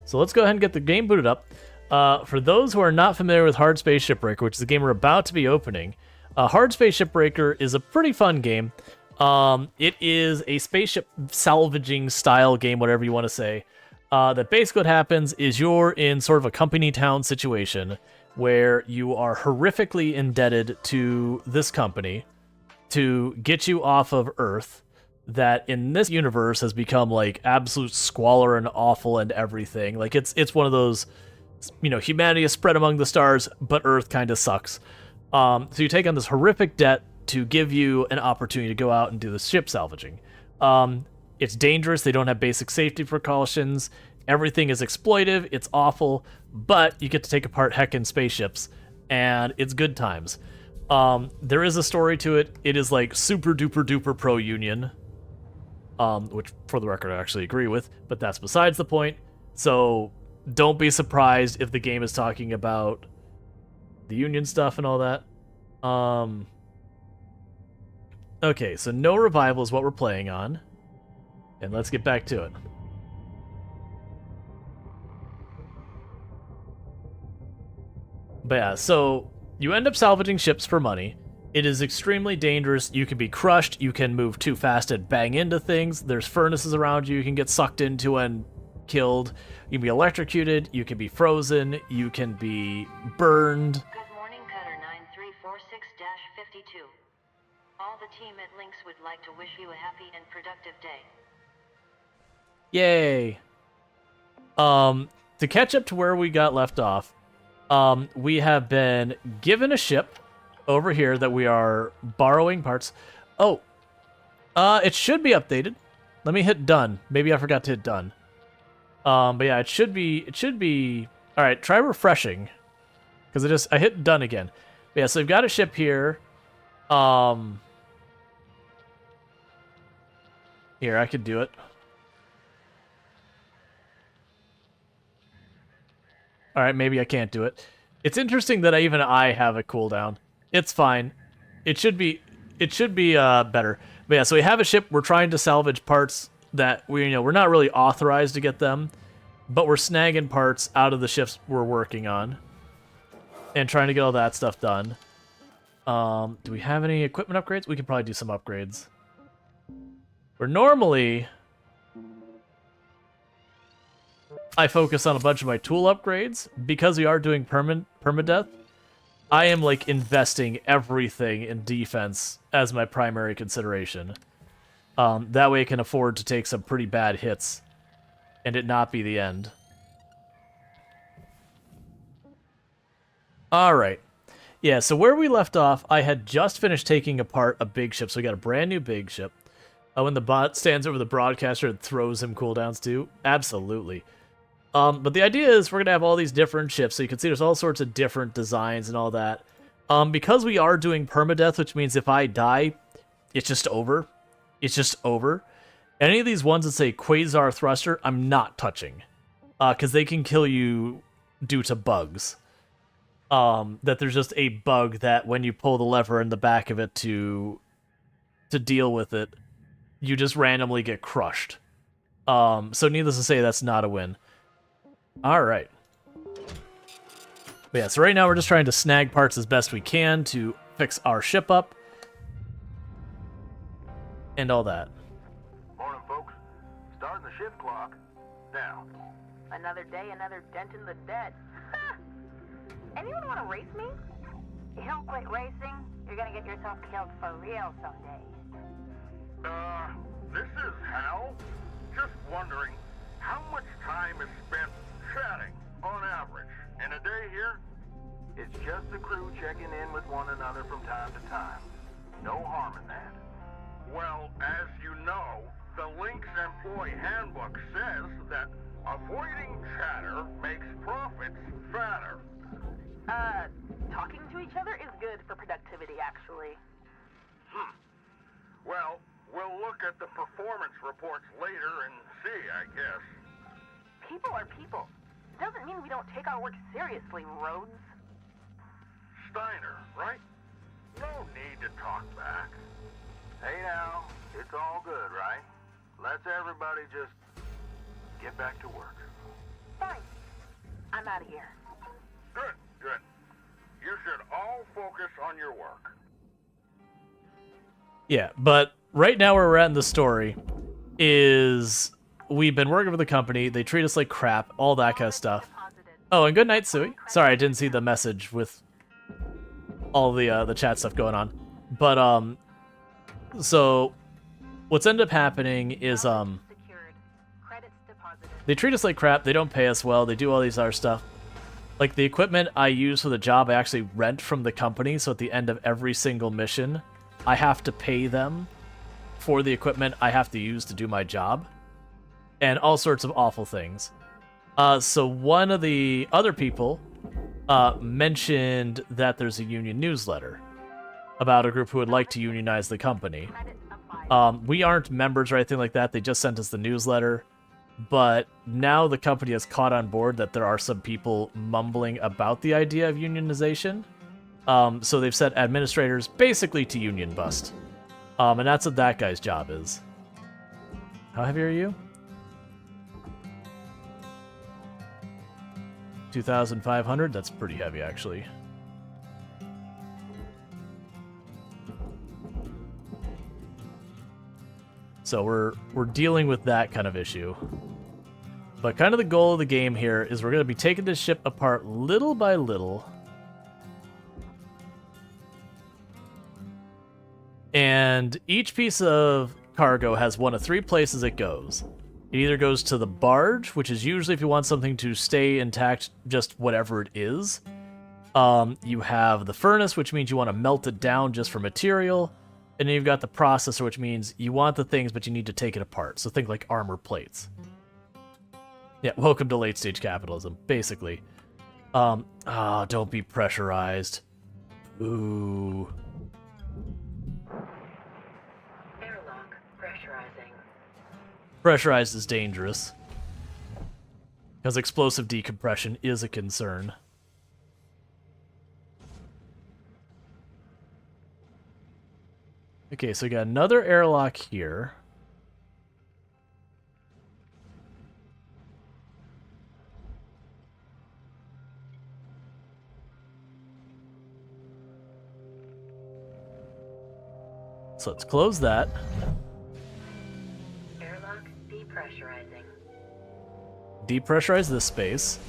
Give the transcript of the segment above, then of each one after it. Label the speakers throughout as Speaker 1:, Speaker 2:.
Speaker 1: So let's go ahead and get the game booted up. For those who are not familiar with Hardspace Shipbreaker, which is the game we're about to be opening, Hardspace Shipbreaker is a pretty fun game. It is a spaceship salvaging style game, whatever you want to say. That basically what happens is you're in sort of a company town situation where you are horrifically indebted to this company to get you off of Earth, that in this universe has become like absolute squalor and awful and everything. Like it's one of those, humanity is spread among the stars, but Earth kind of sucks. So you take on this horrific debt to give you an opportunity to go out and do the ship salvaging. It's dangerous. They don't have basic safety precautions. Everything is exploitive. It's awful, but you get to take apart heckin' spaceships, and it's good times. There is a story to it. It is like super duper duper pro-union, which for the record I actually agree with, but that's besides the point. So don't be surprised if the game is talking about the union stuff and all that. Okay, so no revival is what we're playing on. And let's get back to it. But yeah, so you end up salvaging ships for money. It is extremely dangerous. You can be crushed. You can move too fast and bang into things. There's furnaces around you can get sucked into and killed. You can be electrocuted. You can be frozen. You can be burned.
Speaker 2: Good morning, Cutter 9346-52. All the team at Lynx would like to wish you a happy and productive day.
Speaker 1: Yay. To catch up to where we got left off, we have been given a ship over here that we are borrowing parts. Oh, it should be updated. Let me hit done. Maybe I forgot to hit done. But yeah, it should be. All right, try refreshing, because I hit done again. But yeah, so we've got a ship here. Here, I could do it. All right, maybe I can't do it. It's interesting that even I have a cooldown. It's fine. It should be better. But yeah, so we have a ship. We're trying to salvage parts that we're not really authorized to get them, but we're snagging parts out of the ships we're working on and trying to get all that stuff done. Do we have any equipment upgrades? We could probably do some upgrades. Where normally I focus on a bunch of my tool upgrades, because we are doing permadeath, I am like investing everything in defense as my primary consideration. That way I can afford to take some pretty bad hits and it not be the end. Alright. Yeah, so where we left off, I had just finished taking apart a big ship, so we got a brand new big ship. When the bot stands over the broadcaster and throws him cooldowns too? Absolutely. But the idea is we're going to have all these different ships, so you can see there's all sorts of different designs and all that. Because we are doing permadeath, which means if I die, it's just over. It's just over. Any of these ones that say Quasar Thruster, I'm not touching. Because they can kill you due to bugs. That there's just a bug that when you pull the lever in the back of it to deal with it, you just randomly get crushed. So needless to say, that's not a win. Alright. But yeah, so right now we're just trying to snag parts as best we can to fix our ship up. And all that.
Speaker 3: Morning, folks. Starting the shift clock. Now.
Speaker 4: Another day, another dent in the debt. Anyone want to race me? You don't quit racing, you're gonna get yourself killed for real someday.
Speaker 3: This is Hal. Just wondering, how much time is spent chatting, on average, in a day here?
Speaker 5: It's just the crew checking in with one another from time to time. No harm in that.
Speaker 3: Well, as you know, the Lynx Employee Handbook says that avoiding chatter makes profits fatter.
Speaker 4: Talking to each other is good for productivity, actually.
Speaker 3: Well, we'll look at the performance reports later and see, I guess.
Speaker 4: People are people. Doesn't mean we don't take our work seriously, Rhodes.
Speaker 3: Steiner, right? No need to talk back.
Speaker 5: Hey now, it's all good, right? Let's everybody just get back to work.
Speaker 4: Fine. out of here.
Speaker 3: Good, good. You should all focus on your work.
Speaker 1: Yeah, but right now where we're at in the story is we've been working with the company. They treat us like crap, all that kind of stuff. Oh, and good night, Sui. Sorry, I didn't see the message with all the chat stuff going on. But so what's ended up happening is
Speaker 4: Secured. Credits deposited.
Speaker 1: they treat us like crap. They don't pay us well. They do all these other stuff. Like the equipment I use for the job, I actually rent from the company. So at the end of every single mission, I have to pay them for the equipment I have to use to do my job, and all sorts of awful things. So one of the other people mentioned that there's a union newsletter about a group who would like to unionize the company.
Speaker 4: Credits applied.
Speaker 1: We aren't members or anything like that. They just sent us the newsletter. But now the company has caught on board that there are some people mumbling about the idea of unionization. So they've set administrators basically to union bust. And that's what that guy's job is. How heavy are you? 2,500? That's pretty heavy, actually. So we're dealing with that kind of issue. But kind of the goal of the game here is we're going to be taking this ship apart little by little. And each piece of cargo has one of three places it goes. It either goes to the barge, which is usually if you want something to stay intact, just whatever it is. You have the furnace, which means you want to melt it down just for material. And then you've got the processor, which means you want the things, but you need to take it apart. So think like armor plates. Yeah, welcome to late-stage capitalism, basically. Don't be pressurized. Ooh.
Speaker 2: Airlock pressurizing.
Speaker 1: Pressurized is dangerous. Because explosive decompression is a concern. Okay, so we got another airlock here. So let's close that.
Speaker 2: Airlock depressurizing.
Speaker 1: Depressurize this space.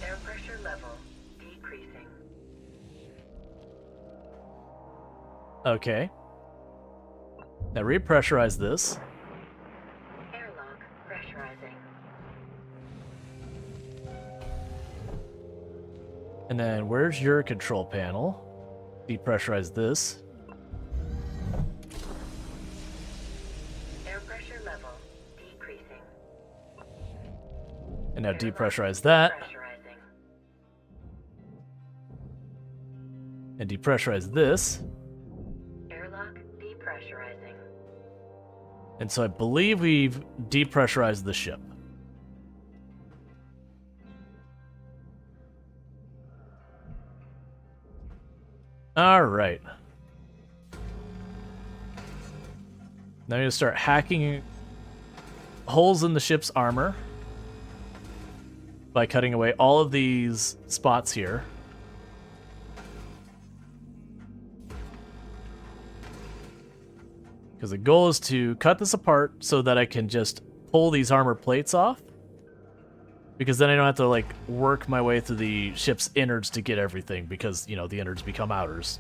Speaker 2: Air pressure level decreasing.
Speaker 1: Okay. Now repressurize this.
Speaker 2: Airlock pressurizing.
Speaker 1: And then where's your control panel? Depressurize this.
Speaker 2: Air pressure level decreasing.
Speaker 1: And now
Speaker 2: Airlock
Speaker 1: depressurize that.
Speaker 2: Pressurizing.
Speaker 1: And depressurize this.
Speaker 2: Airlock depressurizing.
Speaker 1: And so I believe we've depressurized the ship. Alright. Now I'm going to start hacking holes in the ship's armor by cutting away all of these spots here. Because the goal is to cut this apart so that I can just pull these armor plates off. Because then I don't have to, like, work my way through the ship's innards to get everything. Because, you know, the innards become outers.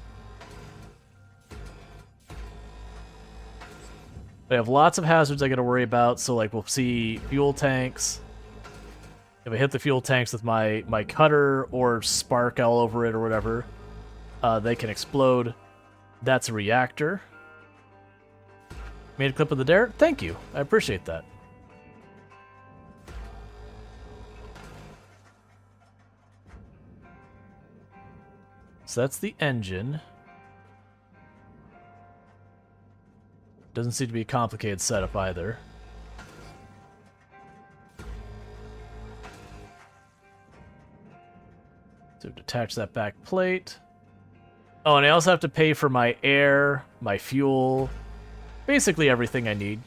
Speaker 1: I have lots of hazards I gotta worry about. So, like, we'll see fuel tanks. If I hit the fuel tanks with my cutter or spark all over it or whatever, they can explode. That's a reactor. Made a clip of the dare? Thank you. I appreciate that. So that's the engine. Doesn't seem to be a complicated setup either. So detach that back plate. Oh, and I also have to pay for my air, my fuel, basically everything I need.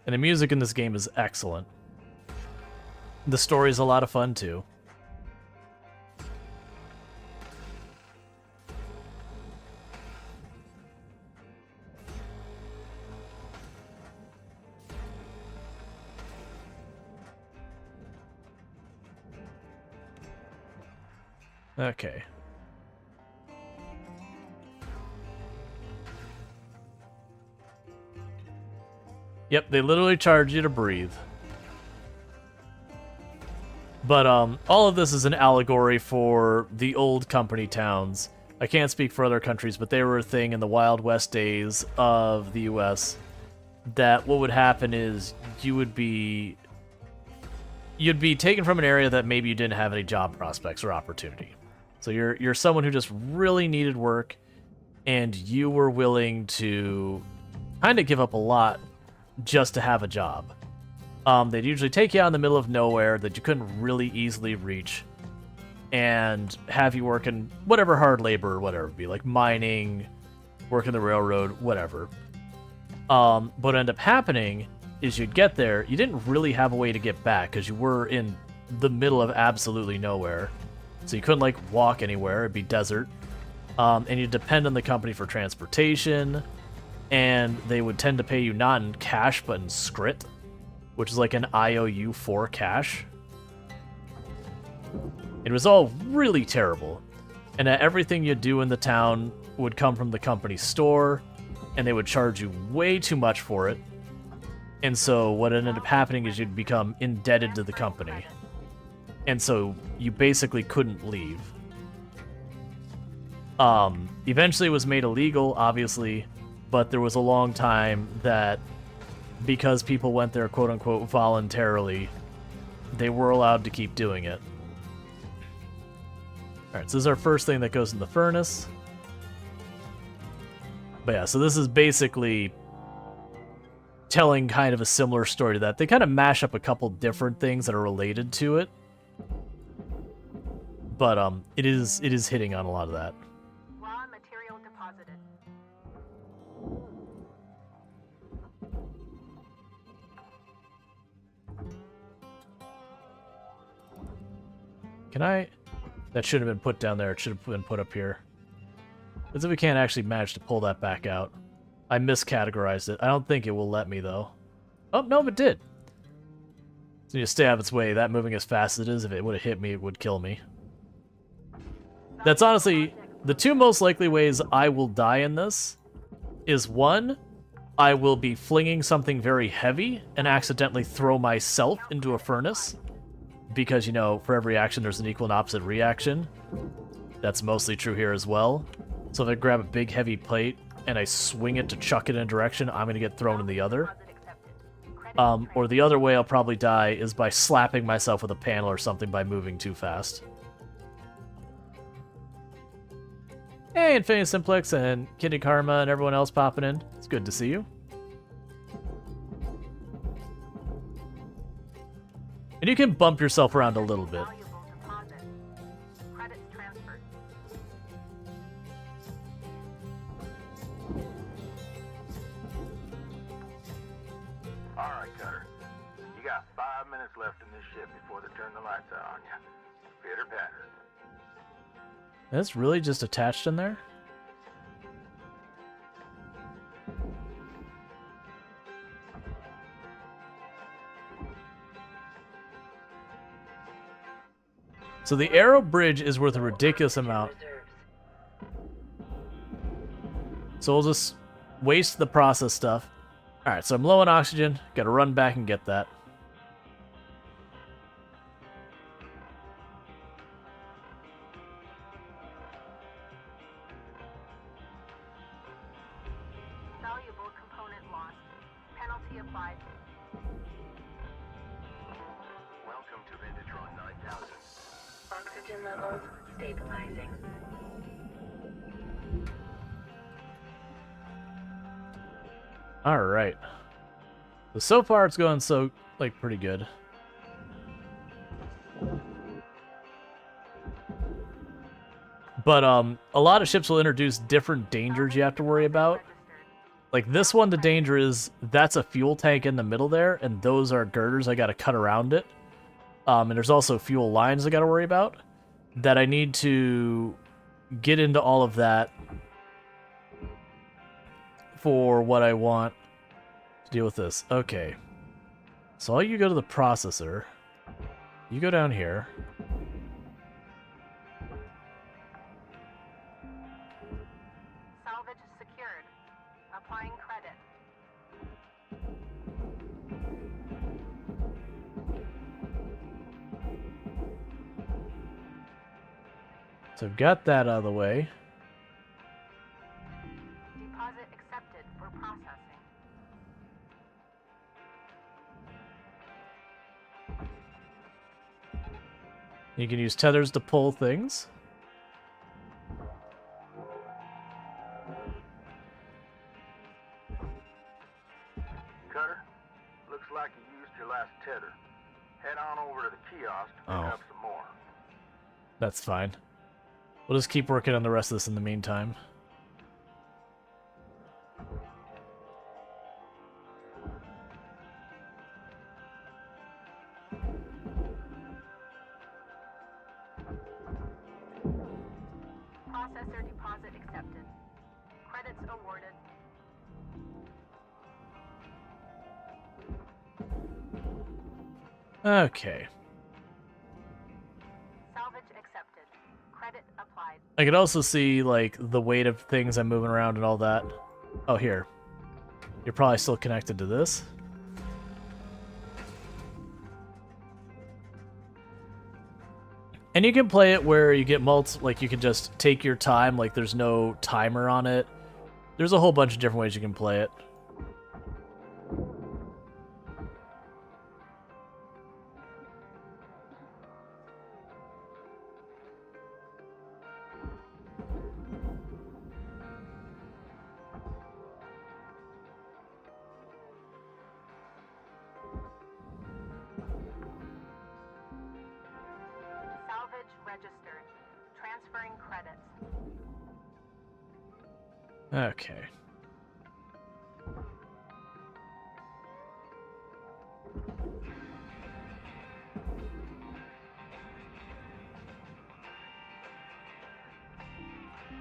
Speaker 1: And the music in this game is excellent. The story's a lot of fun, too. Okay. Yep, they literally charge you to breathe. But all of this is an allegory for the old company towns. I can't speak for other countries, but they were a thing in the Wild West days of the US. That what would happen is you'd be taken from an area that maybe you didn't have any job prospects or opportunity. So you're someone who just really needed work, and you were willing to kind of give up a lot just to have a job. They'd usually take you out in the middle of nowhere that you couldn't really easily reach, and have you work in whatever hard labor or whatever it would be, like mining, working the railroad, whatever. What ended up happening is you'd get there, you didn't really have a way to get back because you were in the middle of absolutely nowhere. So you couldn't, like, walk anywhere. It'd be desert. And you'd depend on the company for transportation. And they would tend to pay you not in cash, but in scrit, which is like an IOU for cash. It was all really terrible. And everything you do in the town would come from the company store, and they would charge you way too much for it. And so what ended up happening is you'd become indebted to the company. And so you basically couldn't leave. Eventually it was made illegal, obviously, but there was a long time that because people went there quote-unquote voluntarily, they were allowed to keep doing it. Alright, so this is our first thing that goes in the furnace. But yeah, so this is basically telling kind of a similar story to that. They kind of mash up a couple different things that are related to it. But it is hitting on a lot of that.
Speaker 4: Raw material deposited.
Speaker 1: Can I? That should have been put down there. It should have been put up here. As if we can't actually manage to pull that back out. I miscategorized it. I don't think it will let me, though. Oh, no, it did. So you stay out of its way. That moving as fast as it is, if it would have hit me, it would kill me. That's honestly the two most likely ways I will die in this. Is one, I will be flinging something very heavy and accidentally throw myself into a furnace. Because, you know, for every action, there's an equal and opposite reaction. That's mostly true here as well. So if I grab a big heavy plate and I swing it to chuck it in a direction, I'm going to get thrown in the other. Or the other way I'll probably die is by slapping myself with a panel or something by moving too fast. Hey, Infinity Simplex and Kitty Karma and everyone else popping in. It's good to see you. And you can bump yourself around a little bit.
Speaker 4: Valuable deposit. Credits transferred.
Speaker 5: All right, Cutter. You got 5 minutes left in this ship before they turn the lights out on you. Pitter patter.
Speaker 1: That's really just attached in there? So the arrow bridge is worth a ridiculous amount. So we'll just waste the process stuff. Alright, so I'm low on oxygen. Gotta run back and get that.
Speaker 4: Valuable component lost. Penalty applied.
Speaker 5: Welcome to Vintatron 9000.
Speaker 2: Oxygen levels stabilizing.
Speaker 1: Alright. So far it's going pretty good. But a lot of ships will introduce different dangers you have to worry about. Like this one, the danger is that's a fuel tank in the middle there, and those are girders I got to cut around it. And there's also fuel lines I got to worry about. That I need to get into all of that for what I want to deal with this. Okay. So all you go to the processor. You go down here.
Speaker 4: Salvage secured. Applying credit.
Speaker 1: So I've got that out of the way.
Speaker 4: Deposit accepted for processing.
Speaker 1: You can use tethers to pull things.
Speaker 5: Cutter, looks like you used your last tether. Head on over to the kiosk to pick up some more.
Speaker 1: That's fine. We'll just keep working on the rest of this in the meantime.
Speaker 4: Processor deposit accepted. Credits awarded.
Speaker 1: Okay.
Speaker 4: Salvage accepted. Credit applied.
Speaker 1: I could also see, like, the weight of things I'm moving around and all that. Oh, here. You're probably still connected to this. And you can play it where you get like, you can just take your time, like, there's no timer on it. There's a whole bunch of different ways you can play it.
Speaker 4: Salvage registered. Transferring credits.
Speaker 1: Okay.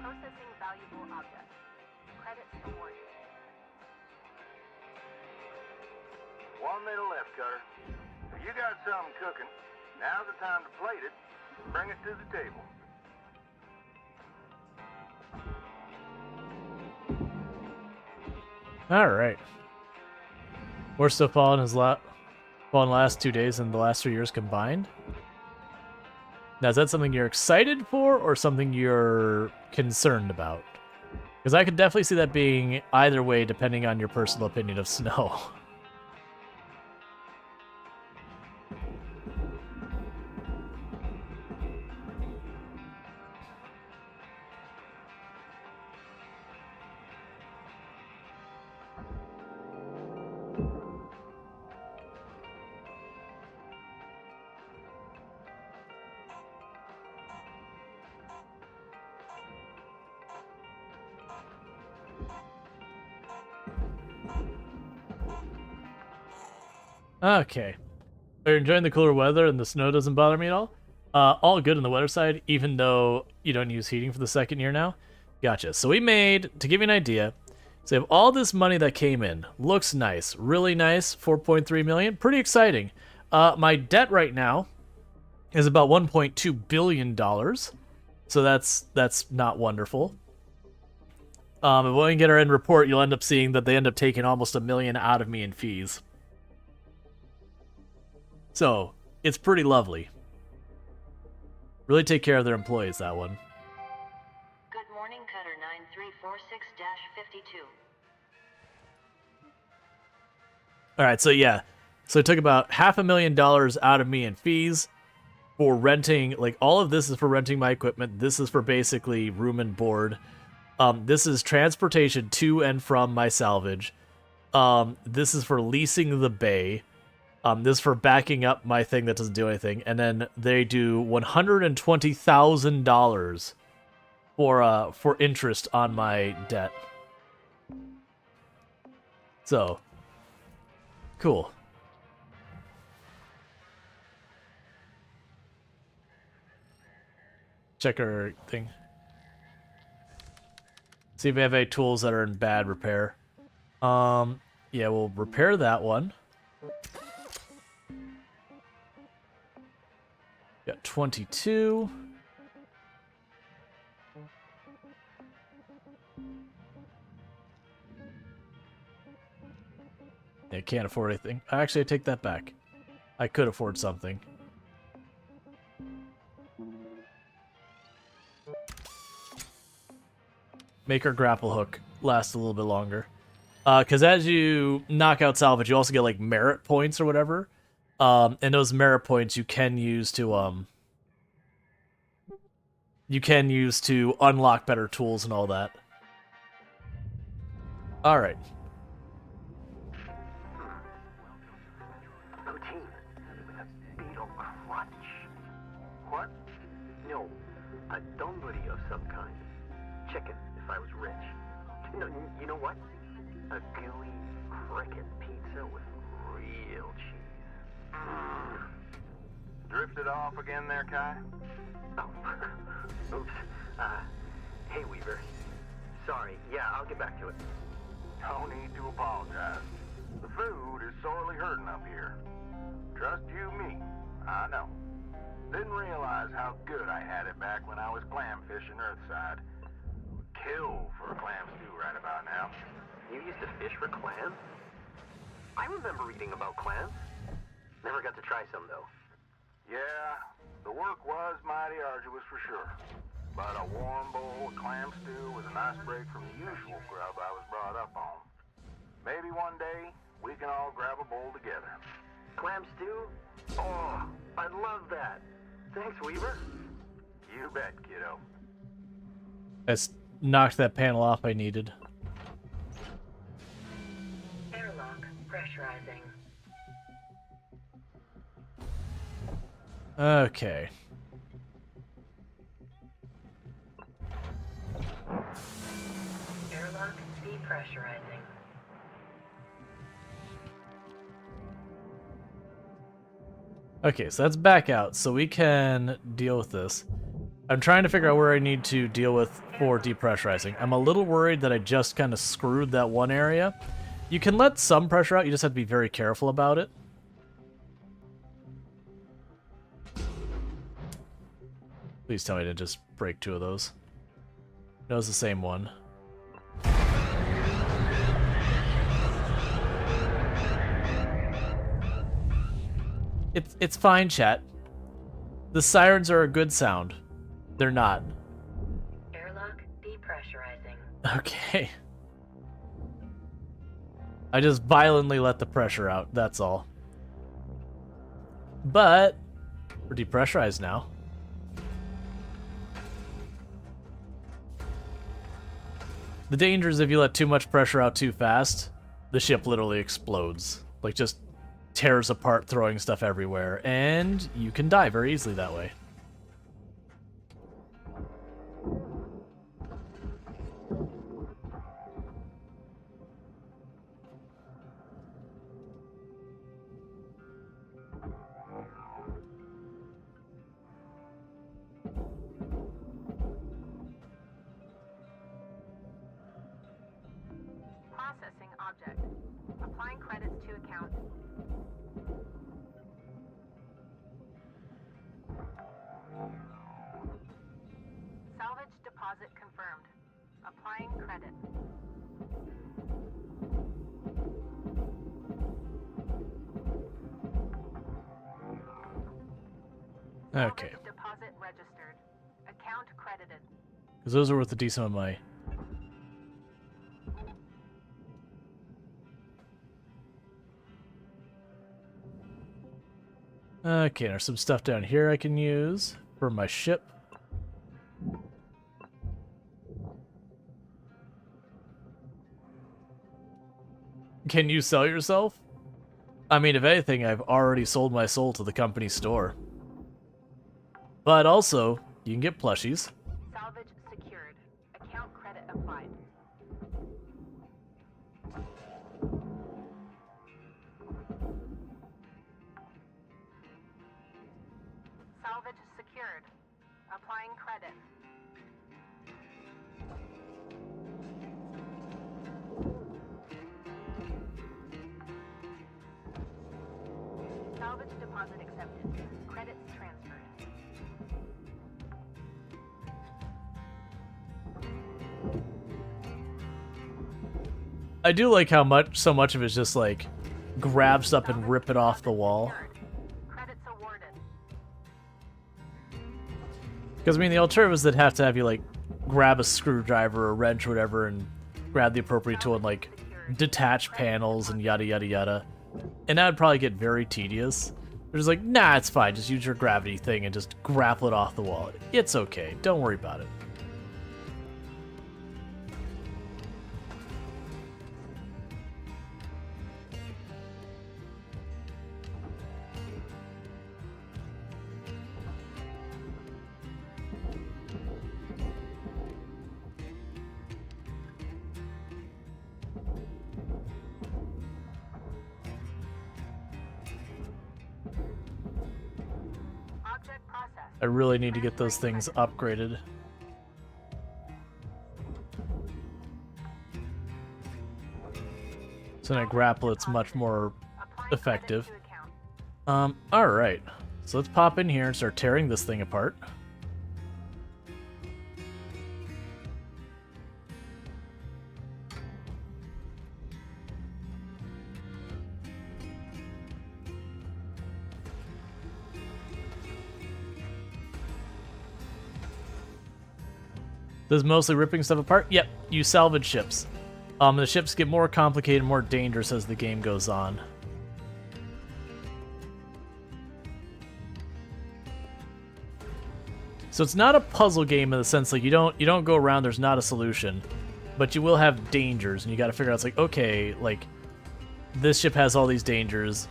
Speaker 4: Processing valuable objects. Credits awarded.
Speaker 5: 1 minute left, Cutter. If you got something cooking, now's the time to plate it. Bring it to the table.
Speaker 1: All right. We're still falling the last 2 days and the last 3 years combined. Now, is that something you're excited for or something you're concerned about? Because I could definitely see that being either way, depending on your personal opinion of snow. Okay. So you're enjoying the cooler weather and the snow doesn't bother me at all? All good on the weather side, even though you don't use heating for the second year now? Gotcha. So we made, to give you an idea, so we have all this money that came in. Looks nice. Really nice. 4.3 million. Pretty exciting. My debt right now is about $1.2 billion. So that's not wonderful. And when we get our end report, you'll end up seeing that they end up taking almost $1 million out of me in fees. So, it's pretty lovely. Really take care of their employees, that one.
Speaker 2: Good morning, Cutter 9346-52.
Speaker 1: Alright, so yeah. So it took about $500,000 out of me in fees for renting, like, all of this is for renting my equipment. This is for basically room and board. This is transportation to and from my salvage. This is for leasing the bay. This is for backing up my thing that doesn't do anything. And then they do $120,000 for interest on my debt. So, cool. Check our thing. See if we have any tools that are in bad repair. Yeah, we'll repair that one. Got 22. Yeah, can't afford anything. Actually, I take that back. I could afford something. Make our grapple hook last a little bit longer. Because as you knock out salvage, you also get like merit points or whatever. And those merit points you can use to unlock better tools and all that. All right.
Speaker 5: Poutine with a beetle crunch. What? No, a donburi of some kind. Chicken, if I was rich. No, you know what? A gooey cricket pizza with real cheese.
Speaker 3: Drifted off again there, Kai?
Speaker 5: Oh, oops. Hey, Weaver. Sorry. Yeah, I'll get back to it.
Speaker 3: No need to apologize. The food is sorely hurting up here. Trust you me, I know. Didn't realize how good I had it back when I was clam fishing Earthside. Kill for a clam stew right about now.
Speaker 5: You used to fish for clams? I remember reading about clams. Never got to try some, though.
Speaker 3: Yeah, the work was mighty arduous for sure. But a warm bowl of clam stew was a nice break from the usual grub I was brought up on. Maybe one day we can all grab a bowl together.
Speaker 5: Clam stew? Oh, I love that. Thanks, Weaver.
Speaker 3: You bet, kiddo.
Speaker 1: I knocked that panel off I needed.
Speaker 2: Airlock pressurizing.
Speaker 1: Okay.
Speaker 2: Airlock depressurizing.
Speaker 1: Okay, so that's back out, so we can deal with this. I'm trying to figure out where I need to deal with for depressurizing. I'm a little worried that I just kind of screwed that one area. You can let some pressure out, you just have to be very careful about it. Please tell me to just break two of those. No, it's the same one. It's fine, chat. The sirens are a good sound. They're not.
Speaker 2: Airlock depressurizing.
Speaker 1: Okay. I just violently let the pressure out, that's all. But we're depressurized now. The danger is if you let too much pressure out too fast, the ship literally explodes. Like, just tears apart, throwing stuff everywhere, and you can die very easily that way.
Speaker 4: Processing object. Applying credits to account. Salvage deposit confirmed. Applying credit.
Speaker 1: Okay.
Speaker 4: Salvage deposit registered. Account credited.
Speaker 1: Because those are worth a decent amount of money. Okay, there's some stuff down here I can use for my ship. Can you sell yourself? I mean, if anything, I've already sold my soul to the company store. But also, you can get plushies.
Speaker 4: Salvage secured. Account credit applied. Applying credit. Salvage deposit accepted. Credits transferred.
Speaker 1: I do like how so much of it's just like grab stuff and rip it off the wall.
Speaker 4: Credits awarded.
Speaker 1: Because I mean, the alternative is that have to have you like grab a screwdriver or a wrench or whatever and grab the appropriate tool and like detach panels and yada yada yada. And that would probably get very tedious. They're just like, nah, it's fine. Just use your gravity thing and just grapple it off the wall. It's okay. Don't worry about it.
Speaker 4: Object processed.
Speaker 1: I really need to get those things upgraded. So when I grapple, it's much more
Speaker 4: Applying
Speaker 1: effective.
Speaker 4: credit to account.
Speaker 1: Alright. So let's pop in here and start tearing this thing apart. This is mostly ripping stuff apart? Yep, you salvage ships. The ships get more complicated, more dangerous as the game goes on. So it's not a puzzle game in the sense like you don't go around, there's not a solution, but you will have dangers and you got to figure out, it's like, okay, like this ship has all these dangers.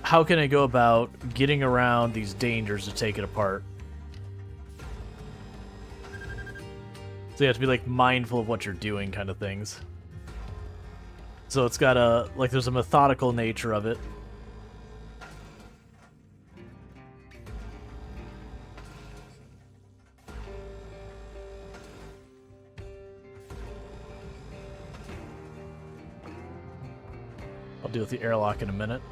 Speaker 1: How can I go about getting around these dangers to take it apart? So you have to be like mindful of what you're doing, kind of things. So it's got a, like, there's a methodical nature of it. I'll deal with the airlock in a minute.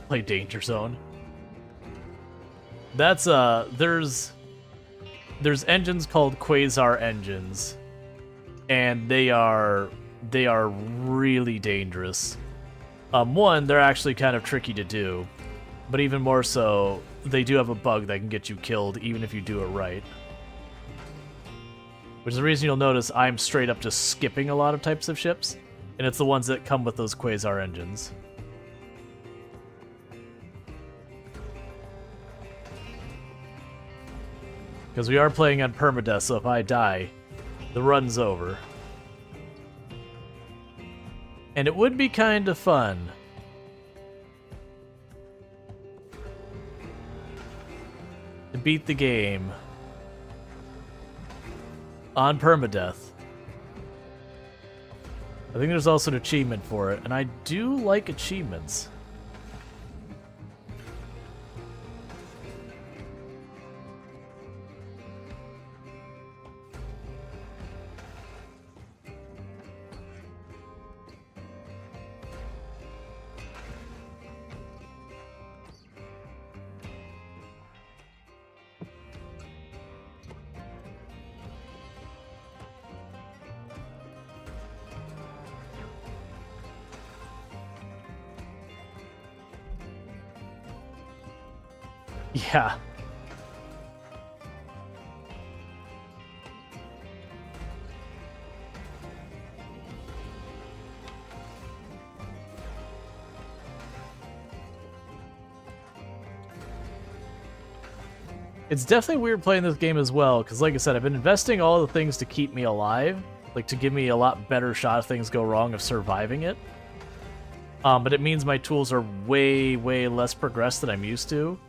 Speaker 1: Play Danger Zone. That's there's engines called Quasar engines, and they are really dangerous. One, they're actually kind of tricky to do, but even more so, they do have a bug that can get you killed even if you do it right. Which is the reason you'll notice I'm straight up just skipping a lot of types of ships, and it's the ones that come with those Quasar engines. Because we are playing on permadeath, so if I die, the run's over. And it would be kind of fun. To beat the game on permadeath. I think there's also an achievement for it, and I do like achievements. Yeah. It's definitely weird playing this game as well, because like I said, I've been investing all the things to keep me alive, like to give me a lot better shot if things go wrong of surviving it. But it means my tools are way, way less progressed than I'm used to.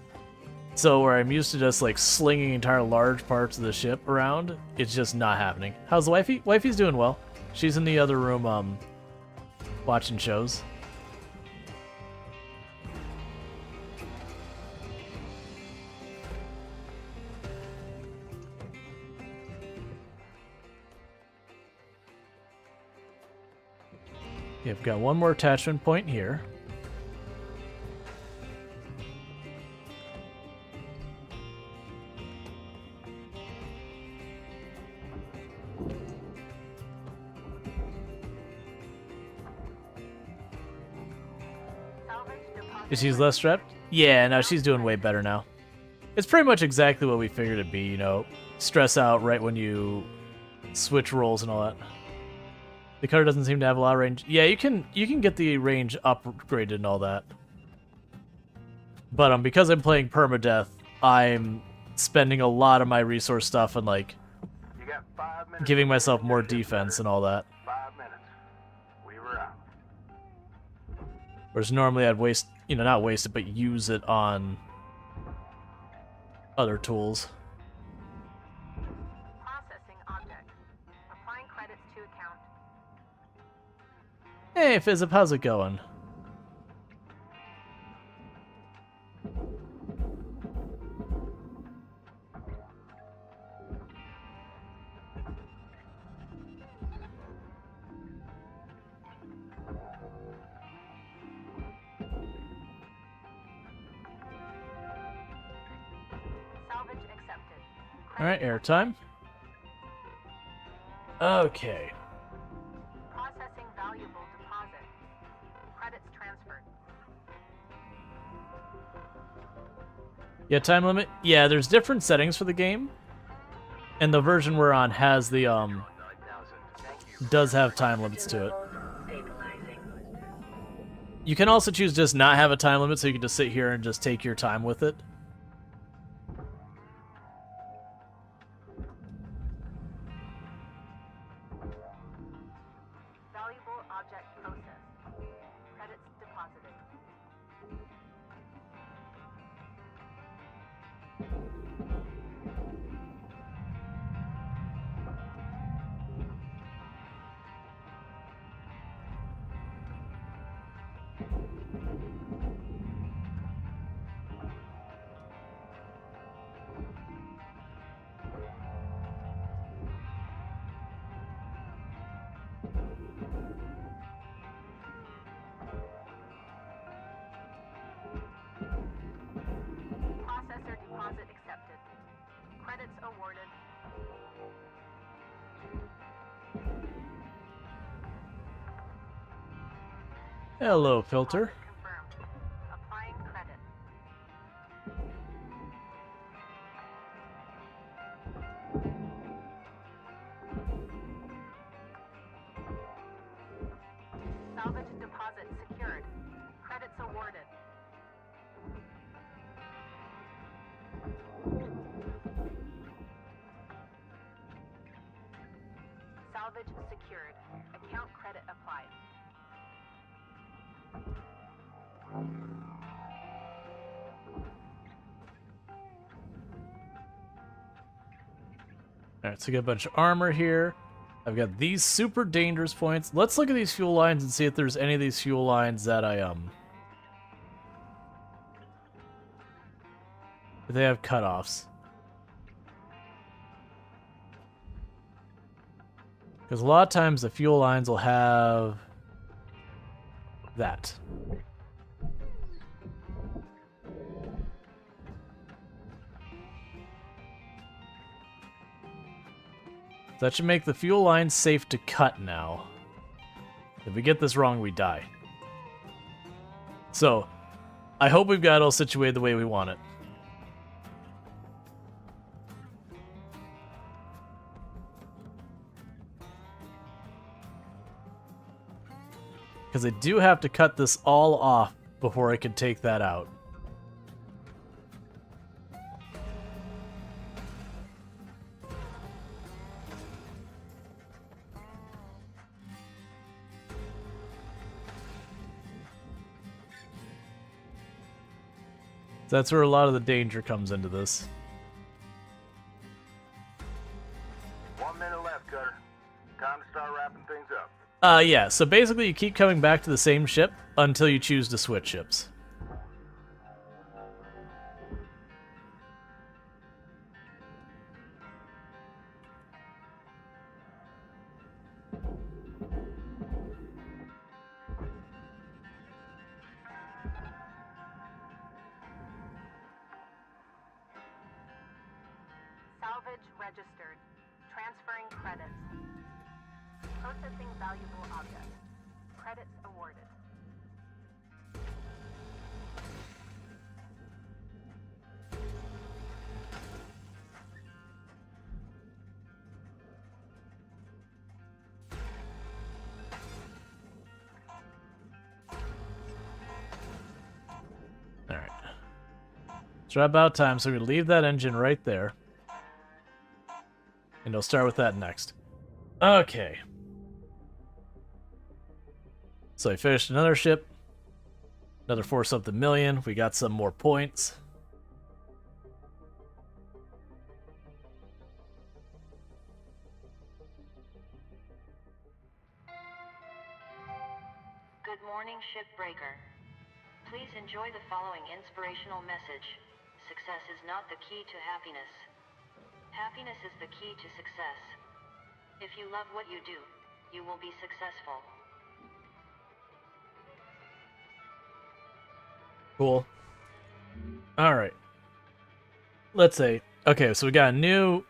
Speaker 1: So where I'm used to just like slinging entire large parts of the ship around, it's just not happening. How's the wifey? Wifey's doing well. She's in the other room watching shows. Yeah, I've got one more attachment point here. Is she less strapped? Yeah, no, she's doing way better now. It's pretty much exactly what we figured it'd be, you know, stress out right when you switch roles and all that. The cutter doesn't seem to have a lot of range. Yeah, you can get the range upgraded and all that. But because I'm playing permadeath, I'm spending a lot of my resource stuff and like
Speaker 3: You got 5 minutes.
Speaker 1: giving myself more defense and all that.
Speaker 3: 5 minutes. We were out.
Speaker 1: Whereas normally I'd waste, you know, not waste it, but use it on other tools.
Speaker 4: Processing object. Applying credits to account.
Speaker 1: Hey, Fizzip, how's it going?
Speaker 4: Salvage accepted.
Speaker 1: Alright, airtime. Okay.
Speaker 4: Processing valuable deposit. Credits transferred.
Speaker 1: Yeah, time limit? Yeah, there's different settings for the game. And the version we're on has the, does have time limits to it. You can also choose just not have a time limit, so you can just sit here and just take your time with it.
Speaker 4: Valuable object processed. Credits deposited. Processor deposit accepted. Credits awarded.
Speaker 1: Hello, filter.
Speaker 4: Confirmed. Applying credit. Salvage deposit secured. Credits awarded. Salvage secured. Account credit applied.
Speaker 1: Alright, so I got a bunch of armor here. I've got these super dangerous points. Let's look at these fuel lines and see if there's any of these fuel lines that if they have cutoffs. Because a lot of times the fuel lines will have that. That should make the fuel lines safe to cut now. If we get this wrong, we die. So, I hope we've got it all situated the way we want it. Because I do have to cut this all off before I can take that out. That's where a lot of the danger comes into this.
Speaker 3: 1 minute left, Cutter. Time to start wrapping things up.
Speaker 1: Yeah, so basically you keep coming back to the same ship until you choose to switch ships.
Speaker 4: Salvage registered. Transferring credits. Processing valuable objects. Credits awarded.
Speaker 1: Alright. It's right about time, so we leave that engine right there. And we'll start with that next. Okay. So I finished another ship. Another 4-something million. We got some more points.
Speaker 2: Good morning, Shipbreaker. Please enjoy the following inspirational message. Success is not the key to happiness. Happiness is the key to success. If you love what you do, you will be successful.
Speaker 1: Cool. Alright. Let's say. Okay, so we got a new.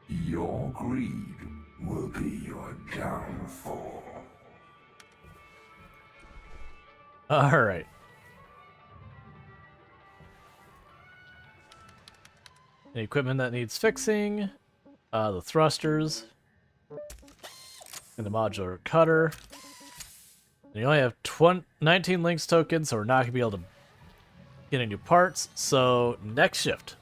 Speaker 6: Your greed will be your downfall.
Speaker 1: Alright. The equipment that needs fixing. The thrusters. And the modular cutter. And you only have 19 links tokens, so we're not going to be able to get any new parts. So, next shift.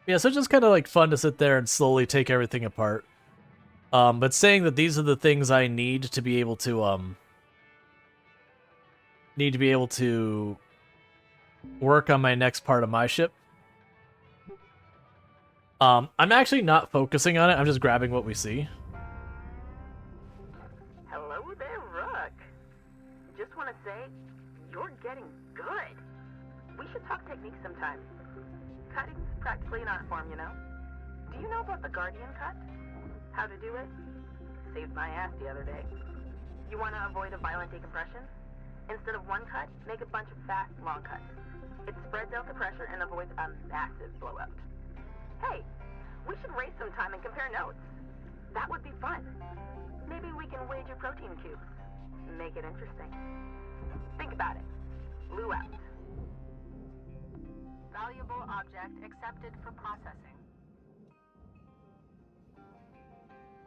Speaker 1: Yeah, so it's just kind of like fun to sit there and slowly take everything apart. But saying that these are the things I need to be able to, work on my next part of my ship. I'm actually not focusing on it, I'm just grabbing what we see.
Speaker 4: Hello there, Rook. Just want to say, you're getting good. We should talk techniques sometime. Cutting's practically an art form, you know? Do you know about the Guardian cut? How to do it? Saved my ass the other day. You want to avoid a violent decompression? Instead of one cut, make a bunch of fast, long cuts. It spreads out the pressure and avoids a massive blowout. Hey, we should race sometime and compare notes. That would be fun. Maybe we can wager protein cubes. Make it interesting. Think about it. Lou out. Valuable object accepted for processing.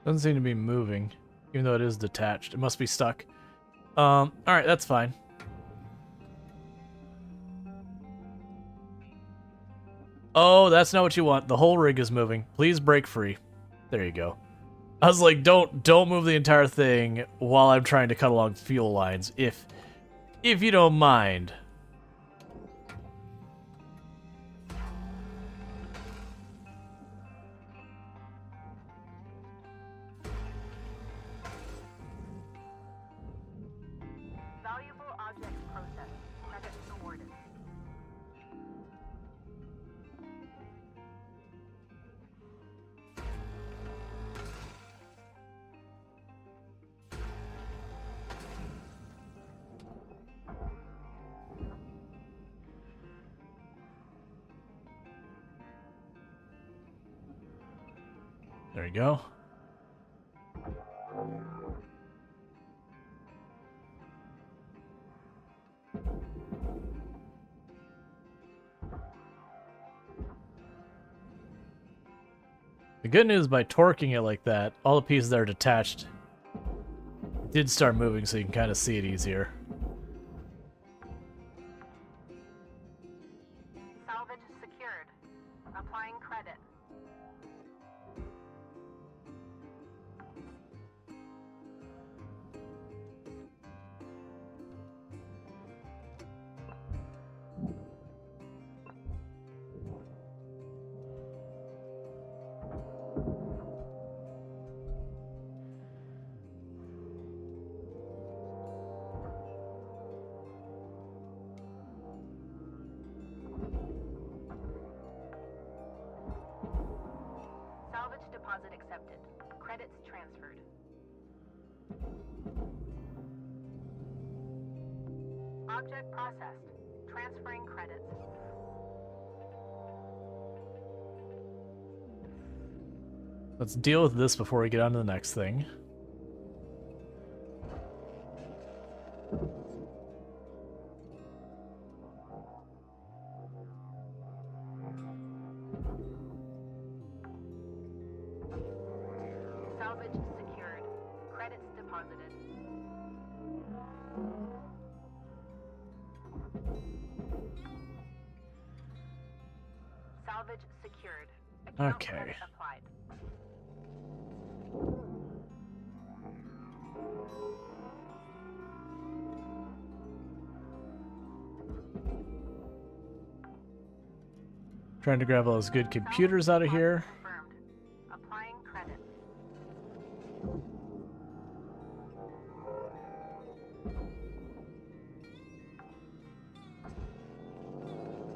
Speaker 1: Doesn't seem to be moving, even though it is detached. It must be stuck. Alright, that's fine. Oh, that's not what you want. The whole rig is moving. Please break free. There you go. I was like, don't move the entire thing while I'm trying to cut along fuel lines, if you don't mind.
Speaker 4: Valuable object processed. Credits awarded.
Speaker 1: There you go. The good news, by torquing it like that, all the pieces that are detached did start moving, so you can kind of see it easier.
Speaker 4: Salvage secured. Applying credit. Salvage deposit accepted. Credits transferred. Object processed. Transferring credits.
Speaker 1: Let's deal with this before we get on to the next thing.
Speaker 4: Salvage secured. Credits deposited. Salvage secured. Account
Speaker 1: Okay.
Speaker 4: credit applied.
Speaker 1: Trying to grab all those good computers out of here.
Speaker 4: Confirmed. Applying credits.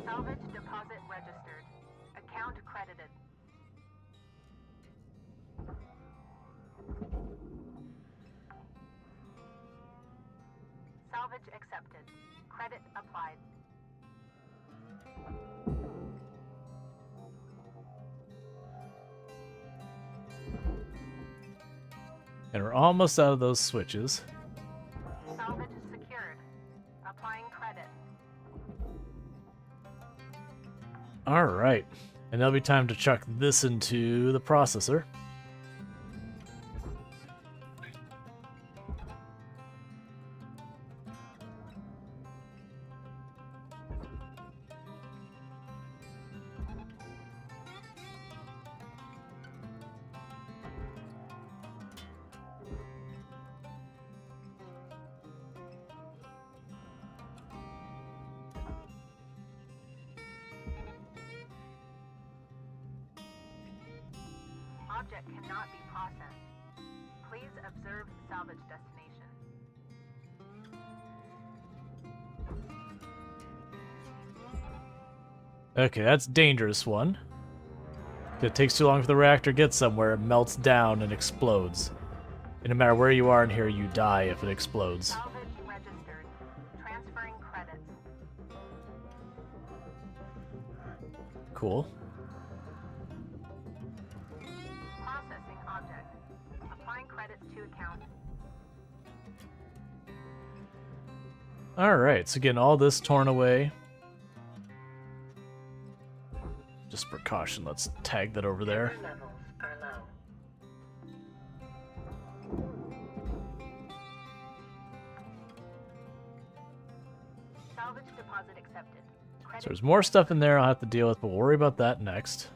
Speaker 4: Salvage deposit registered. Account credited. Salvage accepted. Credit applied.
Speaker 1: And we're almost out of those switches.
Speaker 4: Salvage secured. Applying credit.
Speaker 1: Alright. And there'll be time to chuck this into the processor.
Speaker 4: Object cannot be processed. Please observe salvage destination.
Speaker 1: Okay, that's dangerous one. If it takes too long for the reactor to get somewhere, it melts down and explodes. And no matter where you are in here, you die if it explodes.
Speaker 4: Salvage registered. Transferring credits.
Speaker 1: Cool.
Speaker 4: Processing object. Applying credits to account.
Speaker 1: Alright, so getting all this torn away. Just precaution, let's tag that over there.
Speaker 4: Levels are low. Salvage deposit accepted. Credit
Speaker 1: So there's more stuff in there I'll have to deal with, but we'll worry about that next.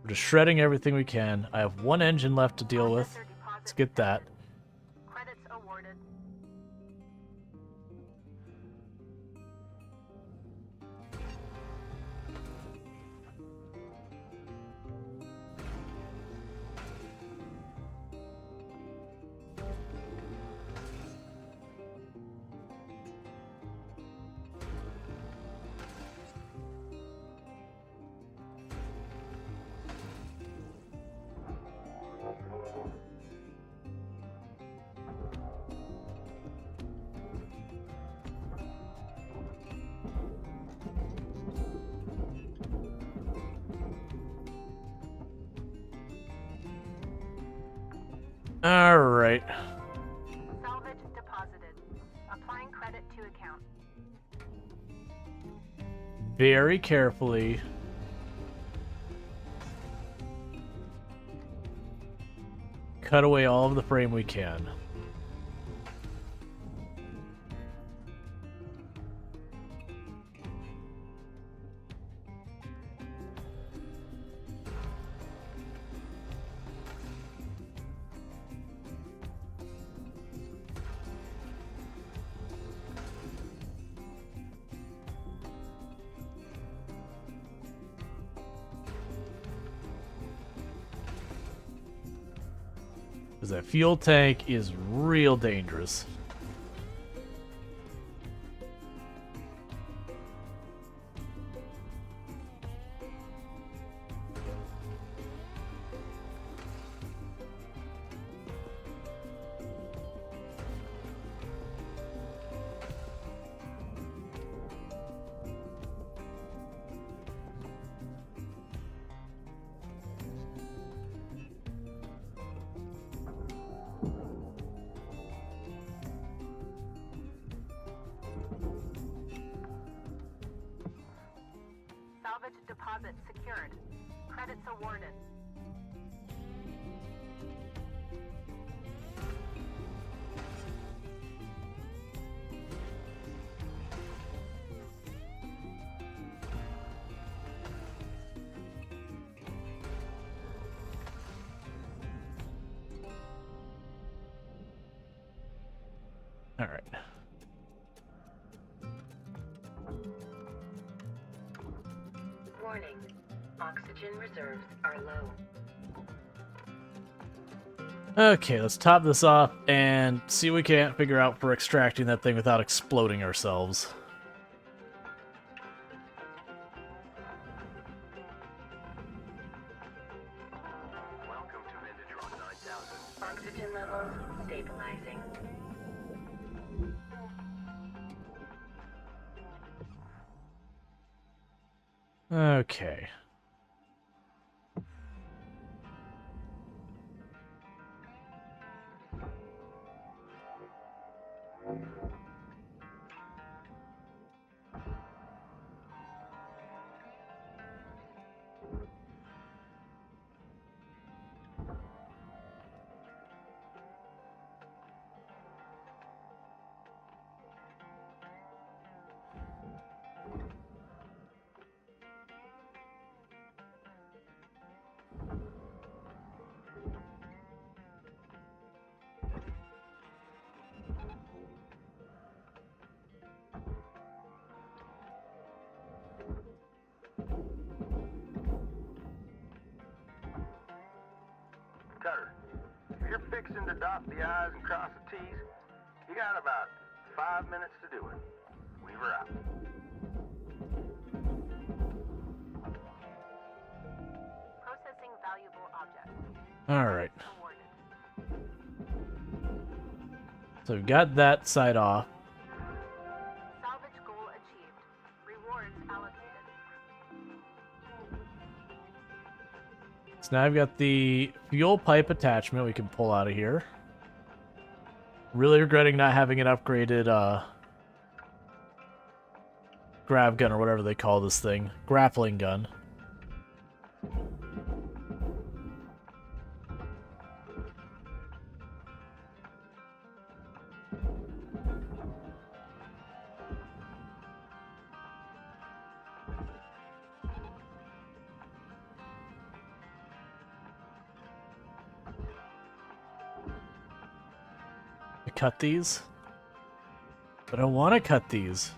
Speaker 1: We're just shredding everything we can. I have one engine left to deal with.
Speaker 4: processor deposit
Speaker 1: Let's get that.
Speaker 4: accepted. Credits awarded.
Speaker 1: Alright.
Speaker 4: Salvage deposited. Applying credit to account.
Speaker 1: Very carefully. Cut away all of the frame we can. Because that fuel tank is real dangerous.
Speaker 4: Salvage deposit secured. Credits awarded.
Speaker 1: All right.
Speaker 2: Warning. Oxygen reserves are low.
Speaker 1: Okay, let's top this off and see what we can't figure out for extracting that thing without exploding ourselves.
Speaker 5: Welcome to Metatron 9000.
Speaker 2: Oxygen levels stabilizing.
Speaker 1: Okay.
Speaker 3: Cutter, if you're fixing to dot the I's and cross the T's, you got about 5 minutes to do it. Weaver out.
Speaker 4: Processing valuable objects.
Speaker 1: All right.
Speaker 4: Awarded.
Speaker 1: So we've got that side off.
Speaker 4: Salvage goal achieved. Rewards allocated.
Speaker 1: So now I've got the fuel pipe attachment we can pull out of here. Really regretting not having an upgraded grab gun or whatever they call this thing. Grappling gun. Cut these? But I don't want to cut these.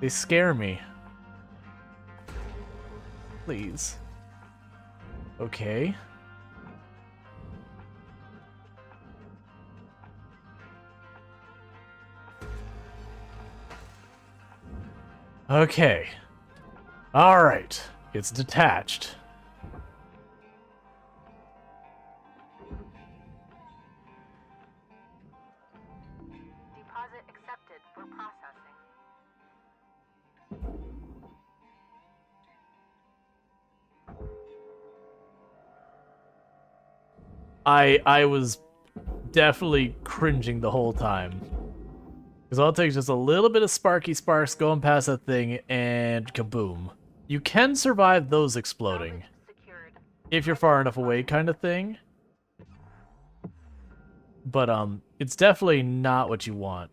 Speaker 1: They scare me. Please. Okay. Okay. All right. It's detached.
Speaker 4: Deposit accepted for processing.
Speaker 1: I was definitely cringing the whole time. Because all it takes is just a little bit of sparky sparks going past that thing and kaboom. You can survive those exploding.
Speaker 4: Salvage secured.
Speaker 1: If you're far enough away kind of thing. But it's definitely not what you want.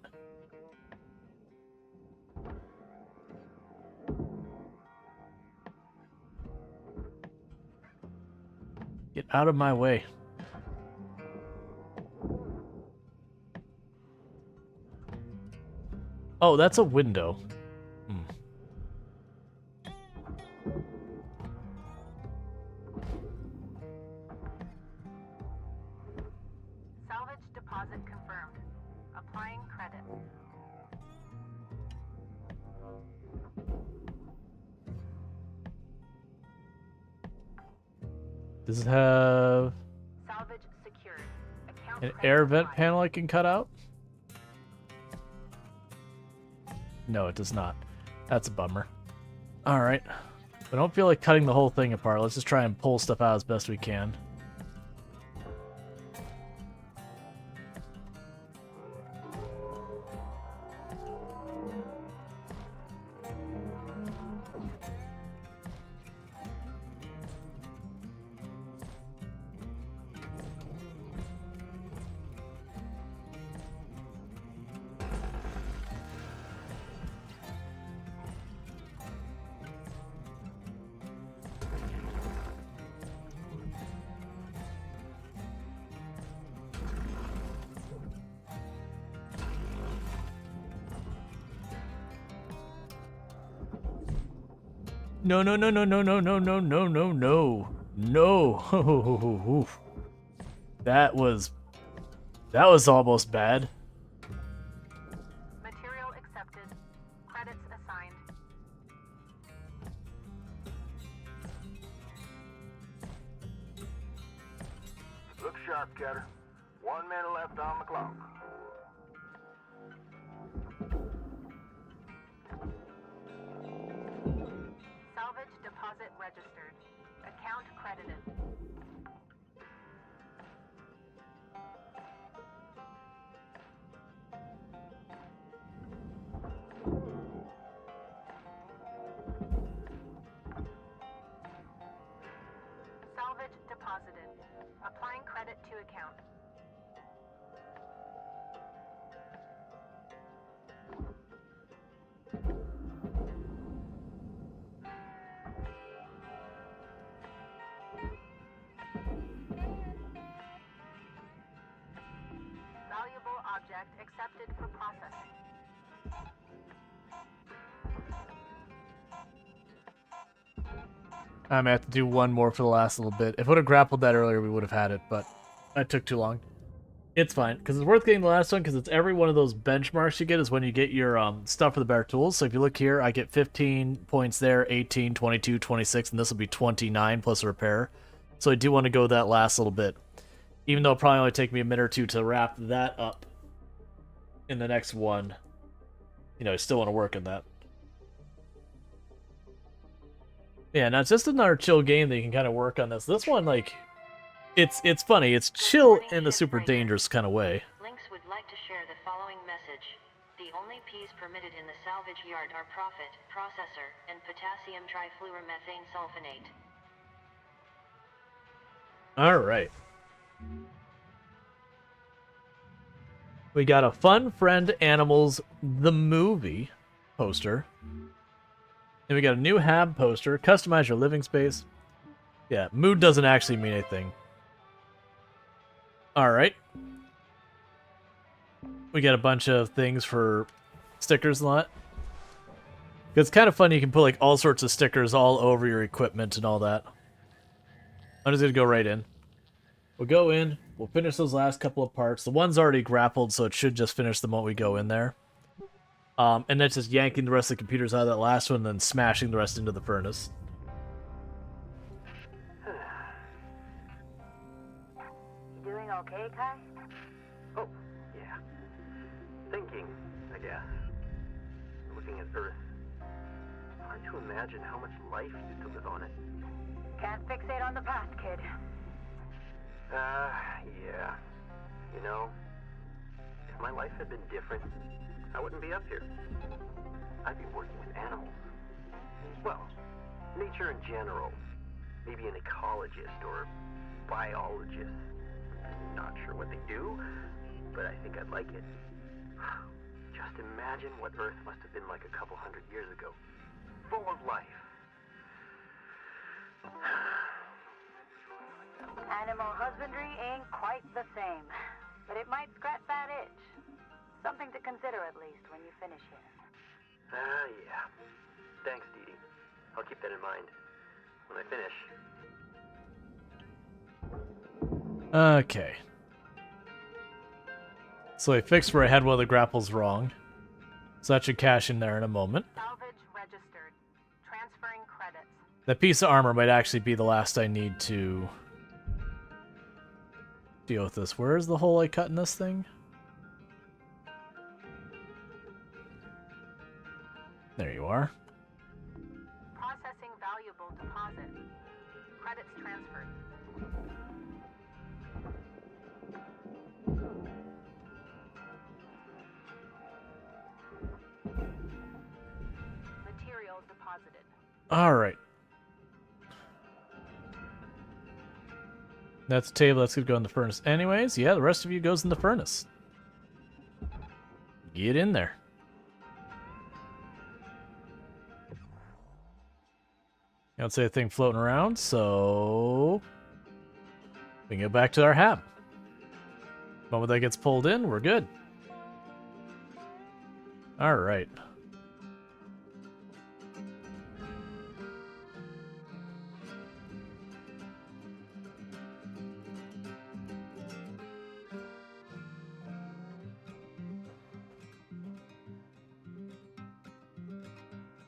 Speaker 1: Get out of my way. Oh, that's a window.
Speaker 4: Salvage deposit confirmed. Applying credit.
Speaker 1: Does it have
Speaker 4: Salvage secured. Account
Speaker 1: an
Speaker 4: credit
Speaker 1: air vent
Speaker 4: applied.
Speaker 1: panel I can cut out? No, it does not. That's a bummer. Alright. I don't feel like cutting the whole thing apart. Let's just try and pull stuff out as best we can. No, no, no, no, no, no, no, no, no, no, no. No. That was almost bad.
Speaker 4: Material accepted. Credits assigned.
Speaker 3: Look sharp, Cutter. 1 minute left on the clock.
Speaker 4: Salvage deposit registered. Account credited. Salvage deposited. Applying credit to account. Valuable object accepted for processing.
Speaker 1: I may have to do one more for the last little bit. If I would have grappled that earlier, we would have had it, but that took too long. It's fine, because it's worth getting the last one, because it's every one of those benchmarks you get is when you get your stuff for the better tools. So if you look here, I get 15 points there, 18, 22, 26, and this will be 29 plus a repair. So I do want to go that last little bit. Even though it'll probably only take me a minute or two to wrap that up in the next one. You know, I still want to work on that. Yeah, now it's just another chill game that you can kind of work on this. This one, like, it's funny. It's chill in a super dangerous kind of way.
Speaker 2: Lynx would like to share the following message. The only P's permitted in the salvage yard are profit, processor, and potassium trifluoromethane sulfonate.
Speaker 1: All right. We got a Fun Friend Animals the movie poster. And we got a new Hab poster. Customize your living space. Yeah, mood doesn't actually mean anything. Alright. We got a bunch of things for stickers and all that. It's kind of fun, you can put like all sorts of stickers all over your equipment and all that. I'm just going to go right in. We'll go in, we'll finish those last couple of parts. The one's already grappled, so it should just finish the moment we go in there. And then just yanking the rest of the computers out of that last one and then smashing the rest into the furnace.
Speaker 4: You doing okay, Kai?
Speaker 5: Oh, yeah. Thinking, I guess. Looking at Earth. Hard to imagine how much life used to live on it.
Speaker 4: Can't fixate on the past, kid.
Speaker 5: Yeah. You know, if my life had been different, I wouldn't be up here. I'd be working with animals. Well, nature in general. Maybe an ecologist or biologist. Not sure what they do, but I think I'd like it. Just imagine what Earth must have been like a couple hundred years ago. Full of life.
Speaker 4: Animal husbandry ain't quite the same, but it might scratch that itch. Something to consider at least when you finish here.
Speaker 5: Yeah. Thanks, Dee Dee. I'll keep that in mind when I finish.
Speaker 1: Okay. So I fixed where I had one of the grapples wrong. So that should cash in there in a moment.
Speaker 4: Salvage registered. Transferring credits.
Speaker 1: That piece of armor might actually be the last I need to deal with this. Where's the hole I cut in this thing? There you are.
Speaker 4: Processing valuable deposit. Credits transferred. Material deposited.
Speaker 1: All right. That's a table that's going to go in the furnace anyways. Yeah, the rest of you goes in the furnace. Get in there. I don't see a thing floating around, so we can go back to our hab. The moment that gets pulled in, we're good. All right.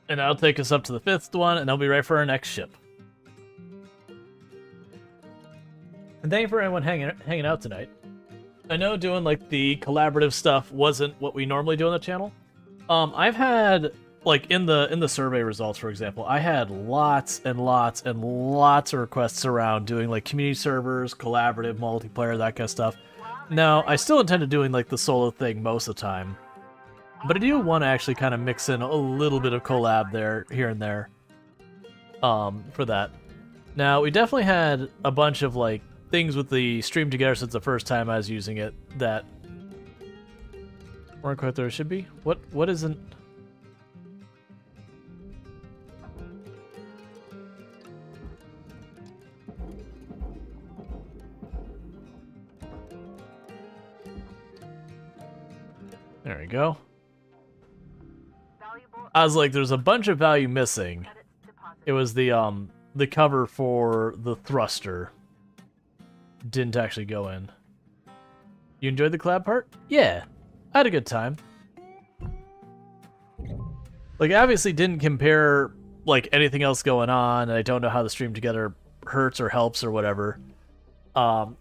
Speaker 1: And that'll take us up to the 5th one, and that'll be right for our next ship. And thank you for everyone hanging out tonight. I know doing like the collaborative stuff wasn't what we normally do on the channel. I've had like in the survey results, for example, I had lots and lots and lots of requests around doing like community servers, collaborative, multiplayer, that kind of stuff. Now, I still intend to doing like the solo thing most of the time, but I do want to actually kind of mix in a little bit of collab there, here and there, for that. Now, we definitely had a bunch of like things with the stream together since the first time I was using it that weren't quite there. It should be. What isn't? There we go. I was like, there's a bunch of value missing. It was the cover for the thruster. Didn't actually go in. You enjoyed the collab part? Yeah, I had a good time. Like, I obviously didn't compare like anything else going on, and I don't know how the stream together hurts or helps or whatever.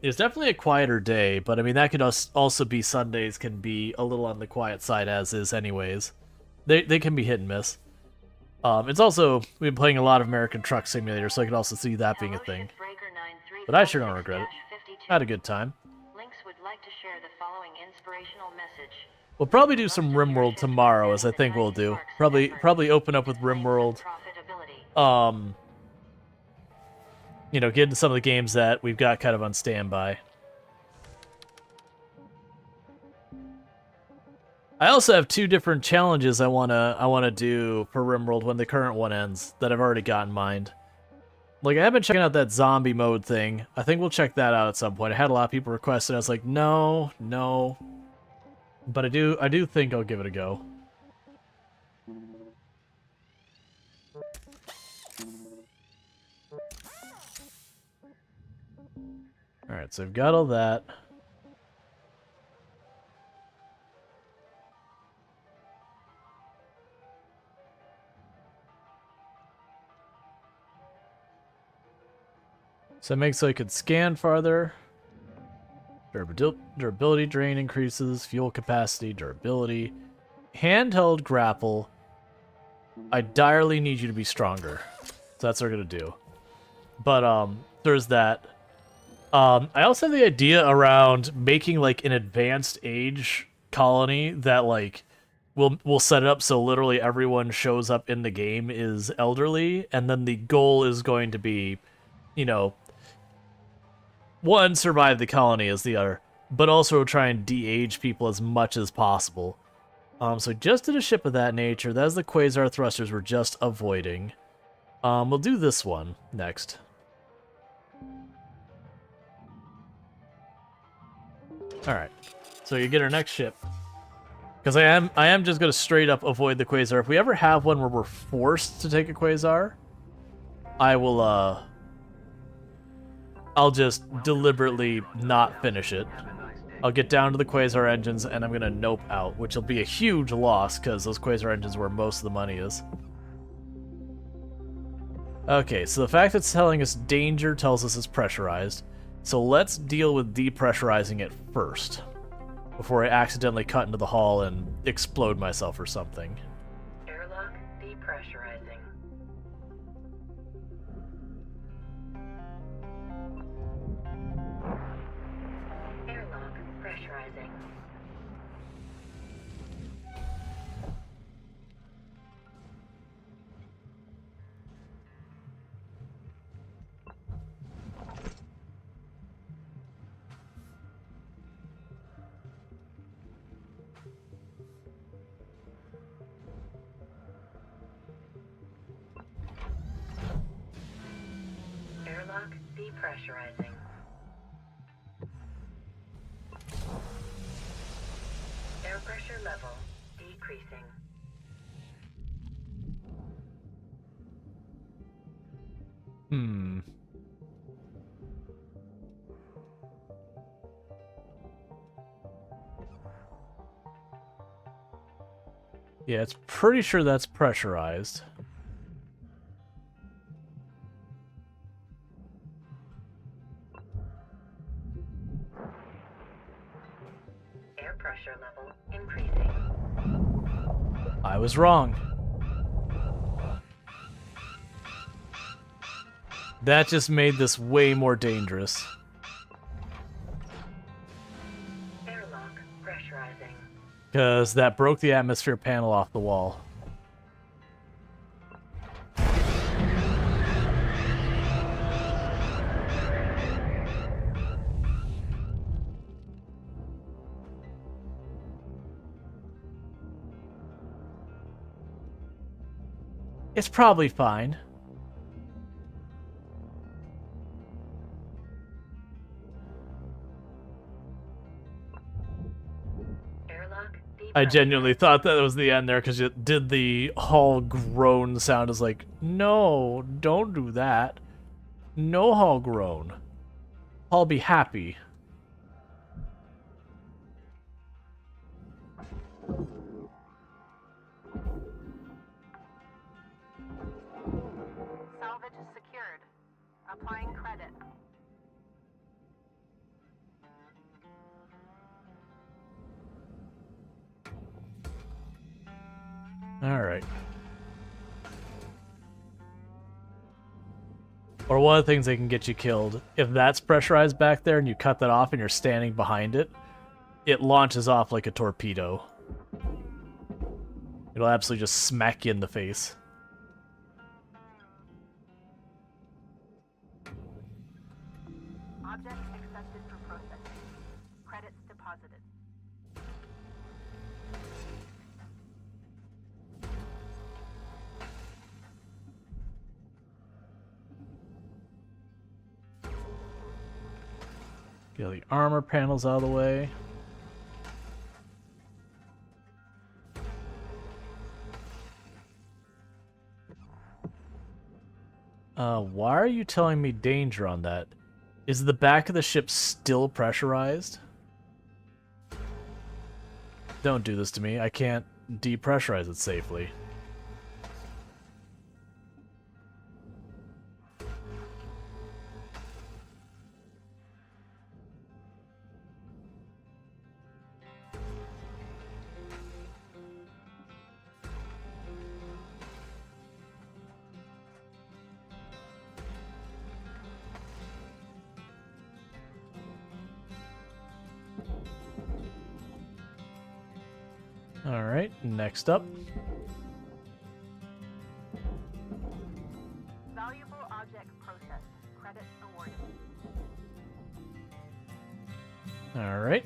Speaker 1: It's definitely a quieter day, but I mean that could also be Sundays can be a little on the quiet side as is anyways. They can be hit and miss. It's also, we've been playing a lot of American Truck Simulator, so I could also see that being a thing. But I sure don't regret it. I had a good time.
Speaker 2: Lynx would like to share the following inspirational message.
Speaker 1: We'll probably do some RimWorld tomorrow, as I think we'll do. Probably open up with RimWorld. You know, get into some of the games that we've got kind of on standby. I also have 2 different challenges I wanna do for RimWorld when the current one ends that I've already got in mind. Like, I have been checking out that zombie mode thing. I think we'll check that out at some point. I had a lot of people request it. I was like, no. But I do think I'll give it a go. Alright, so I've got all that. So it makes so I could scan farther. Durability drain increases, fuel capacity, durability. Handheld grapple. I direly need you to be stronger. So that's what we're gonna do. But there's that. I also have the idea around making like an advanced age colony that like we'll set it up so literally everyone shows up in the game is elderly, and then the goal is going to be, you know, one, survive the colony as the other, but also try and de-age people as much as possible. So just did a ship of that nature. That's the Quasar thrusters we're just avoiding. We'll do this one next. Alright, so you get our next ship. Because I am just going to straight up avoid the Quasar. If we ever have one where we're forced to take a Quasar, I will, I'll just deliberately not finish it. I'll get down to the Quasar engines and I'm gonna nope out, which will be a huge loss because those Quasar engines are where most of the money is. Okay, so the fact that it's telling us danger tells us it's pressurized. So let's deal with depressurizing it first, before I accidentally cut into the hull and explode myself or something.
Speaker 4: Airlock depressurizing. Airlock pressurizing. Airlock depressurizing. Air pressure level decreasing.
Speaker 1: Yeah, it's pretty sure that's pressurized.
Speaker 2: pressure level increasing.
Speaker 1: I was wrong. That just made this way more dangerous.
Speaker 2: Airlock pressurizing.
Speaker 1: Because that broke the atmosphere panel off the wall. It's probably fine.
Speaker 2: Airlock
Speaker 1: I genuinely thought that was the end there because it did the hull groan sound. Is like, no, don't do that. No hull groan. I'll be happy.
Speaker 4: Salvage secured. Applying credit.
Speaker 1: All right. Or one of the things that can get you killed, if that's pressurized back there and you cut that off and you're standing behind it, it launches off like a torpedo. It'll absolutely just smack you in the face.
Speaker 4: Object accepted for processing. Credits deposited.
Speaker 1: Get all the armor panels out of the way. Why are you telling me danger on that? Is the back of the ship still pressurized? Don't do this to me. I can't depressurize it safely. Alright, next up.
Speaker 4: Valuable object processed. Credits awarded.
Speaker 1: Alright.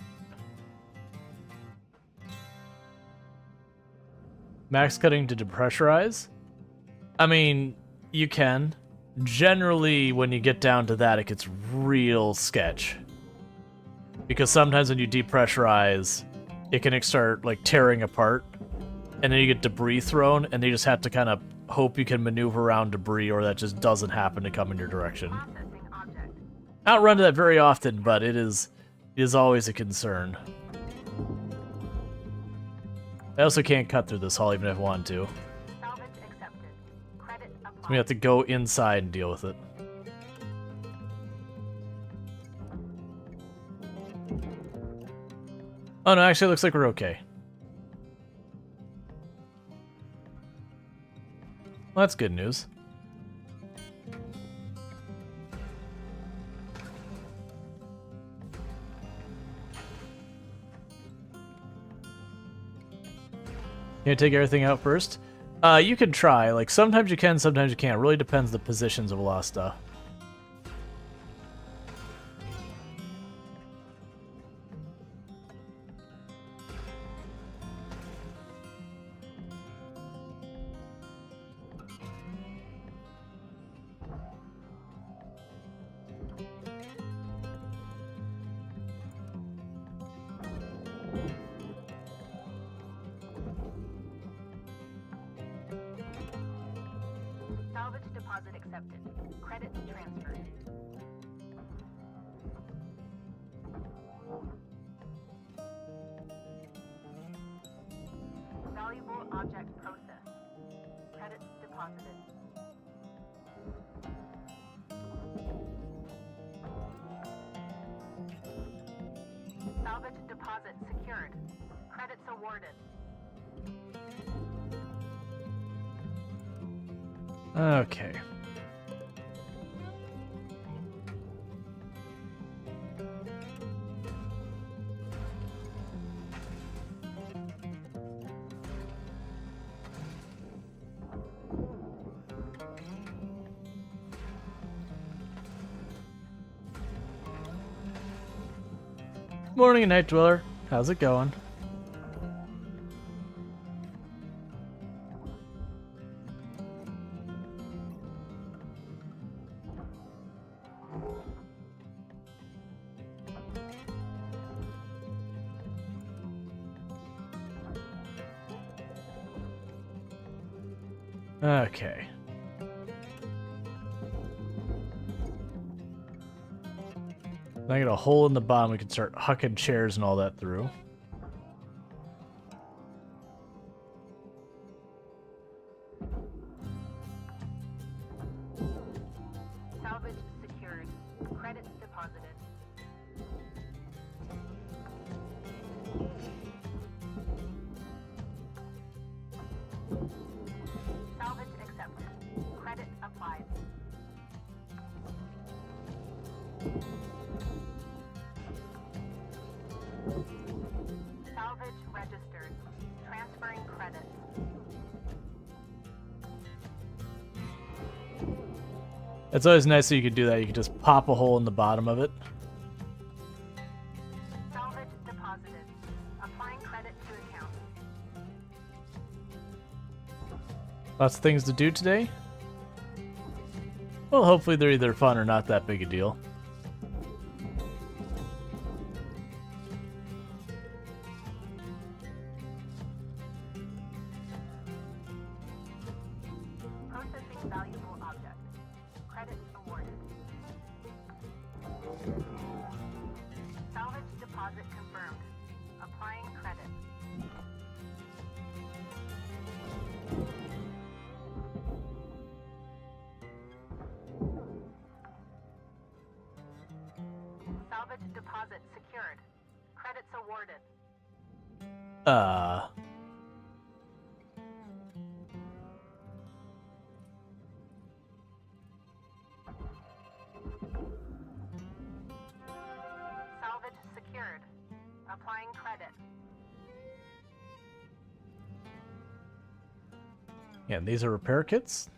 Speaker 1: Max cutting to depressurize? I mean, you can. Generally, when you get down to that, it gets real sketch. Because sometimes when you depressurize, it can start like tearing apart, and then you get debris thrown, and you just have to kind of hope you can maneuver around debris, or that just doesn't happen to come in your direction.
Speaker 4: Processing object.
Speaker 1: I don't run into that very often, but it is always a concern. I also can't cut through this hull even if I want to.
Speaker 4: Salvage accepted. Credit applied.
Speaker 1: So we have to go inside and deal with it. Oh no, actually it looks like we're okay. Well, that's good news. You gonna take everything out first? You can try. Like, sometimes you can, sometimes you can't. It really depends the positions of a lot of stuff.
Speaker 4: Salvage deposit accepted. Credits transferred. Valuable object processed. Credits deposited. Salvage deposit secured. awarded.
Speaker 1: Okay. Morning, Night Dweller. How's it going? Okay. I got a hole in the bottom we can start hucking chairs and all that through.
Speaker 4: Salvage secured. Credits deposited. Salvage accepted. Credit applied. Salvage registered. Transferring credits.
Speaker 1: It's always nice that you could do that. You could just pop a hole in the bottom of it.
Speaker 4: Salvage deposited. Applying credit to account.
Speaker 1: Lots of things to do today. Well, hopefully they're either fun or not that big a deal.
Speaker 4: Processing valuable object. Credits awarded. Salvage deposit confirmed. Applying credit. Salvage deposit secured. Credits awarded. Salvage secured. Applying credit.
Speaker 1: Yeah, and these are repair kits.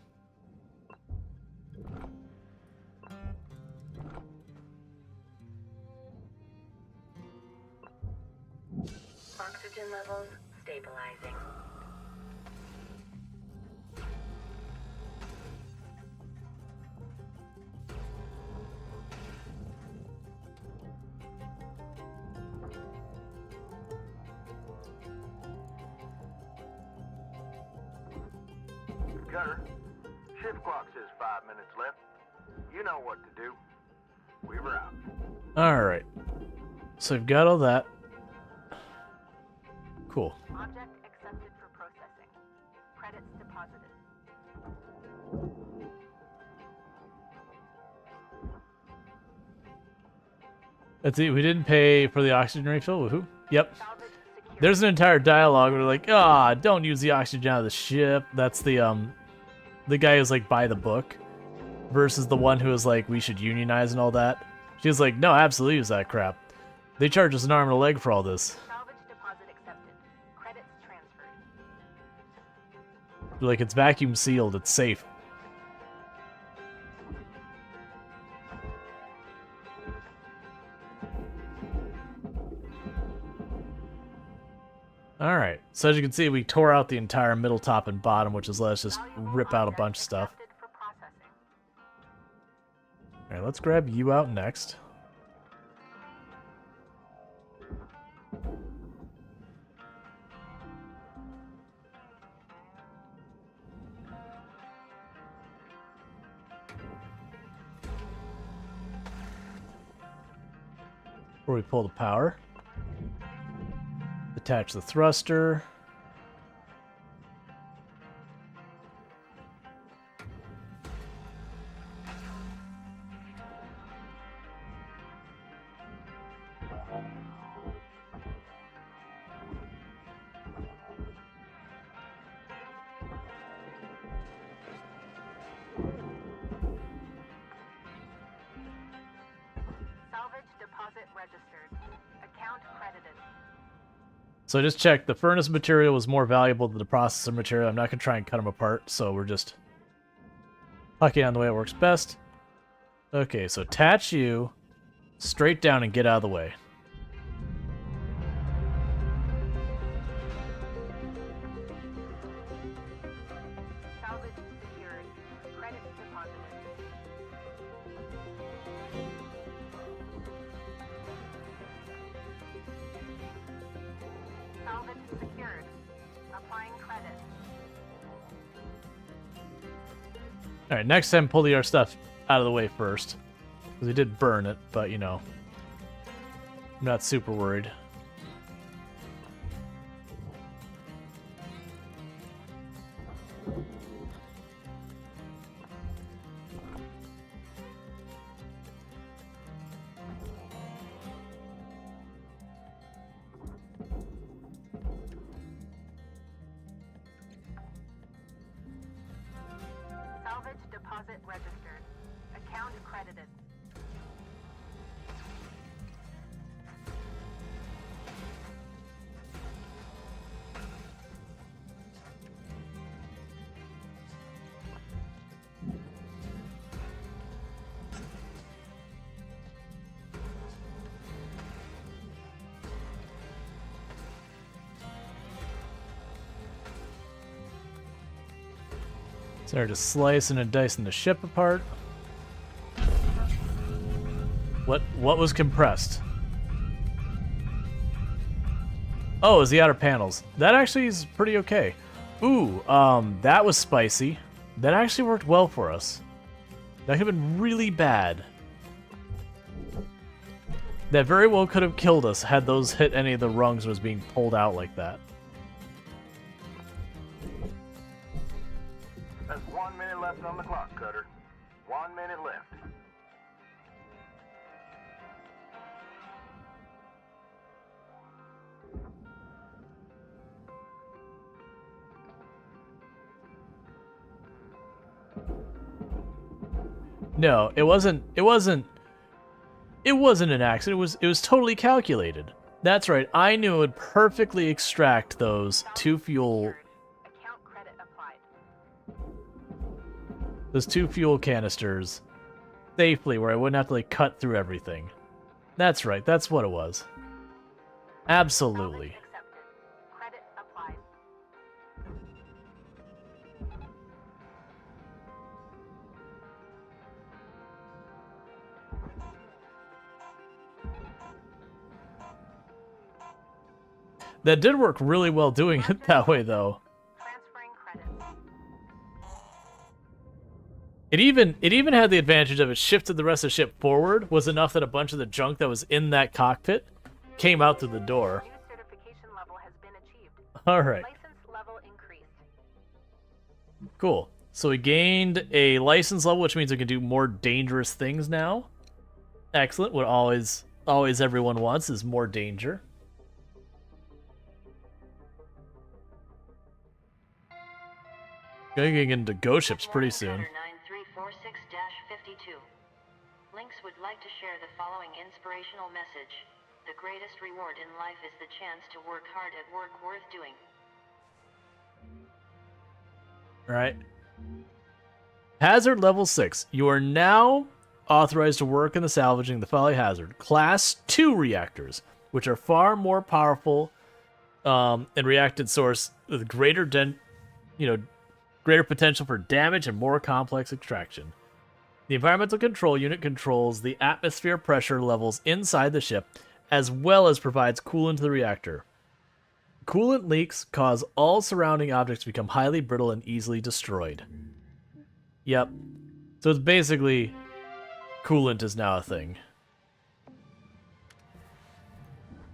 Speaker 2: Oxygen levels stabilizing.
Speaker 3: Cutter, shift clock says 5 minutes left. You know what to do. We were out.
Speaker 1: Alright. So we've got all that. Cool.
Speaker 4: Object accepted for processing. Credits deposited.
Speaker 1: That's it. We didn't pay for the oxygen refill. Woohoo. Yep.
Speaker 4: Salvage secured.
Speaker 1: There's an entire dialogue where they're like, ah, don't use the oxygen out of the ship. That's the guy who's like by the book versus the one who was like, we should unionize and all that. She was like, no, absolutely use that crap. They charge us an arm and a leg for all this.
Speaker 4: Salvage deposit accepted. Credits transferred.
Speaker 1: They're like, it's vacuum sealed. It's safe. Alright, so as you can see, we tore out the entire middle, top, and bottom, which is let us just rip out a bunch of stuff.
Speaker 4: Accepted for processing.
Speaker 1: Alright, let's grab you out next. Where we pull the power. Attach the thruster. So I just checked. The furnace material was more valuable than the processor material. I'm not going to try and cut them apart, so we're just hucking on the way it works best. Okay, so attach you straight down and get out of the way.
Speaker 4: Salvage secured. Credits deposited. Salvage secured. Applying credit.
Speaker 1: Alright, next time pull the other stuff out of the way first. Because we did burn it, but you know. I'm not super worried.
Speaker 4: Salvage deposit registered. Account credited.
Speaker 1: So they're just slicing and dicing the ship apart. What was compressed? Oh, it was the outer panels. That actually is pretty okay. Ooh, that was spicy. That actually worked well for us. That could have been really bad. That very well could have killed us had those hit any of the rungs and was being pulled out like that.
Speaker 3: There's 1 minute left on the clock, Cutter. 1 minute left.
Speaker 1: No, it wasn't an accident. It was totally calculated. That's right. I knew it would perfectly extract those two fuel
Speaker 4: Account credit applied.
Speaker 1: canisters safely where I wouldn't have to like cut through everything. That's right. That's what it was. Absolutely.
Speaker 4: Salvage accepted. Credit applied.
Speaker 1: That did work really well doing it that way though.
Speaker 4: Transferring credits.
Speaker 1: It even had the advantage of it shifted the rest of the ship forward, was enough that a bunch of the junk that was in that cockpit came out through the door.
Speaker 4: New certification level has been achieved.
Speaker 1: Alright,
Speaker 4: License level increased.
Speaker 1: cool. So we gained a license level, which means we can do more dangerous things now. Excellent. What always everyone wants is more danger. Going into ghost ships pretty soon.
Speaker 2: 9346-52. Lynx would like to share the following inspirational message. The greatest reward in life is the chance to work hard at work worth doing.
Speaker 1: Alright. Hazard level 6. You are now authorized to work in the salvaging the Folly Hazard Class 2 reactors, which are far more powerful and reacted source with greater potential for damage and more complex extraction. The environmental control unit controls the atmosphere pressure levels inside the ship, as well as provides coolant to the reactor. Coolant leaks cause all surrounding objects to become highly brittle and easily destroyed. Yep. So it's basically coolant is now a thing.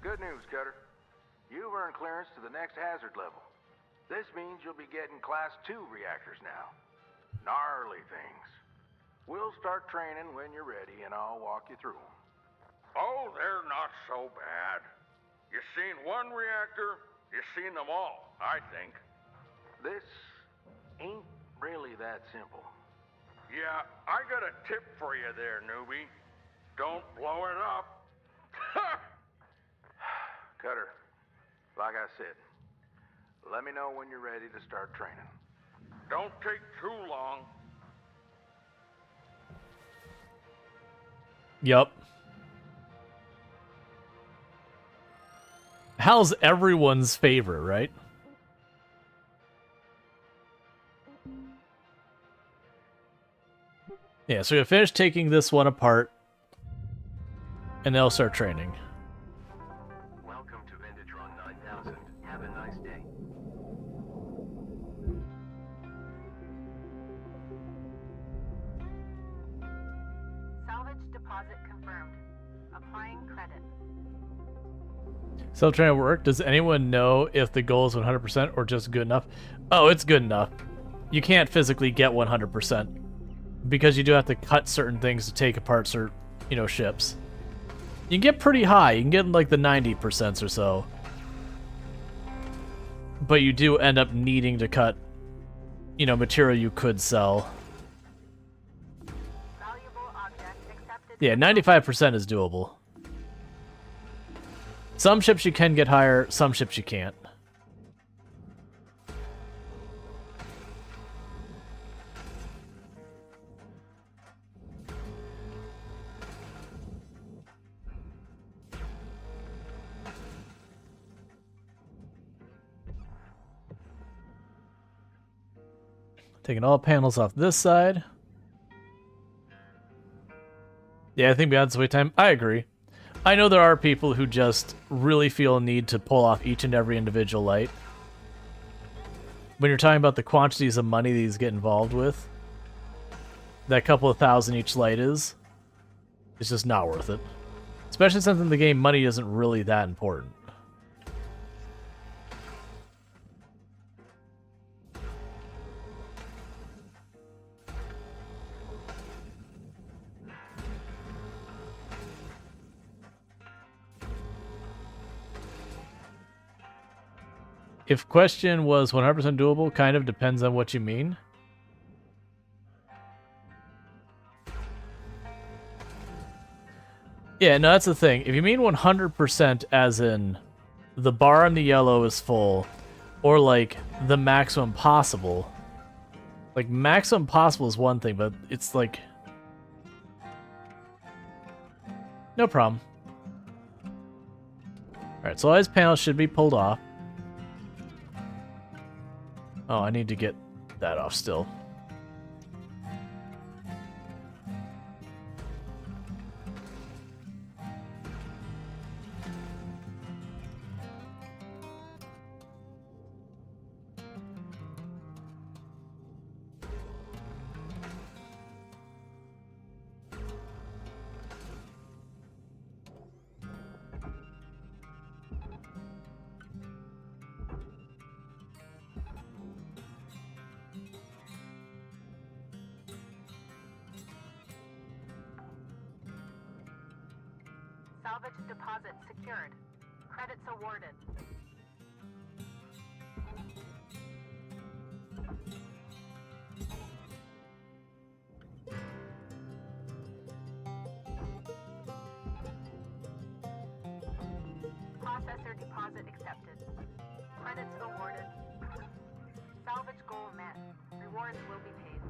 Speaker 3: Good news, Cutter. You've earned clearance to the next hazard level. This means you'll be getting Class 2 reactors now. Gnarly things. We'll start training when you're ready, and I'll walk you through them.
Speaker 7: Oh, they're not so bad. You seen one reactor, you seen them all, I think.
Speaker 3: This ain't really that simple.
Speaker 7: Yeah, I got a tip for you there, newbie. Don't blow it up.
Speaker 3: Cutter, Like I said, let me know when you're ready to start training.
Speaker 7: Don't take too long.
Speaker 1: Yup. Hal's everyone's favorite, right? Yeah, so we finish taking this one apart, and they'll start training.
Speaker 5: Welcome to Vendatron 9000. Have a nice day.
Speaker 4: Salvage deposit confirmed. Applying credit.
Speaker 1: Self-training at work. Does anyone know if the goal is 100% or just good enough? Oh, it's good enough. You can't physically get 100% because you do have to cut certain things to take apart certain, ships. You can get pretty high. You can get like the 90% or so. But you do end up needing to cut, material you could sell.
Speaker 4: Valuable object accepted.
Speaker 1: Yeah, 95% is doable. Some ships you can get higher, some ships you can't. Taking all panels off this side. Yeah, I think beyond this wait time, I agree. I know there are people who just really feel a need to pull off each and every individual light. When you're talking about the quantities of money these get involved with, that couple of thousand each light is, it's just not worth it. Especially since in the game, money isn't really that important. If question was 100% doable, kind of depends on what you mean. Yeah, no, that's the thing. If you mean 100% as in the bar on the yellow is full, or like the maximum possible, like maximum possible is one thing, but it's like... No problem. Alright, so all these panels should be pulled off. Oh, I need to get that off still.
Speaker 4: Salvage deposit secured. Credits awarded. Processor deposit accepted. Credits awarded. Salvage goal met. Rewards will be paid.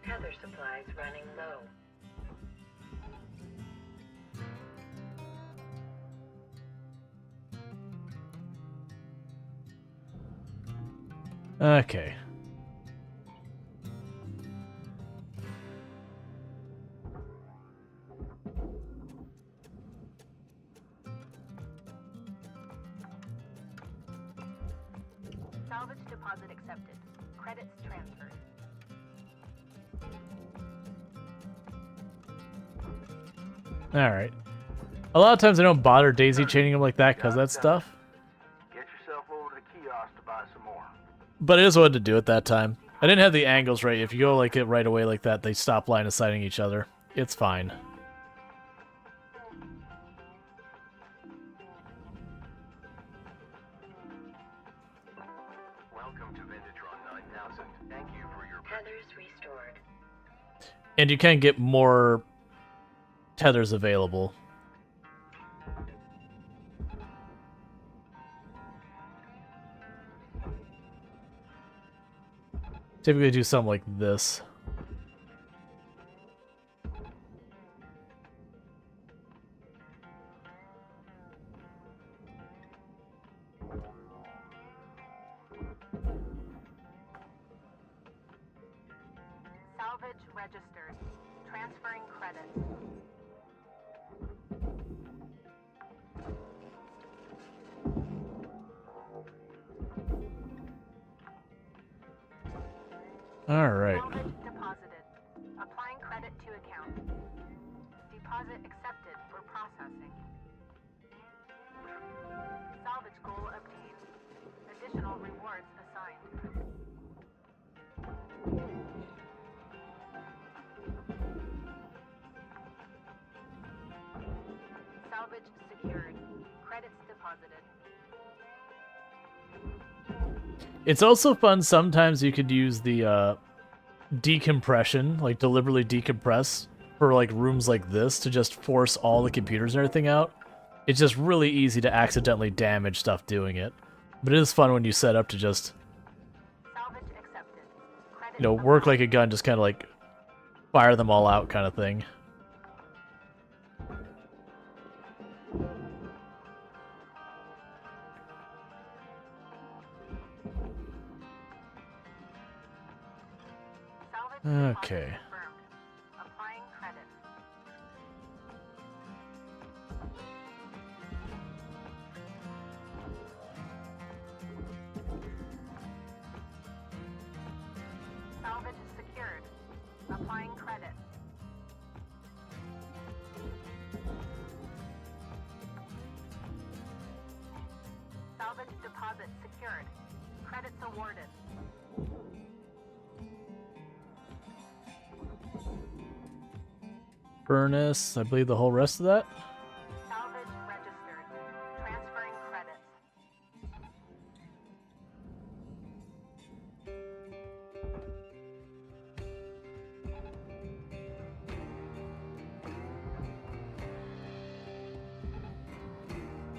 Speaker 2: Tether supplies running low.
Speaker 1: Okay.
Speaker 4: Salvage deposit accepted. Credits transferred.
Speaker 1: Alright. A lot of times I don't bother daisy chaining them like that because of that stuff.
Speaker 3: Get yourself over to the kiosk to buy some more.
Speaker 1: But I just wanted to do it that time. I didn't have the angles right. If you go like it right away like that, they stop line of sighting each other. It's fine.
Speaker 5: Welcome to Vendatron 9000. Thank you for your
Speaker 2: Tethers restored.
Speaker 1: And you can get more tethers available. Typically do something like this.
Speaker 4: Salvage registered. Transferring credits.
Speaker 1: All right.
Speaker 4: Salvage deposited. Applying credit to account. Deposit accepted for processing. Salvage goal obtained. Additional rewards assigned. Salvage secured. Credits deposited.
Speaker 1: It's also fun sometimes you could use the decompression, like deliberately decompress for like rooms like this to just force all the computers and everything out. It's just really easy to accidentally damage stuff doing it. But it is fun when you set up to just,
Speaker 4: Salvage accepted. Credits
Speaker 1: you know, work like a gun, just kind of like fire them all out kind of thing.
Speaker 4: Salvage deposit
Speaker 1: Okay.
Speaker 4: confirmed. Applying credits. Salvage secured. Applying credits. Salvage deposit secured. Credits awarded.
Speaker 1: Furnace, I believe the whole rest of that.
Speaker 4: Salvage registered. Transferring credits.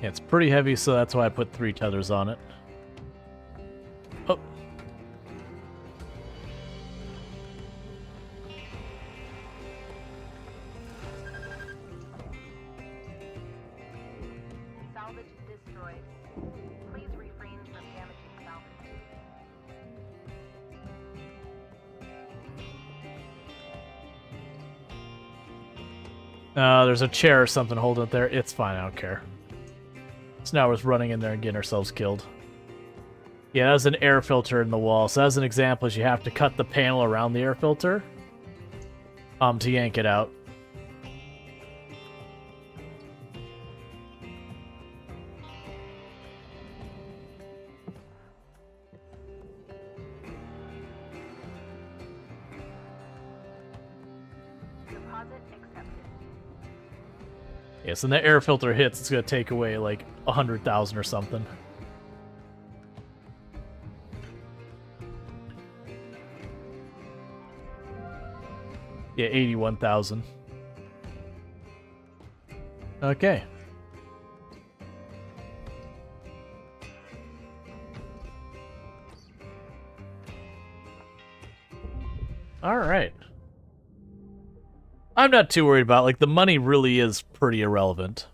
Speaker 1: Yeah, it's pretty heavy, so that's why I put 3 tethers on it. Oh.
Speaker 4: Salvage destroyed. Please refrain from damaging salvage.
Speaker 1: There's a chair or something holding it there. It's fine, I don't care. It's now worth running in there and getting ourselves killed. Yeah, that's an air filter in the wall. So as an example, is you have to cut the panel around the air filter to yank it out.
Speaker 4: Deposit accepted.
Speaker 1: Yes, and the air filter hits, it's gonna take away like 100,000 or something. Yeah, 81,000. Okay. All right. I'm not too worried about, like, the money really is pretty irrelevant.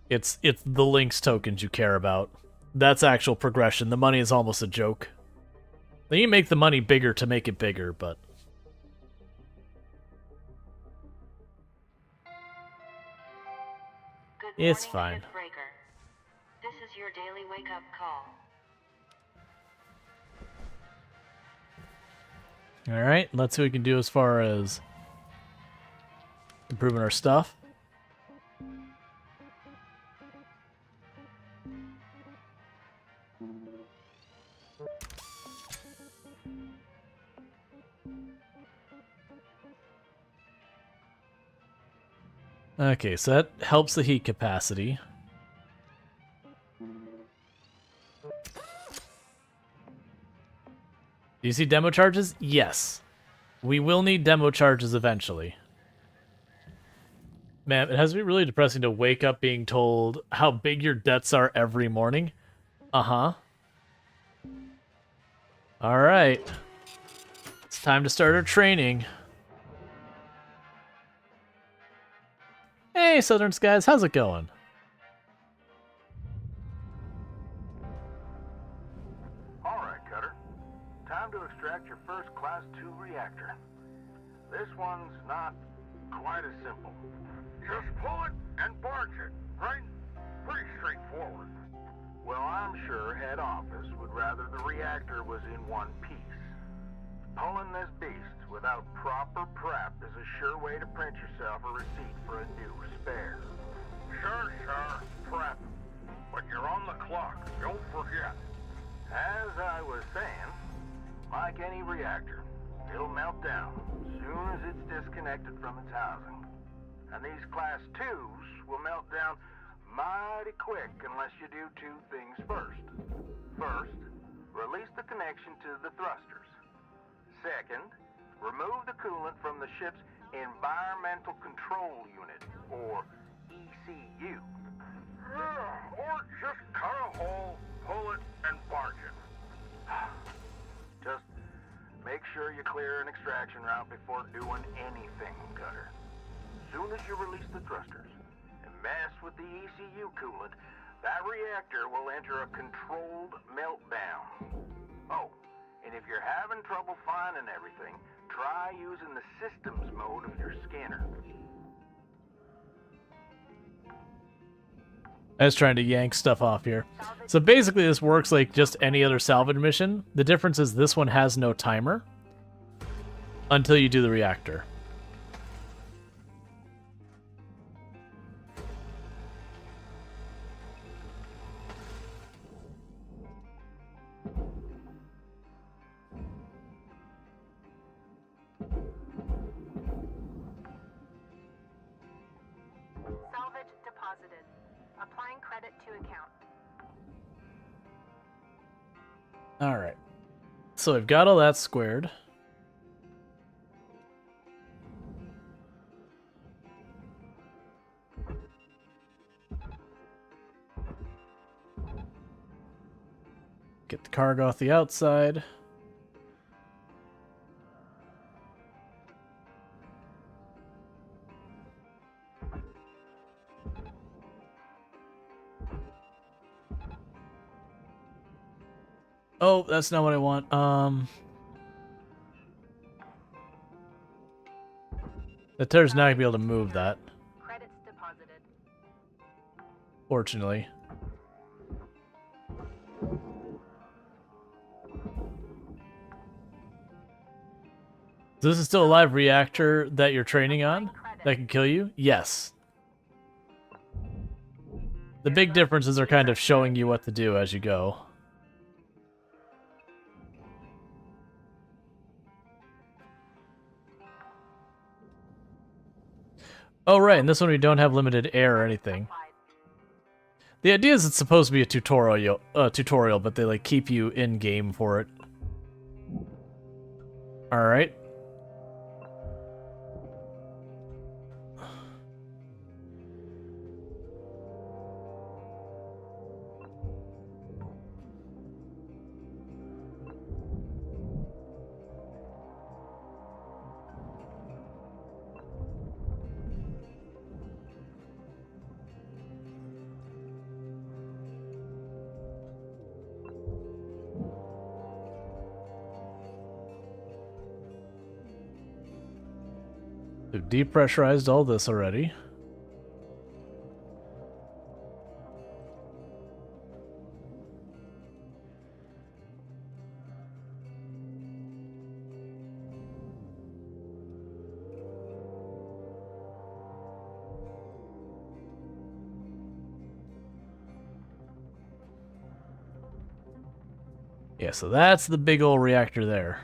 Speaker 1: It's the links tokens you care about. That's actual progression. The money is almost a joke. Then you make the money bigger to make it bigger, but
Speaker 2: Good
Speaker 1: It's
Speaker 2: morning,
Speaker 1: fine.
Speaker 2: Shipbreaker. This is your daily wake-up call.
Speaker 1: Alright, let's see what we can do as far as improving our stuff. Okay, so that helps the heat capacity. Do you see demo charges? Yes. We will need demo charges eventually. Man, it has to be really depressing to wake up being told how big your debts are every morning. Uh-huh. Alright. It's time to start our training. Hey, Southern Skies, how's it going?
Speaker 3: Alright, Cutter. Time to extract your first Class 2 reactor. This one's not quite as simple.
Speaker 7: Just pull it and barge it, right? Pretty straightforward.
Speaker 3: Well, I'm sure head office would rather the reactor was in one piece. Pulling this beast without proper prep is a sure way to print yourself a receipt for a new spare.
Speaker 7: Sure, prep. But you're on the clock, don't forget.
Speaker 3: As I was saying, like any reactor, it'll melt down as soon as it's disconnected from its housing. And these Class 2s will melt down mighty quick unless you do two things first. First, release the connection to the thrusters. Second, remove the coolant from the ship's Environmental Control Unit, or ECU.
Speaker 7: Or just cut a hole, pull it, and barge it.
Speaker 3: Just make sure you clear an extraction route before doing anything, Cutter. Soon as you release the thrusters and mess with the ECU coolant, that reactor will enter a controlled meltdown. Oh, and if you're having trouble finding everything, try using the systems mode of your scanner.
Speaker 1: I was trying to yank stuff off here. So basically this works like just any other salvage mission. The difference is this one has no timer until you do the reactor.
Speaker 4: Salvage deposited. Applying credit to account.
Speaker 1: Alright. So I've got all that squared. Get the cargo off the outside. Oh, that's not what I want. The Tether's not gonna be able to move that,
Speaker 4: Credits deposited.
Speaker 1: fortunately. This is still a live reactor that you're training on that can kill you? Yes. The big differences are kind of showing you what to do as you go. Oh, right, and this one we don't have limited air or anything. The idea is it's supposed to be a tutorial, but they like keep you in game for it. All right. We've depressurized all this already. Yeah, so that's the big old reactor there.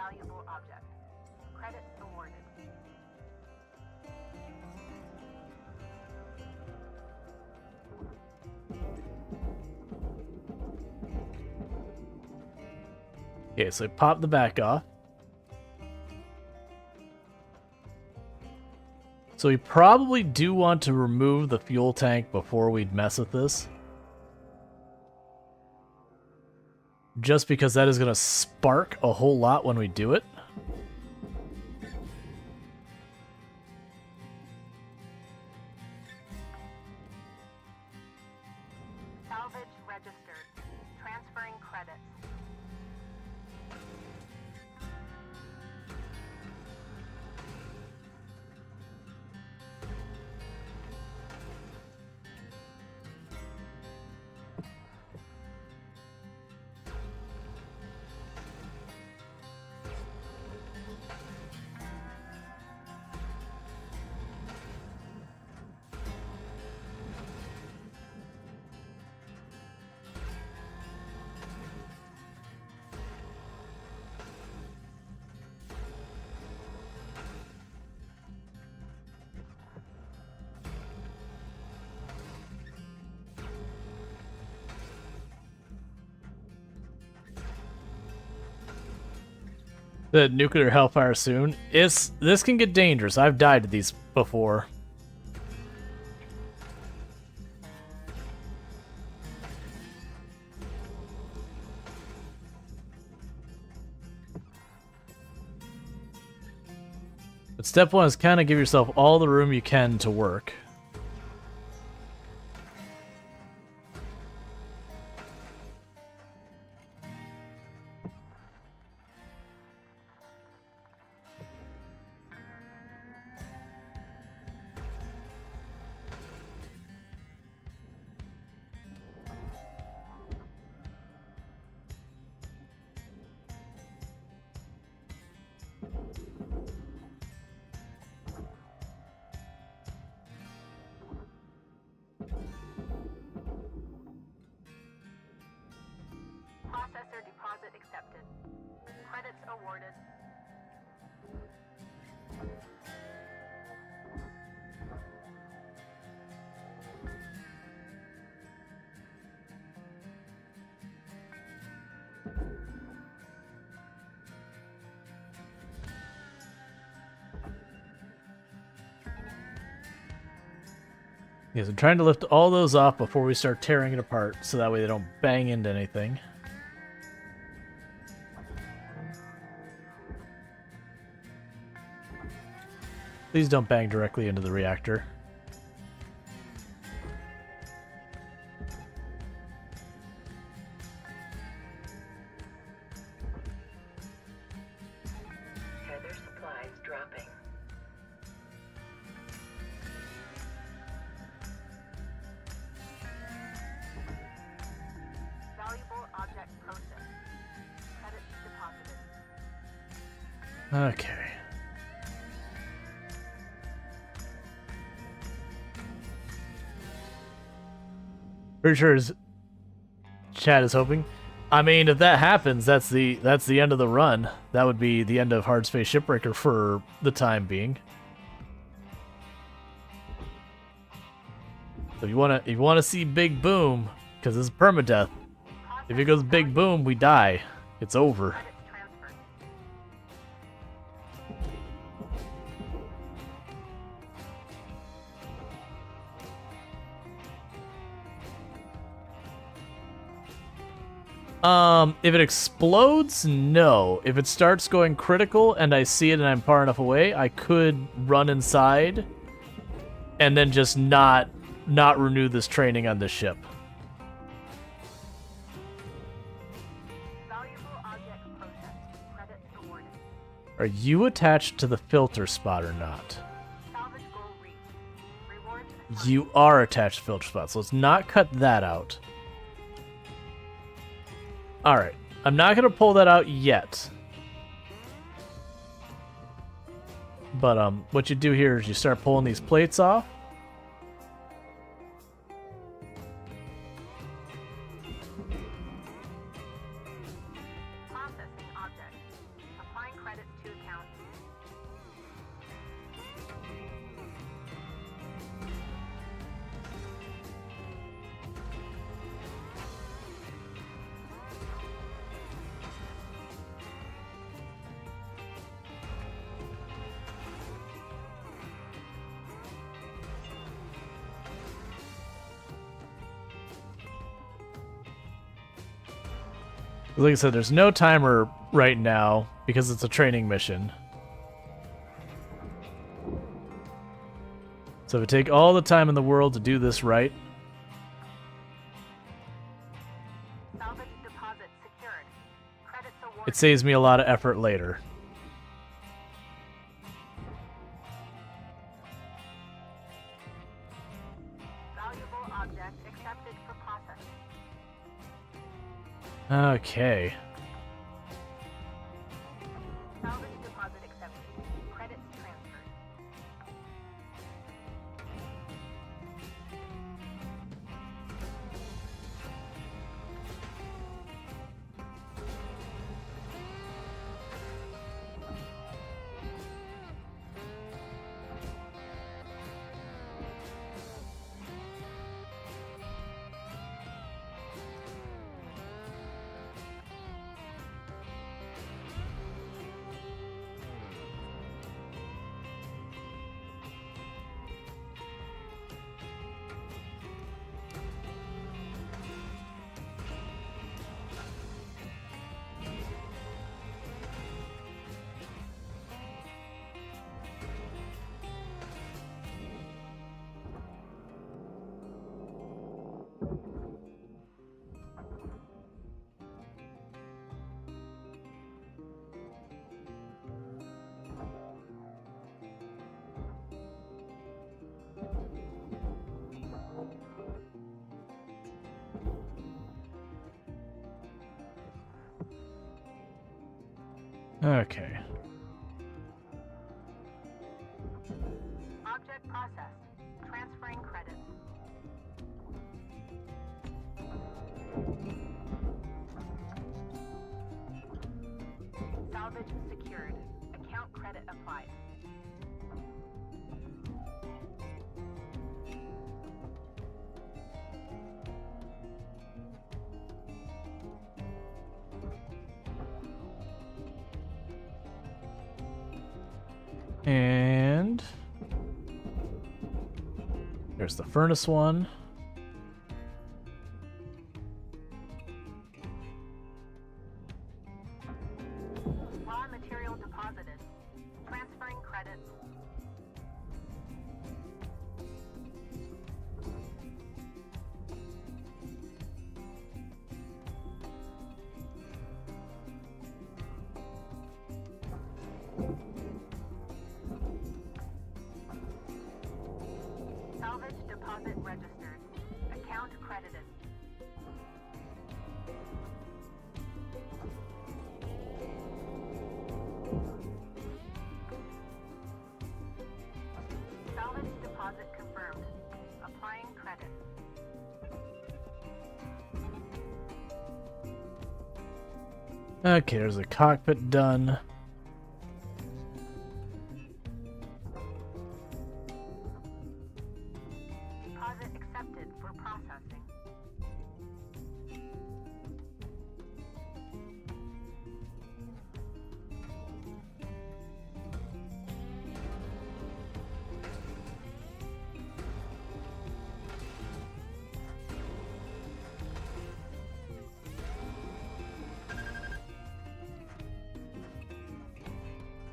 Speaker 4: Valuable object. Credits awarded.
Speaker 1: Okay, so pop the back off. So we probably do want to remove the fuel tank before we mess with this. Just because that is going to spark a whole lot when we do it.
Speaker 4: Salvage registered. Transferring credits.
Speaker 1: The nuclear hellfire soon. This can get dangerous. I've died to these before. But step one is kind of give yourself all the room you can to work.
Speaker 4: Processor deposit accepted. Credits awarded.
Speaker 1: Yes, I'm trying to lift all those off before we start tearing it apart, so that way they don't bang into anything. Please don't bang directly into the reactor.
Speaker 4: Tether supplies dropping. Valuable object processed. Credits deposited.
Speaker 1: Okay. Pretty sure his chat is hoping. I mean, if that happens, that's the end of the run. That would be the end of Hardspace Shipbreaker for the time being. So if you wanna see big boom, because it's permadeath. If it goes big boom, we die. It's over.
Speaker 4: Credits transferred.
Speaker 1: If it explodes, no. If it starts going critical and I see it and I'm far enough away, I could run inside and then just not renew this training on this ship.
Speaker 4: Valuable object processed. Credits awarded.
Speaker 1: Are you attached to the filter spot or not?
Speaker 4: Salvage goal reached. Rewards.
Speaker 1: You are attached to filter spot, so let's not cut that out. Alright, I'm not going to pull that out yet. But what you do here is you start pulling these plates off.
Speaker 4: Processing object. Applying
Speaker 1: Like I said, there's no timer right now because it's a training mission. So if we take all the time in the world to do this right.
Speaker 4: Salvage deposit secured. Credits awarded.
Speaker 1: It saves me a lot of effort later.
Speaker 4: Valuable object accepted for processing.
Speaker 1: Okay.
Speaker 4: Salvage deposit accepted. Credits transferred.
Speaker 1: Okay.
Speaker 4: Object processed. Transferring credits. Salvage secured. Account credit applied.
Speaker 1: And there's the furnace one.
Speaker 4: Raw material deposited. Transferring credits. Salvage deposit registered. Account credited. Salvage deposit confirmed. Applying credit.
Speaker 1: Okay, there's a cockpit done.
Speaker 4: Deposit accepted for processing.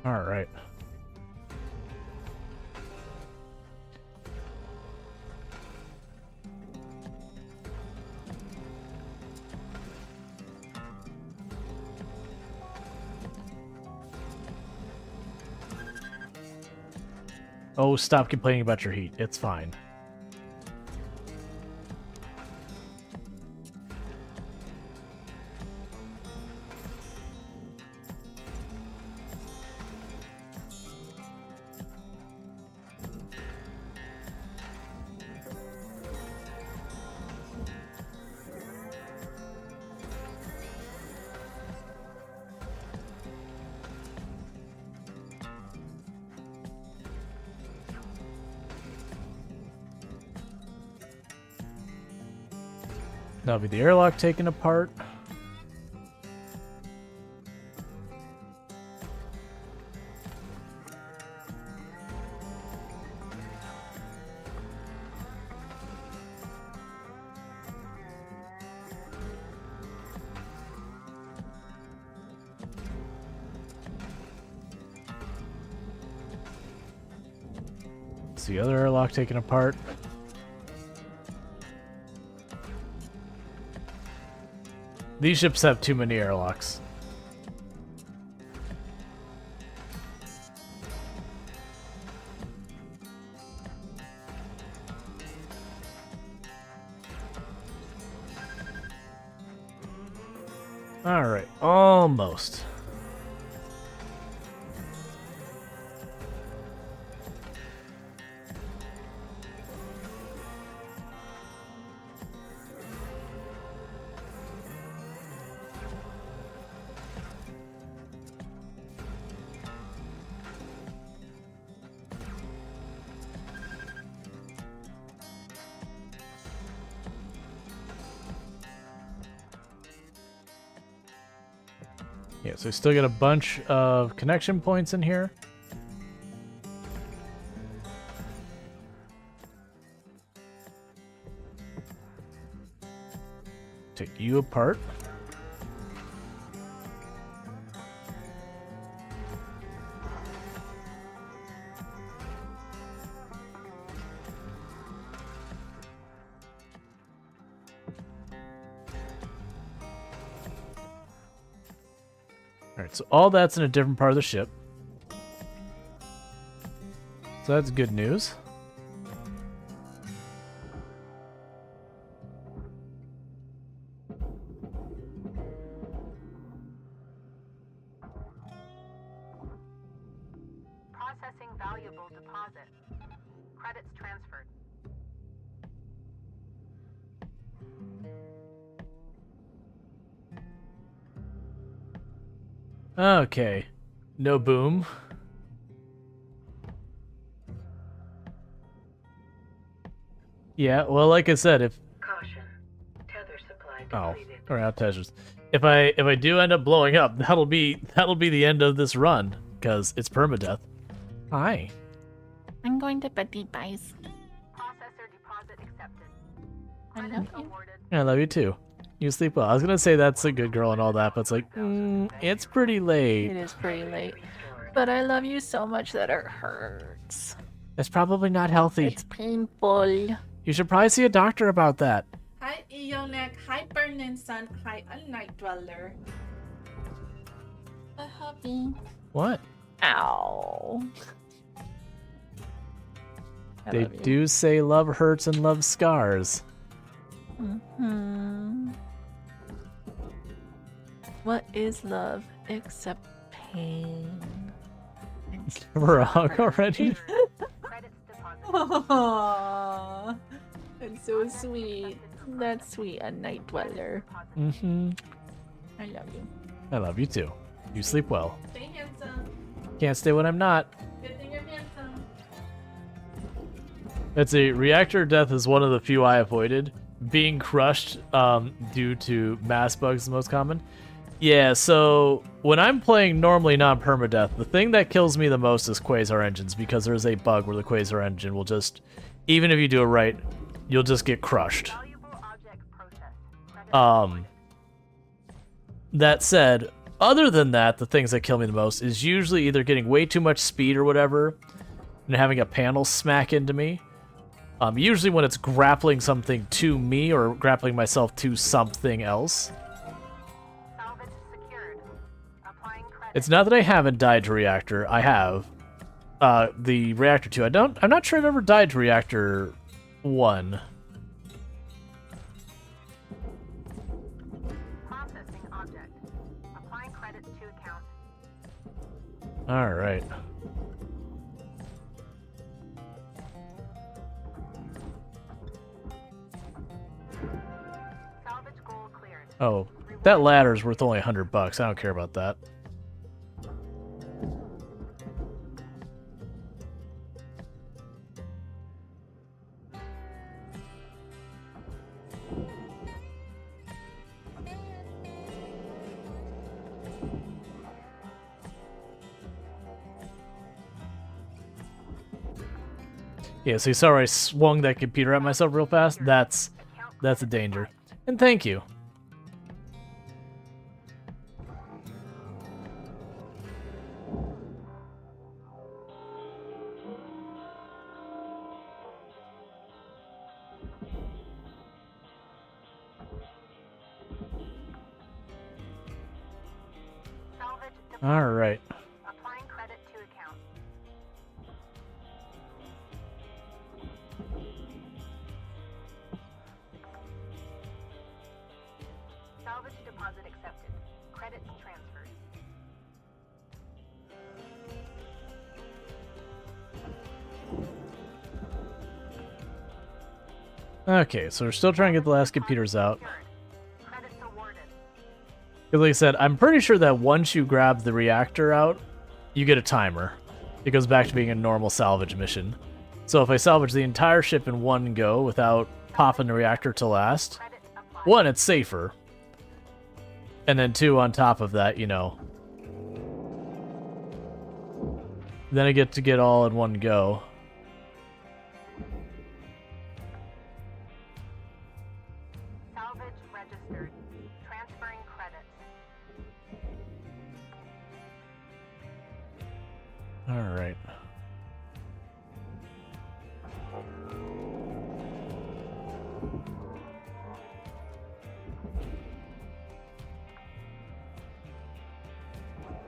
Speaker 1: All right. Oh, stop complaining about your heat. It's fine. That'll be the airlock taken apart. Is the other airlock taken apart? These ships have too many airlocks. Alright, almost. Yeah, so we still got a bunch of connection points in here. Take you apart. Alright, so all that's in a different part of the ship. So that's good news.
Speaker 4: Processing valuable deposit. Credits transferred.
Speaker 1: Okay. No boom. Yeah, well, like I said, if
Speaker 4: Caution. Tether supply depleted.
Speaker 1: or out testers. If I do end up blowing up, that'll be the end of this run because it's permadeath. Hi.
Speaker 8: I'm going to bed, guys.
Speaker 4: Processor deposit accepted.
Speaker 8: I love
Speaker 4: Credits
Speaker 8: you.
Speaker 4: awarded.
Speaker 1: I love you too. You sleep well. I was gonna say that's a good girl and all that, but it's like, it's pretty
Speaker 8: It
Speaker 1: late.
Speaker 8: is pretty late. But I love you so much that it hurts.
Speaker 1: That's probably not healthy.
Speaker 8: It's painful.
Speaker 1: You should probably see a doctor about that.
Speaker 9: Hi, Ionek. Hi, Burning Sun. Hi, a Night Dweller.
Speaker 8: A hubby.
Speaker 1: What?
Speaker 8: Ow. I
Speaker 1: They
Speaker 8: love you.
Speaker 1: do say love hurts and love scars.
Speaker 8: Mhm. What is love except pain?
Speaker 1: We're hug already.
Speaker 4: Credits deposited.
Speaker 8: Aww. That's so sweet. That's sweet, a night dweller.
Speaker 1: Mm-hmm.
Speaker 8: I love you.
Speaker 1: I love you too. You sleep well.
Speaker 9: Stay handsome.
Speaker 1: Can't stay when I'm not.
Speaker 9: Good thing you're handsome.
Speaker 1: Let's see. Reactor death is one of the few I avoided. Being crushed due to mass bugs is the most common. Yeah, so when I'm playing normally non-permadeath, the thing that kills me the most is Quasar engines because there's a bug where the Quasar engine will just, even if you do it right, you'll just get crushed.
Speaker 4: Valuable object processed.
Speaker 1: That said, other than that, the things that kill me the most is usually either getting way too much speed or whatever and having a panel smack into me. Usually when it's grappling something to me or grappling myself to something else.
Speaker 4: Salvage secured. Applying credits.
Speaker 1: It's not that I haven't died to reactor. I have. The reactor 2. I'm not sure I've ever died to reactor 1.
Speaker 4: Processing object. Applying credits to account.
Speaker 1: Alright.
Speaker 4: Salvage goal cleared.
Speaker 1: Oh, that ladder's worth only $100. I don't care about that. Yeah, so you saw where I swung that computer at myself real fast? That's a danger. And thank you. All right.
Speaker 4: Applying credit to account. Salvage deposit accepted. Credits transferred.
Speaker 1: Okay, so we're still trying to get the last computers out.
Speaker 4: Credits awarded.
Speaker 1: Because like I said, I'm pretty sure that once you grab the reactor out, you get a timer. It goes back to being a normal salvage mission. So if I salvage the entire ship in one go without popping the reactor to last, one, it's safer. And then two, on top of that, you know, then I get to get all in one go.
Speaker 4: Salvage registered. Transferring credits.
Speaker 1: All right.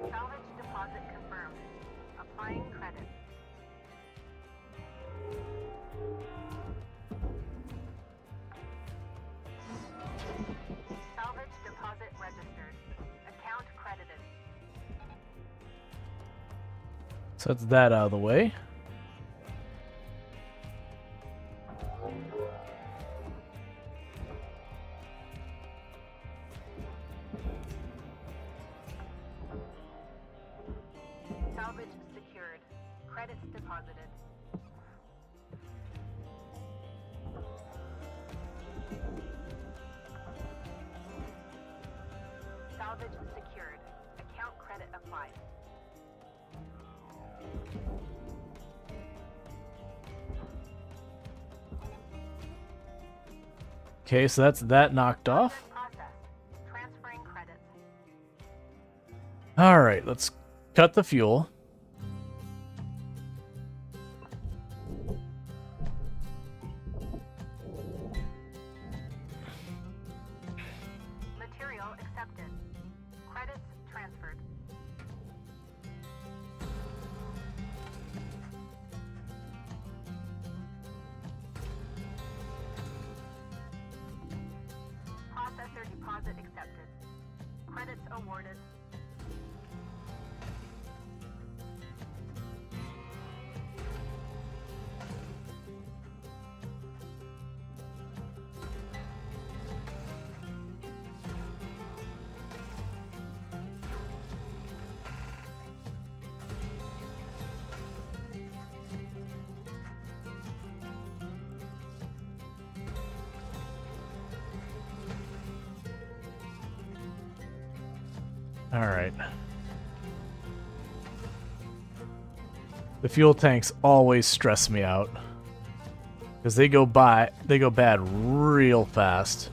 Speaker 4: Salvage deposit confirmed. Applying credit. Salvage deposit registered. Account credited.
Speaker 1: So that's that out of the way.
Speaker 4: Salvage secured. Credits deposited. Salvage secured. Account credit applied.
Speaker 1: Okay, so that's that knocked off.
Speaker 4: Processed. Transferring credits.
Speaker 1: All right, let's cut the fuel.
Speaker 4: Material accepted. Credits transferred. Processor deposit accepted. Credits awarded.
Speaker 1: All right. The fuel tanks always stress me out because they go bad real fast.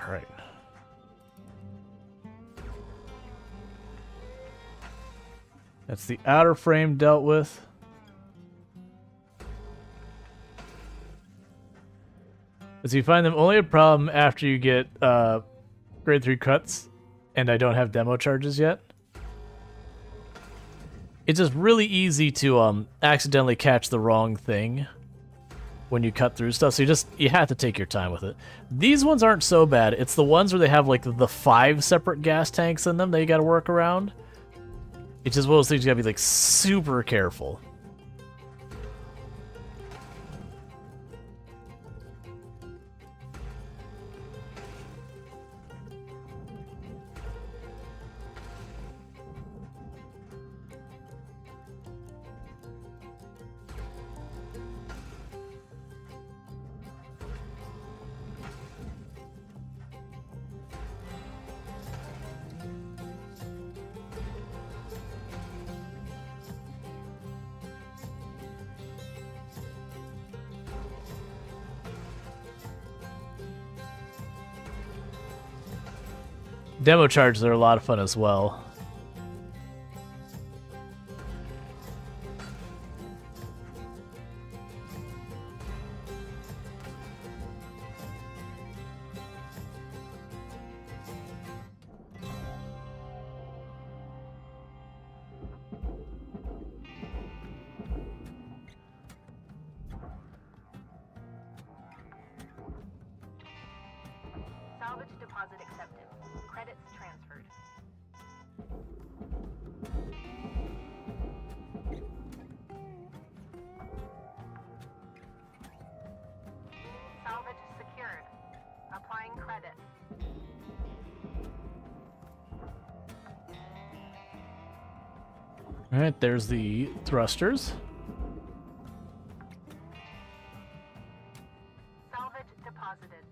Speaker 1: All right. That's the outer frame dealt with. As you find them only a problem after you get grade 3 cuts, and I don't have demo charges yet. It's just really easy to accidentally catch the wrong thing when you cut through stuff, so you have to take your time with it. These ones aren't so bad. It's the ones where they have like the 5 separate gas tanks in them that you gotta work around. It's just one of those things you gotta be like super careful. Demo charges are a lot of fun as well.
Speaker 4: Salvage deposit accepted. Credits transferred. Salvage secured. Applying credit.
Speaker 1: All right, there's the thrusters.
Speaker 4: Salvage deposited.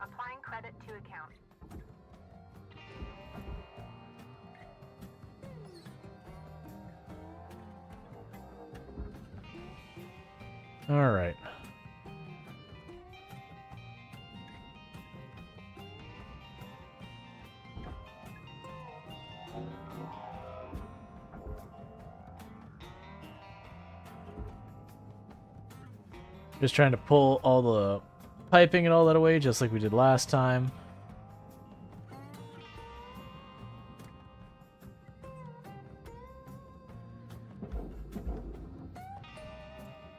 Speaker 4: Applying credit to account.
Speaker 1: All right. Just trying to pull all the piping and all that away, just like we did last time.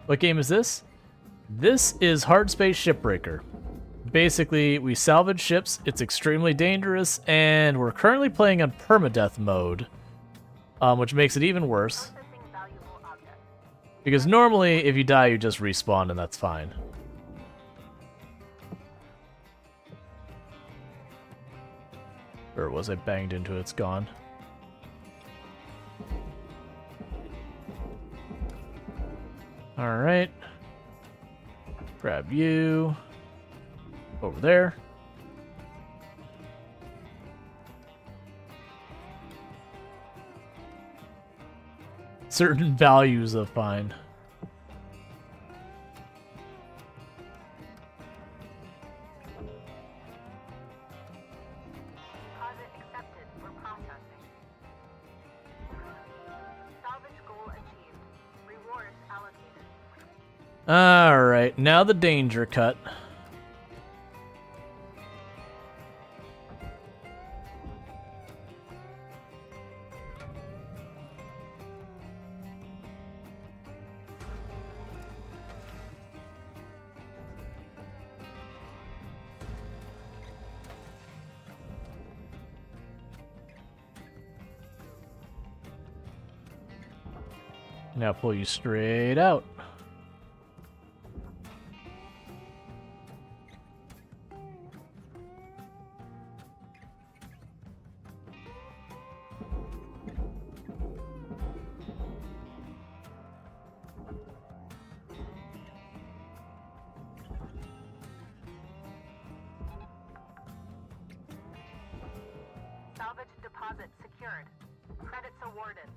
Speaker 1: What game is this? This is Hardspace Shipbreaker. Basically, we salvage ships, it's extremely dangerous, and we're currently playing on permadeath mode, which makes it even worse.
Speaker 4: Processing valuable objects.
Speaker 1: Because normally, if you die, you just respawn, and that's fine. Or was I banged into it? It's gone. Alright. Grab you. Over there. Certain values of fine.
Speaker 4: Deposit accepted for processing. Salvage goal achieved. Rewards allocated.
Speaker 1: Alright, now the danger cut. Now pull you straight out.
Speaker 4: Salvage deposit secured. Credits awarded.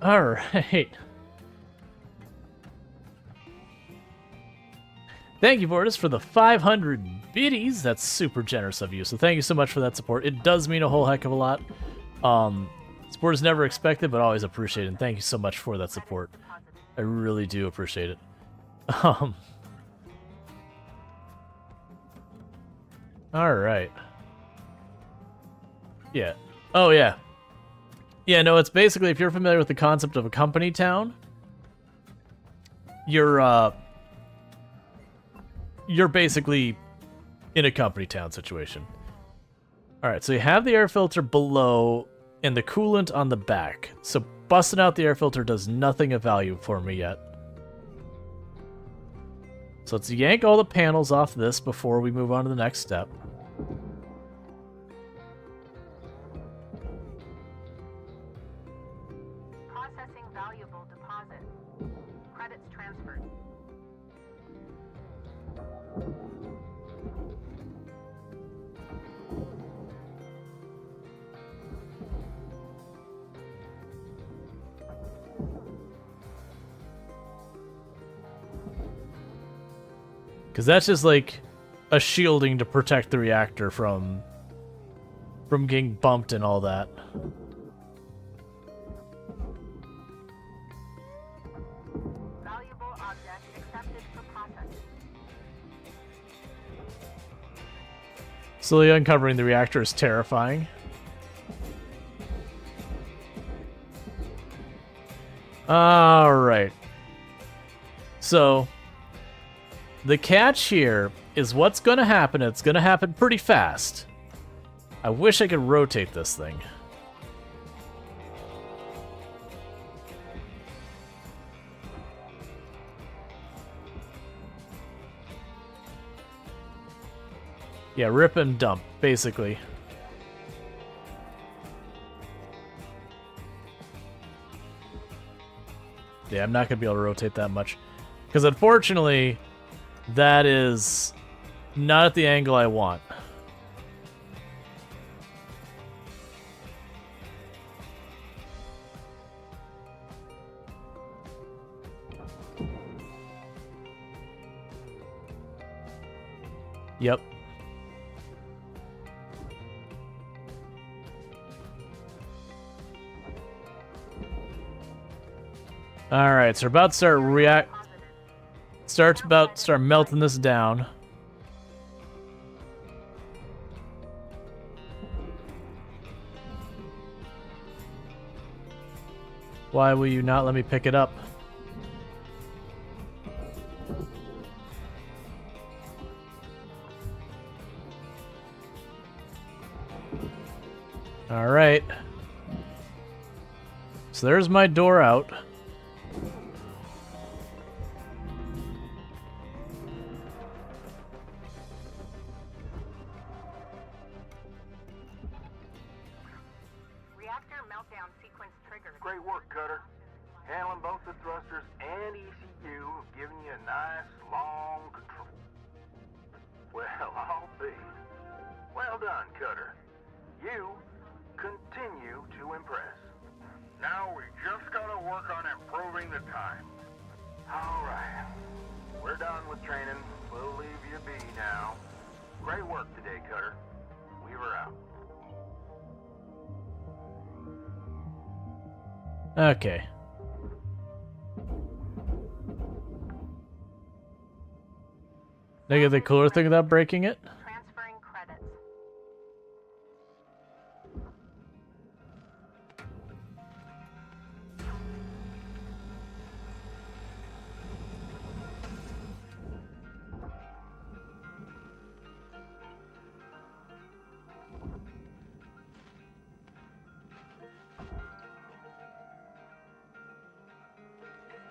Speaker 1: All right. Thank you, Vortis, for the 500 biddies. That's super generous of you. So thank you so much for that support. It does mean a whole heck of a lot. Support is never expected, but always appreciated. And thank you so much for that support. I really do appreciate it. All right. Yeah. Oh, yeah. Yeah, no, it's basically, if you're familiar with the concept of a company town, you're basically in a company town situation. All right, so you have the air filter below and the coolant on the back. So busting out the air filter does nothing of value for me yet. So let's yank all the panels off this before we move on to the next step.
Speaker 4: Processing valuable deposit. Credits transferred.
Speaker 1: Because that's just like a shielding to protect the reactor from getting bumped and all that.
Speaker 4: Valuable object accepted for processing.
Speaker 1: Slowly uncovering the reactor is terrifying. Alright. So, the catch here is what's going to happen. It's going to happen pretty fast. I wish I could rotate this thing. Yeah, rip and dump, basically. Yeah, I'm not going to be able to rotate that much. Because unfortunately, that is not at the angle I want. Yep. All right, so we're about to start melting this down. Why will you not let me pick it up? All right. So there's my door out.
Speaker 4: Reactor meltdown sequence triggered.
Speaker 3: Great work, Cutter. Handling both the thrusters and ECU, giving you a nice, long control. Well, I'll be. Well done, Cutter. You continue to impress.
Speaker 7: Now we just gotta work on improving the time.
Speaker 3: All right. We're done with training. We'll leave you be now. Great work today, Cutter. Weaver out.
Speaker 1: Okay. Now, the cooler thing about breaking it?
Speaker 4: Transferring credits.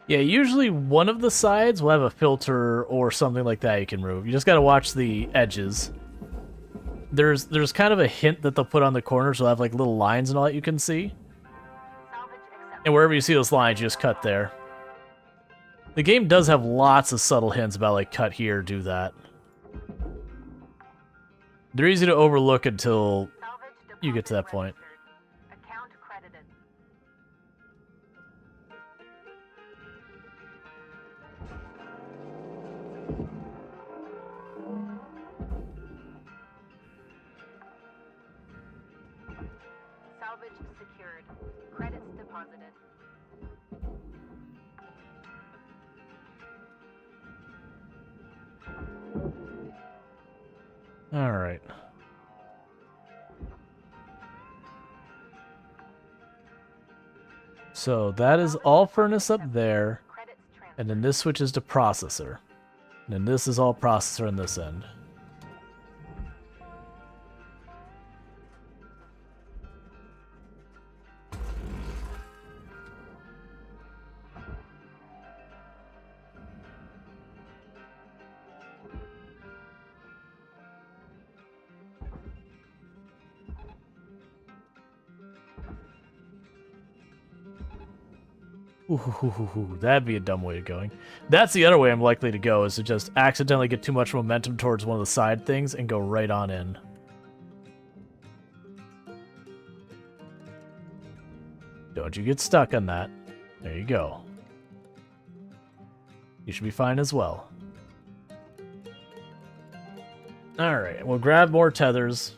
Speaker 1: Yeah, usually one of the sides will have a filter or something like that you can remove. You just gotta watch the edges. There's kind of a hint that they'll put on the corners. They'll have like little lines and all that you can see.
Speaker 4: Salvage accepted.
Speaker 1: And wherever you see those lines, you just cut there. The game does have lots of subtle hints about like cut here, do that. They're easy to overlook until
Speaker 4: Salvage
Speaker 1: you get to that
Speaker 4: deposit
Speaker 1: point.
Speaker 4: registered. Account credited. Salvage secured. Credits deposited.
Speaker 1: All right. So that is all furnace up there,
Speaker 4: Credits transferred.
Speaker 1: and then this switches to processor. And then this is all processor on this end. Ooh, that'd be a dumb way of going. That's the other way I'm likely to go, is to just accidentally get too much momentum towards one of the side things and go right on in. Don't you get stuck on that. There you go. You should be fine as well. Alright, we'll grab more tethers.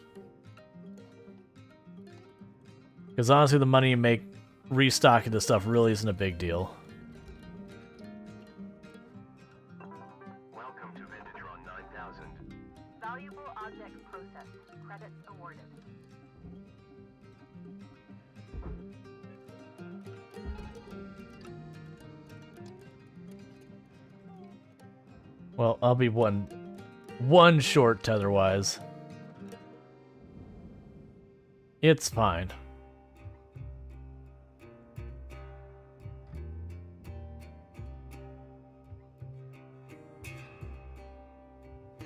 Speaker 1: Because honestly, the money you make restocking this stuff really isn't a big deal.
Speaker 5: Welcome to Vintage Run 9000.
Speaker 4: Valuable object processed. Credits awarded.
Speaker 1: Well, I'll be one short tether-wise. It's fine.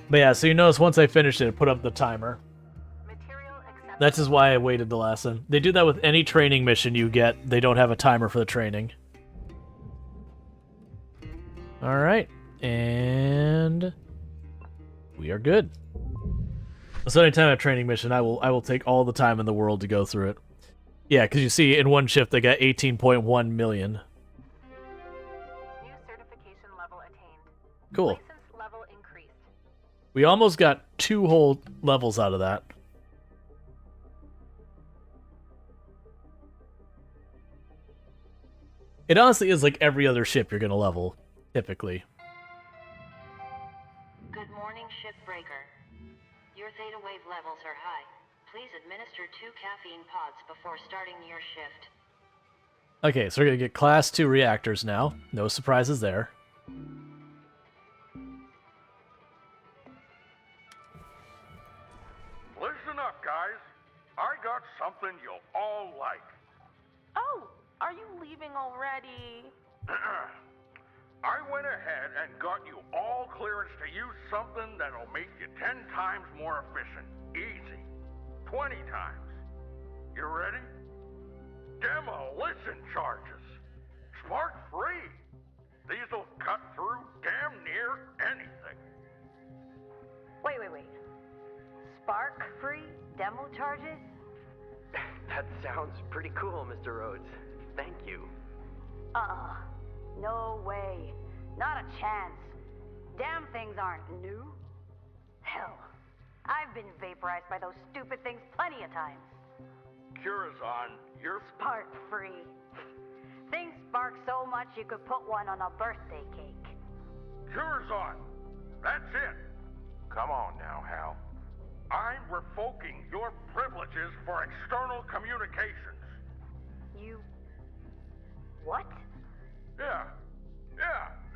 Speaker 1: But yeah, so you notice once I finished it put up the timer.
Speaker 4: Material accepted.
Speaker 1: That's just why I waited the last one. They do that with any training mission you get. They don't have a timer for the training. Alright. And we are good. So anytime I have a training mission, I will take all the time in the world to go through it. Yeah, because you see, in one shift they got 18.1 million.
Speaker 4: New certification level attained.
Speaker 1: Cool.
Speaker 4: License level increased.
Speaker 1: We almost got 2 whole levels out of that. It honestly is like every other ship you're going to level, typically.
Speaker 2: Good morning, Shipbreaker. Your theta wave levels are high. Please administer 2 caffeine pods before starting your shift.
Speaker 1: Okay, so we're going to get Class 2 reactors now. No surprises there.
Speaker 7: Listen up, guys. I got something you'll all like.
Speaker 4: Oh, are you leaving already?
Speaker 7: I went ahead and got you all clearance to use something that'll make you 10 times more efficient. Easy. 20 times. You ready? Demolition charges. Spark free. These'll cut through damn near anything.
Speaker 10: Wait. Spark-free demo charges?
Speaker 5: That sounds pretty cool, Mr. Rhodes. Thank you.
Speaker 10: No way. Not a chance. Damn things aren't new. Hell, I've been vaporized by those stupid things plenty of times.
Speaker 7: Curazon, you're...
Speaker 10: Spark-free. Things spark so much you could put one on a birthday cake.
Speaker 7: Curazon! That's it!
Speaker 3: Come on now, Hal.
Speaker 7: I'm revoking your privileges for external communications.
Speaker 10: You... what?
Speaker 7: Yeah.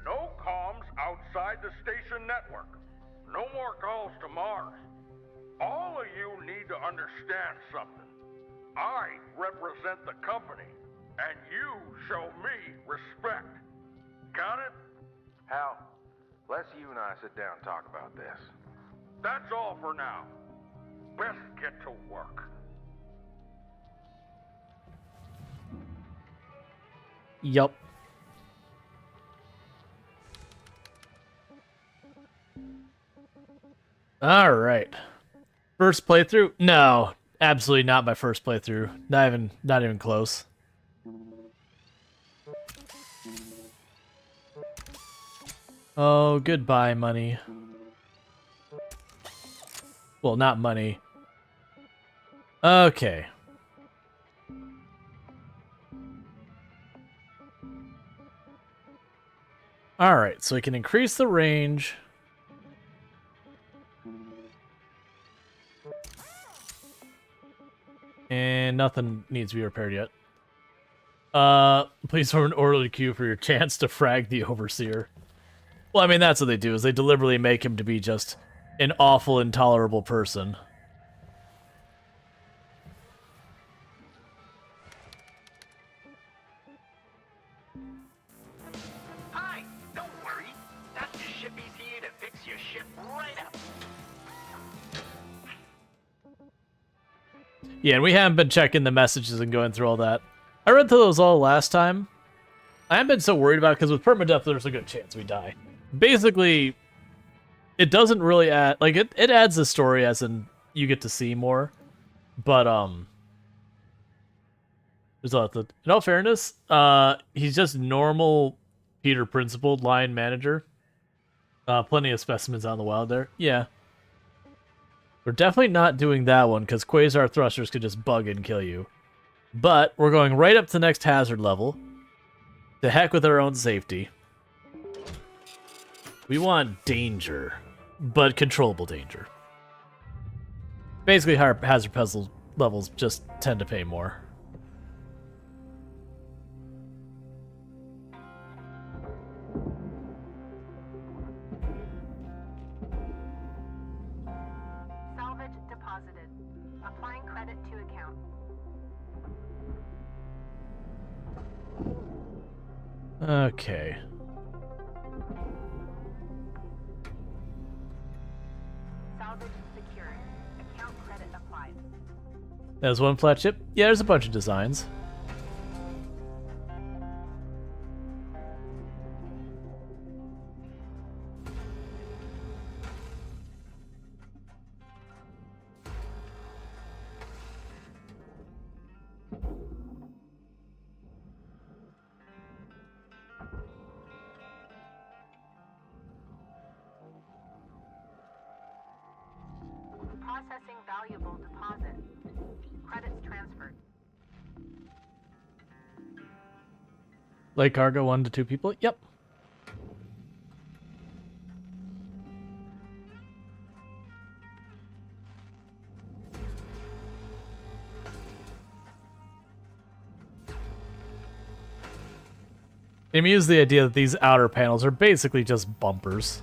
Speaker 7: No comms outside the station network. No more calls to Mars. All of you need to understand something. I represent the company, and you show me respect. Got it?
Speaker 3: Hal, let's you and I sit down and talk about this.
Speaker 7: That's all for now. Best get to work.
Speaker 1: Yup. Alright. First playthrough? No. Absolutely not my first playthrough. Not even close. Oh, goodbye, money. Well, not money. Okay. Alright, so we can increase the range. And nothing needs to be repaired yet. Please form an orderly queue for your chance to frag the Overseer. Well, I mean, that's what they do, is they deliberately make him to be just an awful, intolerable person.
Speaker 5: Hi, don't worry. That's the ship ETA to fix your ship right up.
Speaker 1: Yeah, and we haven't been checking the messages and going through all that. I read through those all last time. I haven't been so worried about it because with permadeath, there's a good chance we die. Basically, it doesn't really add... Like, it adds the story as in you get to see more. But, there's a lot to... In all fairness, he's just normal Peter Principled line manager. Plenty of specimens on the wild there. Yeah. We're definitely not doing that one because quasar thrusters could just bug and kill you. But we're going right up to the next hazard level. To heck with our own safety. We want danger, but controllable danger. Basically, higher hazard puzzle levels just tend to pay more.
Speaker 4: Salvage deposited. Applying credit to account.
Speaker 1: Okay.
Speaker 4: Salvage secured. Account credit applied.
Speaker 1: There's one flat chip. Yeah, there's a bunch of designs.
Speaker 4: Processing valuable deposit. Credits transferred.
Speaker 1: Light cargo, 1 to 2 people. Yep. It amused the idea that these outer panels are basically just bumpers.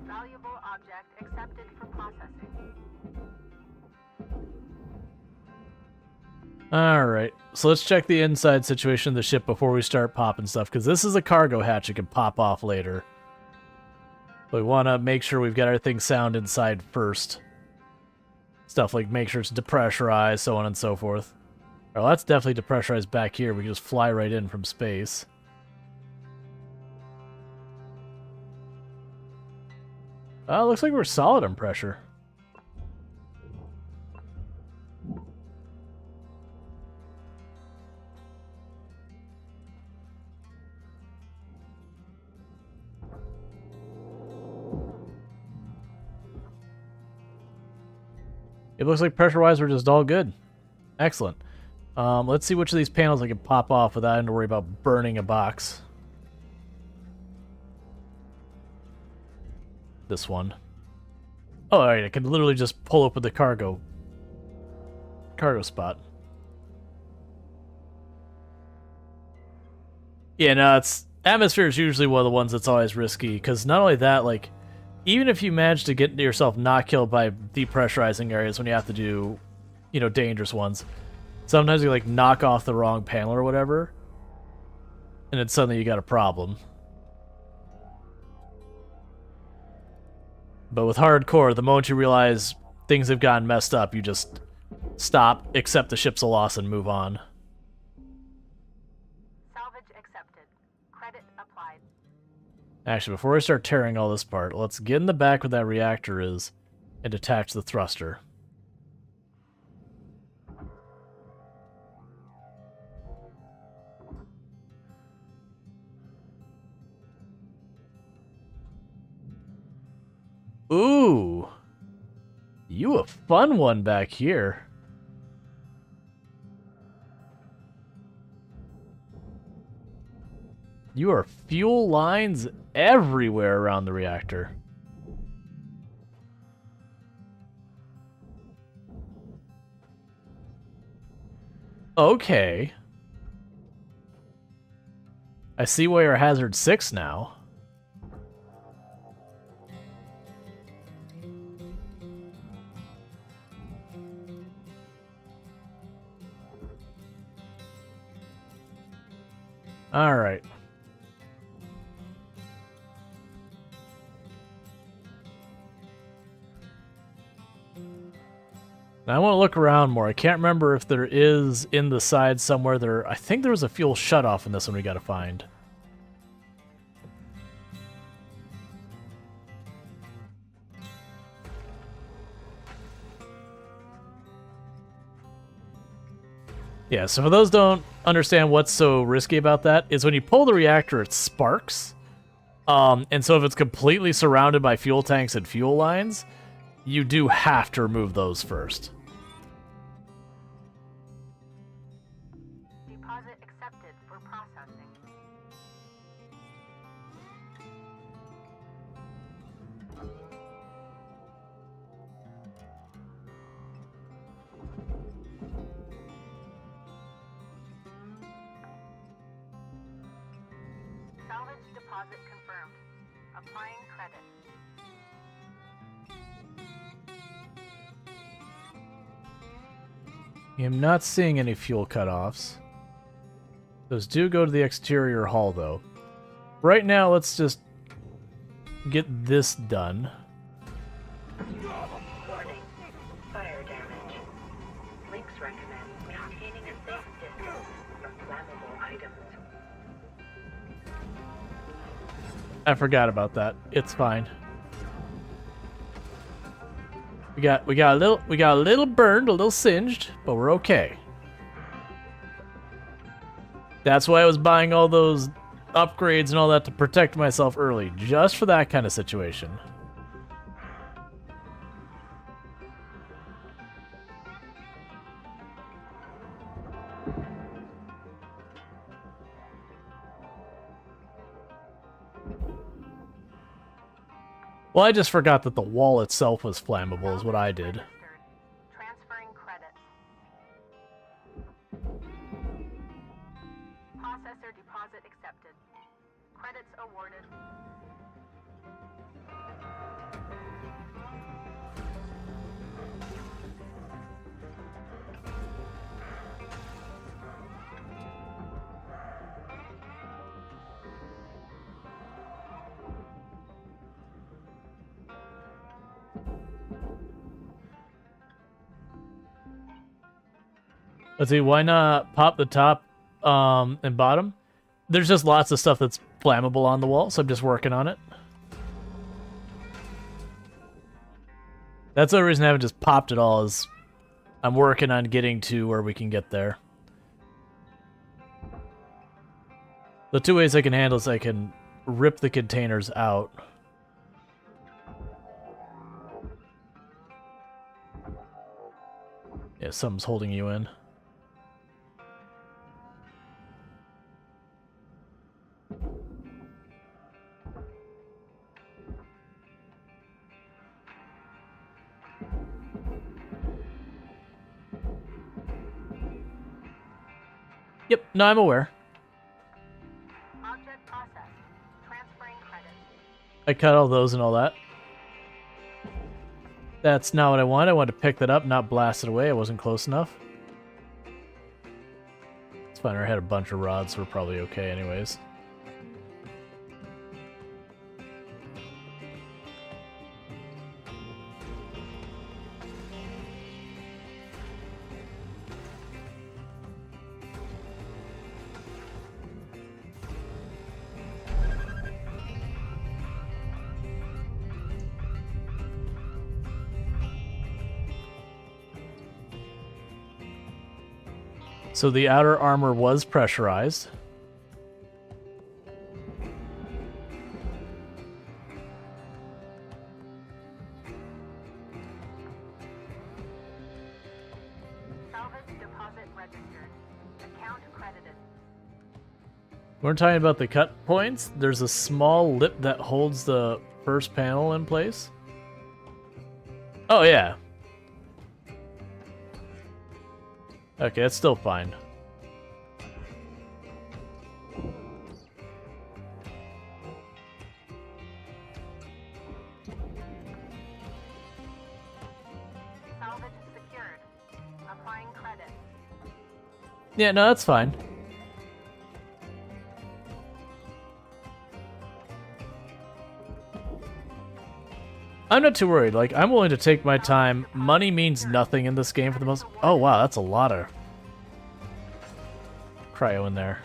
Speaker 4: Valuable object accepted for processing.
Speaker 1: Alright, so let's check the inside situation of the ship before we start popping stuff, because this is a cargo hatch that can pop off later. But we want to make sure we've got everything sound inside first. Stuff like make sure it's depressurized, so on and so forth. Well, that's definitely depressurized back here. We can just fly right in from space. Looks like we're solid on pressure. It looks like pressure-wise we're just all good. Excellent. Let's see which of these panels I can pop off without having to worry about burning a box. This one. Oh, alright, I can literally just pull open the cargo spot. Yeah, no, atmosphere is usually one of the ones that's always risky, because not only that, like, even if you manage to get yourself not killed by depressurizing areas when you have to do, you know, dangerous ones, sometimes you, like, knock off the wrong panel or whatever, and then suddenly you got a problem. But with hardcore, the moment you realize things have gotten messed up, you just stop, accept the ship's a loss, and move on.
Speaker 4: Salvage accepted. Credit applied.
Speaker 1: Actually, before I start tearing all this apart, let's get in the back where that reactor is and detach the thruster. Ooh! You a fun one back here. You are fuel lines everywhere around the reactor. Okay. I see why you're hazard 6 now. All right. Now I want to look around more. I can't remember if there is in the side somewhere there. I think there was a fuel shutoff in this one we got to find. Yeah, so for those who don't understand what's so risky about that, is when you pull the reactor, it sparks. And so if it's completely surrounded by fuel tanks and fuel lines, you do have to remove those first.
Speaker 4: Deposit accepted for processing. Salvage deposit confirmed. Applying credit.
Speaker 1: I'm not seeing any fuel cutoffs. Those do go to the exterior hull, though. Right now, let's just get this done.
Speaker 4: Warning. Fire damage. Links recommend maintaining a safe distance from flammable items.
Speaker 1: I forgot about that. It's fine. We got a little burned, a little singed, but we're okay. That's why I was buying all those upgrades and all that to protect myself early, just for that kind of situation. Well, I just forgot that the wall itself was flammable, is what I did.
Speaker 4: Transferring credits. Processor deposit accepted. Credits awarded.
Speaker 1: Let's see, why not pop the top and bottom? There's just lots of stuff that's flammable on the wall, so I'm just working on it. That's the reason I haven't just popped it all, is I'm working on getting to where we can get there. The two ways I can handle is I can rip the containers out. Yeah, something's holding you in. Yep, no, I'm aware.
Speaker 4: Object processed. Transferring credits.
Speaker 1: I cut all those and all that. That's not what I wanted. I wanted to pick that up, not blast it away. I wasn't close enough. It's fine. I had a bunch of rods, so we're probably okay anyways. So the outer armor was pressurized.
Speaker 4: Salvage deposit registered. Account credited.
Speaker 1: We're talking about the cut points. There's a small lip that holds the first panel in place. Oh, yeah. Okay, that's still fine.
Speaker 4: Salvage secured. Applying credit.
Speaker 1: Yeah, no, that's fine. I'm not too worried. Like, I'm willing to take my time. Money means nothing in this game for the most... Oh, wow, that's a lot of cryo in there.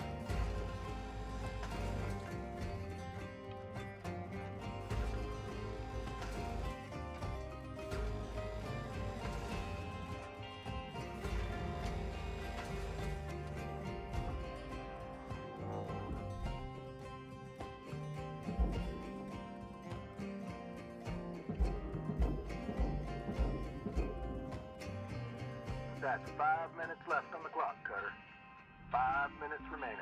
Speaker 3: That's 5 minutes left on the clock, Cutter. 5 minutes remaining.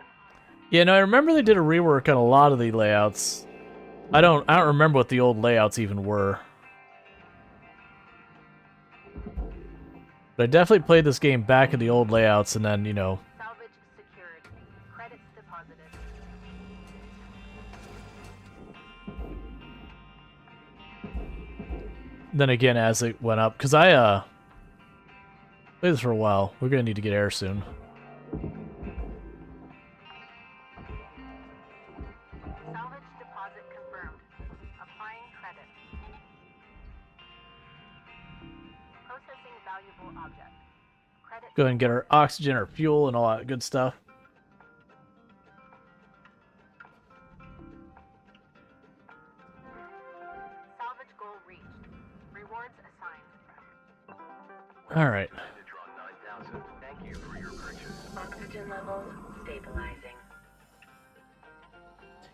Speaker 1: Yeah, no, I remember they did a rework on a lot of the layouts. I don't remember what the old layouts even were. But I definitely played this game back in the old layouts and then, you know...
Speaker 4: Salvage secured. Credits deposited.
Speaker 1: Then again, as it went up, because I played this for a while. We're gonna need to get air soon.
Speaker 4: Salvage deposit confirmed. Applying credit. Processing valuable object. Credit.
Speaker 1: Go ahead and get our oxygen, our fuel, and all that good stuff.
Speaker 4: Salvage goal reached. Rewards assigned.
Speaker 1: All right.
Speaker 5: Thank you for your purchase.
Speaker 2: Oxygen levels stabilizing.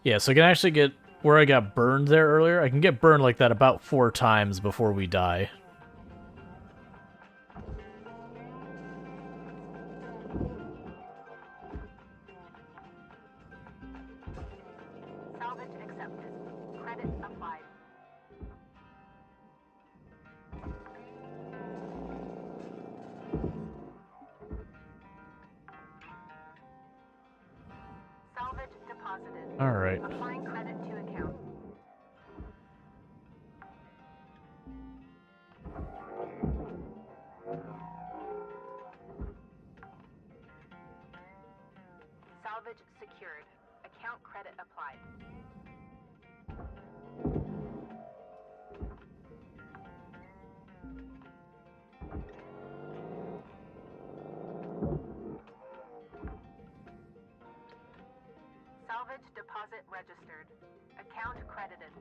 Speaker 1: Yeah, so I can actually get where I got burned there earlier. I can get burned like that about 4 times before we die.
Speaker 4: Salvage accepted. Credit applied. Salvage deposited.
Speaker 1: All right.
Speaker 4: Applying credit to account. Salvage secured. Account credit applied. Salvage deposit registered. Account credited.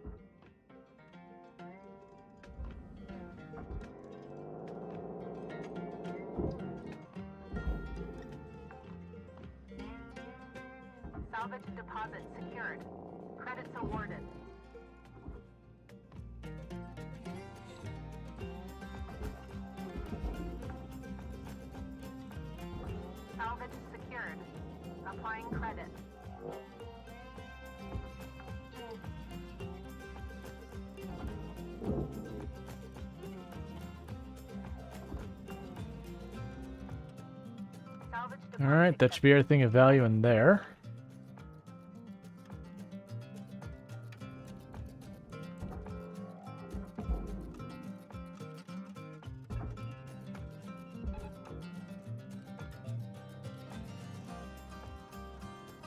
Speaker 4: Salvage deposit secured. Credits awarded. Salvage secured. Applying credit. Salvage
Speaker 1: All right, that should be everything of value in there.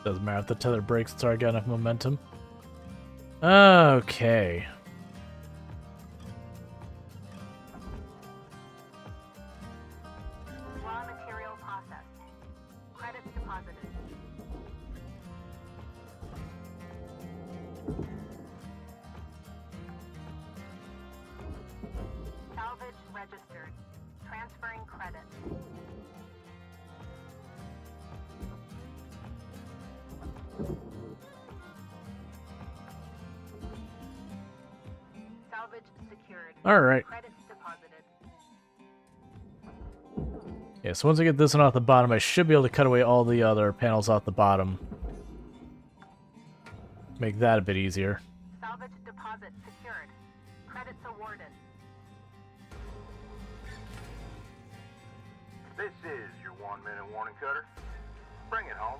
Speaker 1: Doesn't matter if the tether breaks, it's already got enough momentum. Okay.
Speaker 4: Raw material processed. Credits deposited. Salvage registered. Transferring credit. Salvage secured.
Speaker 1: All right.
Speaker 4: Credits deposited.
Speaker 1: Yeah, so once I get this one off the bottom, I should be able to cut away all the other panels off the bottom. Make that a bit easier.
Speaker 4: Salvage deposit secured. Credits awarded.
Speaker 3: This is your 1-minute warning, Cutter. Bring it home.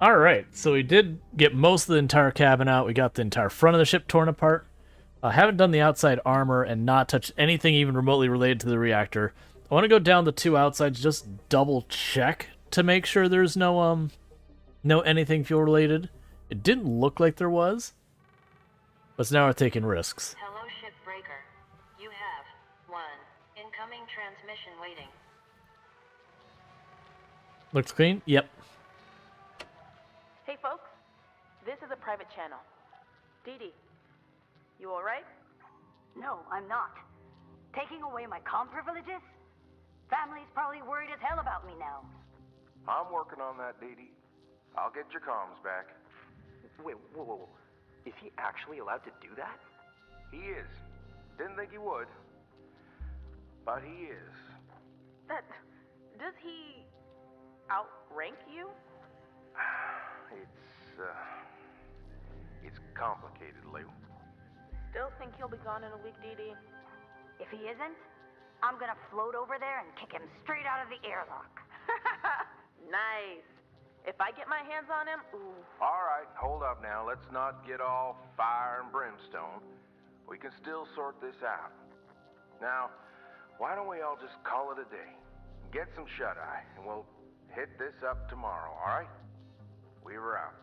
Speaker 1: Alright, so we did get most of the entire cabin out. We got the entire front of the ship torn apart. Haven't done the outside armor and not touched anything even remotely related to the reactor. I want to go down the two outsides, just double check to make sure there's no anything fuel related. It didn't look like there was, but now we're taking risks.
Speaker 2: Hello, Shipbreaker. You have one incoming transmission waiting.
Speaker 1: Looks clean? Yep.
Speaker 4: Hey, folks. This is a private channel. Dee Dee, you alright?
Speaker 10: No, I'm not. Taking away my comm privileges? Family's probably worried as hell about me now.
Speaker 3: I'm working on that, Dee Dee. I'll get your comms back.
Speaker 5: Wait, whoa. Is he actually allowed to do that?
Speaker 3: He is. Didn't think he would. But he is.
Speaker 4: Does he outrank you?
Speaker 3: It's complicated, Lou.
Speaker 4: Still think he'll be gone in a week, Dee Dee?
Speaker 10: If he isn't, I'm gonna float over there and kick him straight out of the airlock.
Speaker 4: Nice. If I get my hands on him, ooh.
Speaker 3: All right, hold up now. Let's not get all fire and brimstone. We can still sort this out. Now, why don't we all just call it a day? Get some shut-eye, and we'll hit this up tomorrow, all right? We were out.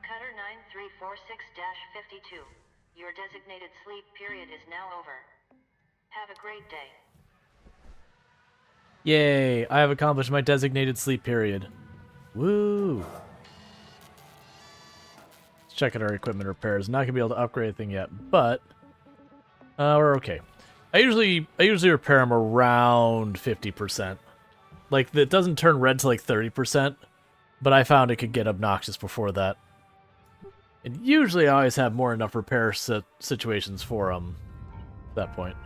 Speaker 2: Cutter 9346-52. Your designated sleep period is now over. Have a great day.
Speaker 1: Yay, I have accomplished my designated sleep period. Woo! Let's check out our equipment repairs. Not gonna be able to upgrade anything yet, but we're okay. I usually repair them around 50%. Like, it doesn't turn red to like 30%, but I found it could get obnoxious before that. And usually I always have more enough repair situations for that point.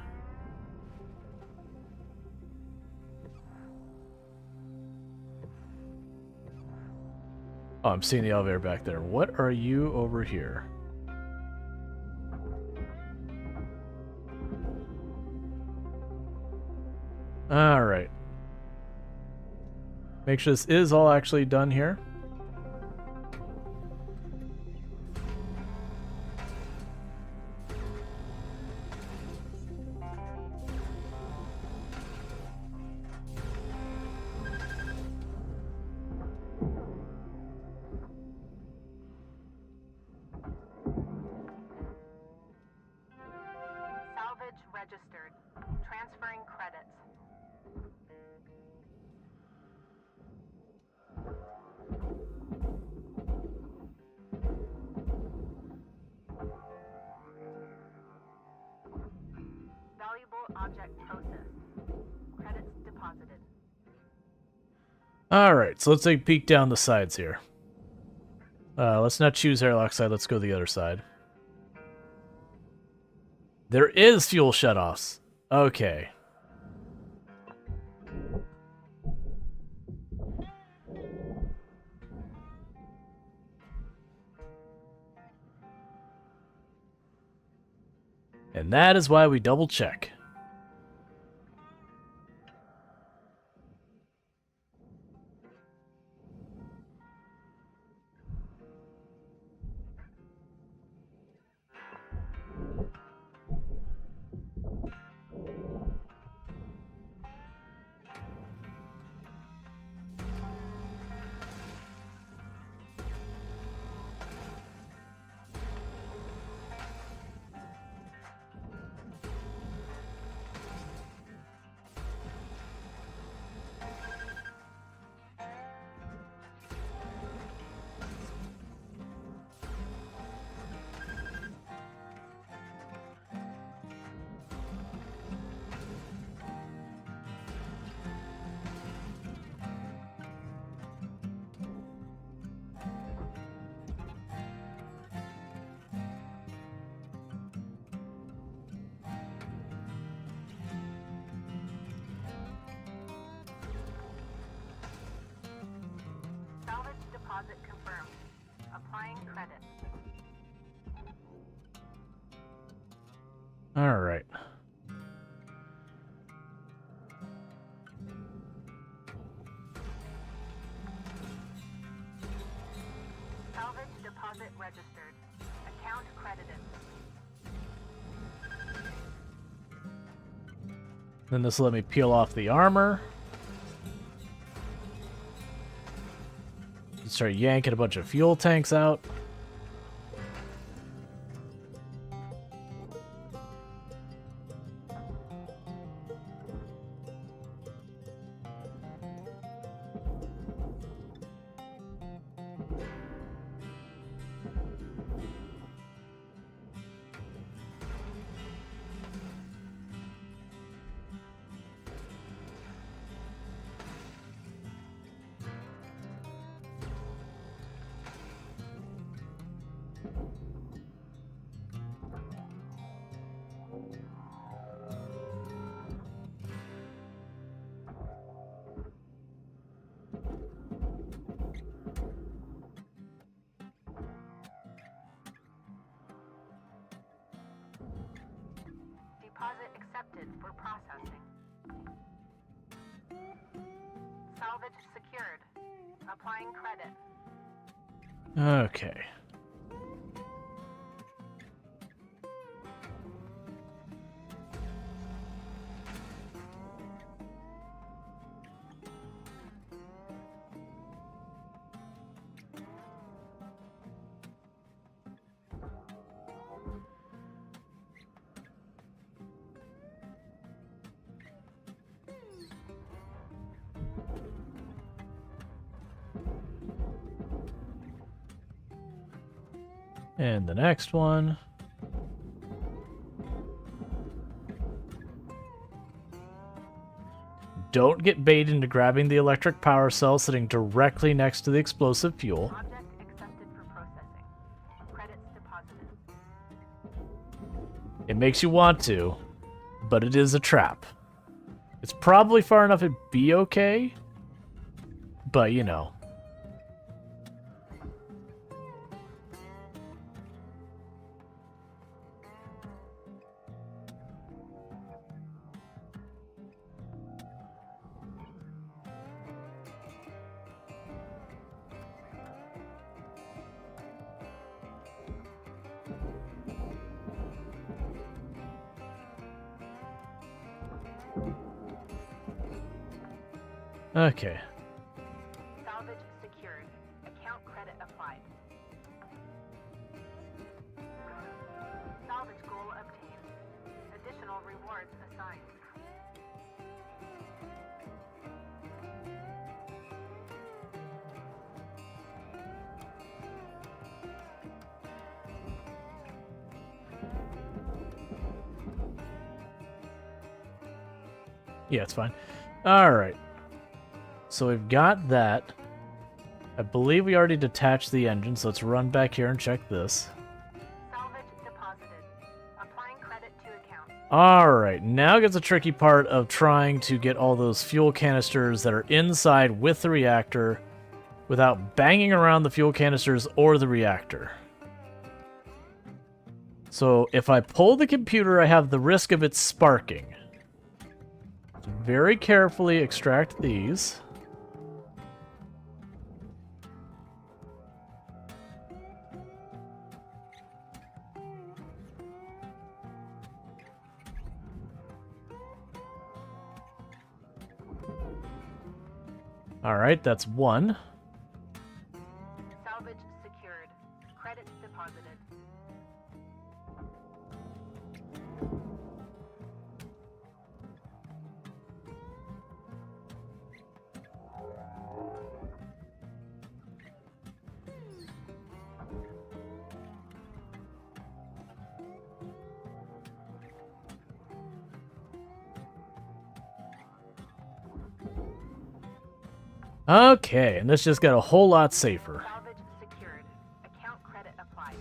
Speaker 1: Oh, I'm seeing the elevator back there. What are you over here? Alright. Make sure this is all actually done here.
Speaker 4: Salvage registered. Transferring credits. Valuable object processed. Credits deposited.
Speaker 1: Alright, so let's take a peek down the sides here. Let's not choose airlock side, let's go to the other side. There is fuel shutoffs. Okay. And that is why we double check.
Speaker 4: Salvage deposit confirmed. Applying credit.
Speaker 1: All right.
Speaker 4: Salvage deposit registered. Account credited.
Speaker 1: Then this will let me peel off the armor. Start yanking a bunch of fuel tanks out.
Speaker 4: Deposit accepted for processing. Salvage secured. Applying credit.
Speaker 1: Okay. And the next one. Don't get baited into grabbing the electric power cell sitting directly next to the explosive fuel.
Speaker 4: Object accepted for processing. Credits deposited.
Speaker 1: It makes you want to, but it is a trap. It's probably far enough it'd be okay, but you know. Okay.
Speaker 4: Salvage secured. Account credit applied. Salvage goal obtained. Additional rewards assigned.
Speaker 1: Yeah, it's fine. All right. So we've got that. I believe we already detached the engine, so let's run back here and check this.
Speaker 4: Salvage deposited. Applying credit to account.
Speaker 1: Alright, now gets the tricky part of trying to get all those fuel canisters that are inside with the reactor without banging around the fuel canisters or the reactor. So if I pull the computer, I have the risk of it sparking. Very carefully extract these. Alright, that's one.
Speaker 4: Salvage secured. Credits deposited.
Speaker 1: Okay, and this just got a whole lot safer.
Speaker 4: Salvage secured. Account credit applied.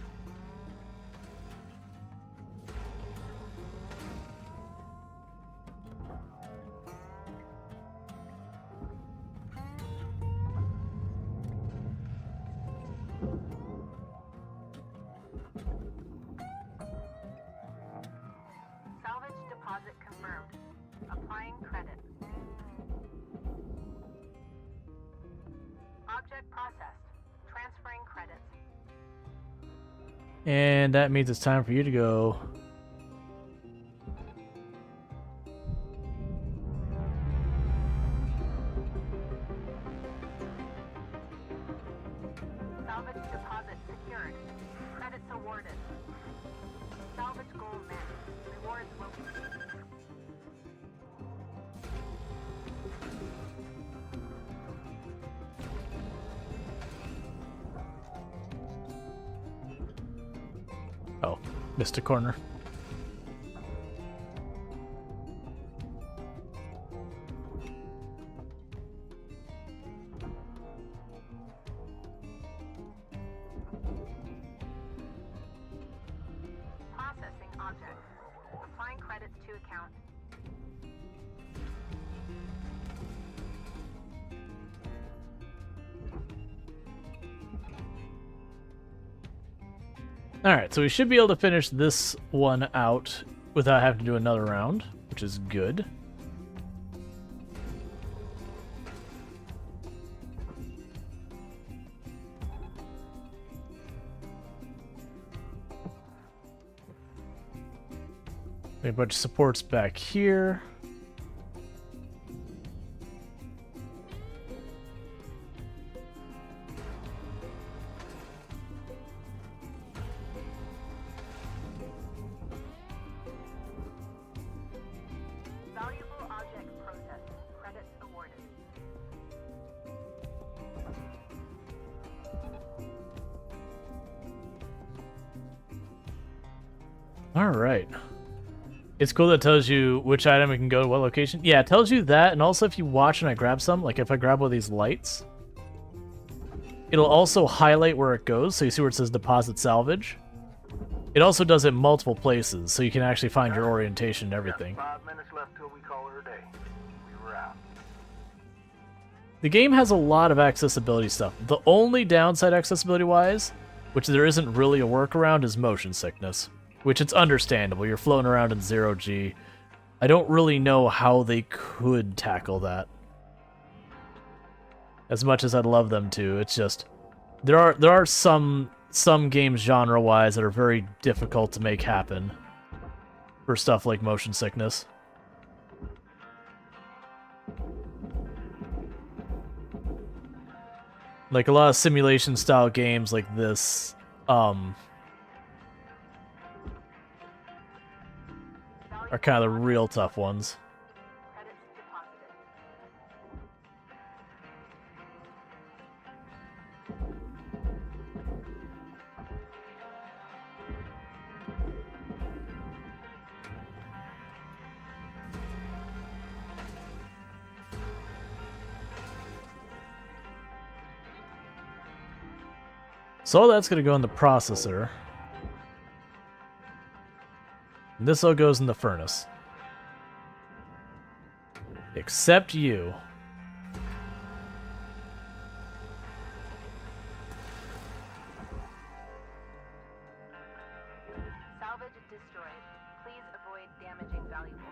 Speaker 4: Object processed. Transferring credits.
Speaker 1: And that means it's time for you to go.
Speaker 4: Salvage deposit secured. Credits awarded. Salvage goal met. Rewards will be...
Speaker 1: Oh, missed a corner.
Speaker 4: Processing object. Applying credits to account.
Speaker 1: Alright, so we should be able to finish this one out without having to do another round, which is good. A bunch of supports back here.
Speaker 4: Valuable object processed. Credits awarded.
Speaker 1: Alright. It's cool that it tells you which item it can go to what location. Yeah, it tells you that, and also if you watch and I grab some, like if I grab one of these lights, it'll also highlight where it goes, so you see where it says deposit salvage. It also does it multiple places, so you can actually find your orientation and everything.
Speaker 3: 5 minutes left till we call her a day. We were out.
Speaker 1: The game has a lot of accessibility stuff. The only downside accessibility-wise, which there isn't really a workaround, is motion sickness. Which it's understandable. You're floating around in 0G. I don't really know how they could tackle that. As much as I'd love them to, it's just there are some games genre-wise that are very difficult to make happen for stuff like motion sickness. Like a lot of simulation style games like this, are kind of the real tough ones.
Speaker 4: Credits deposited.
Speaker 1: So all that's going to go in the processor. And this all goes in the furnace. Except you.
Speaker 4: Salvage destroyed. Please avoid damaging valuables.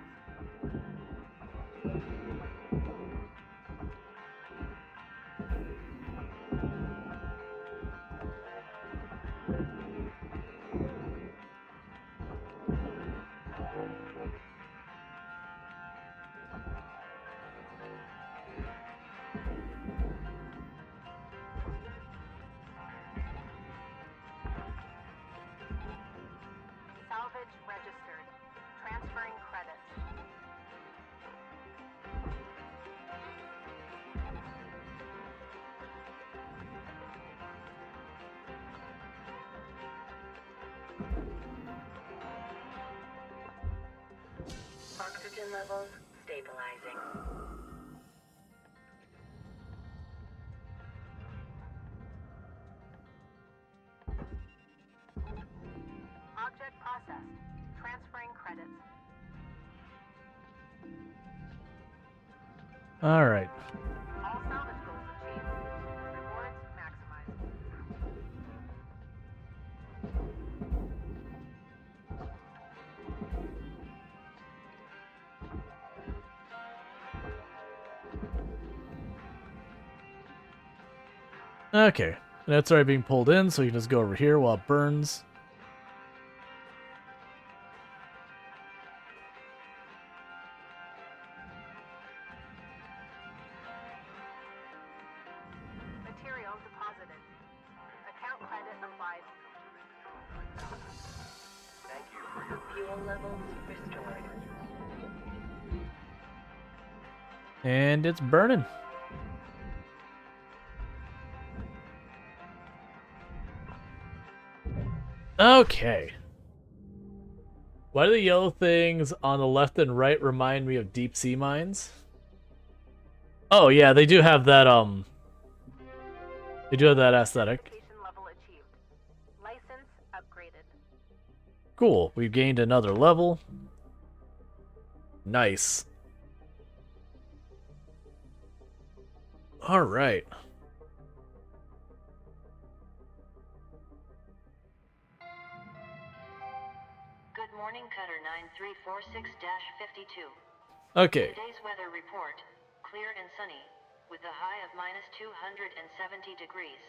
Speaker 4: Salvage registered. Transferring credits. Oxygen levels stabilizing. Object processed. Transferring credits.
Speaker 1: All right.
Speaker 4: All salvage goals achieved. Rewards maximized.
Speaker 1: Okay. And that's already being pulled in, so you can just go over here while it burns.
Speaker 4: Material deposited. Account credit applied.
Speaker 5: Thank you for your
Speaker 10: Fuel levels restored.
Speaker 1: And it's burning. Okay. Why do the yellow things on the left and right remind me of deep sea mines? Oh yeah, they do have that they do have that aesthetic.
Speaker 4: Station level achieved. License upgraded.
Speaker 1: Cool. We've gained another level. Nice. All right.
Speaker 2: Good morning, Cutter 9346-52.
Speaker 1: Okay.
Speaker 2: Today's weather report, clear and sunny, with a high of minus 270 degrees.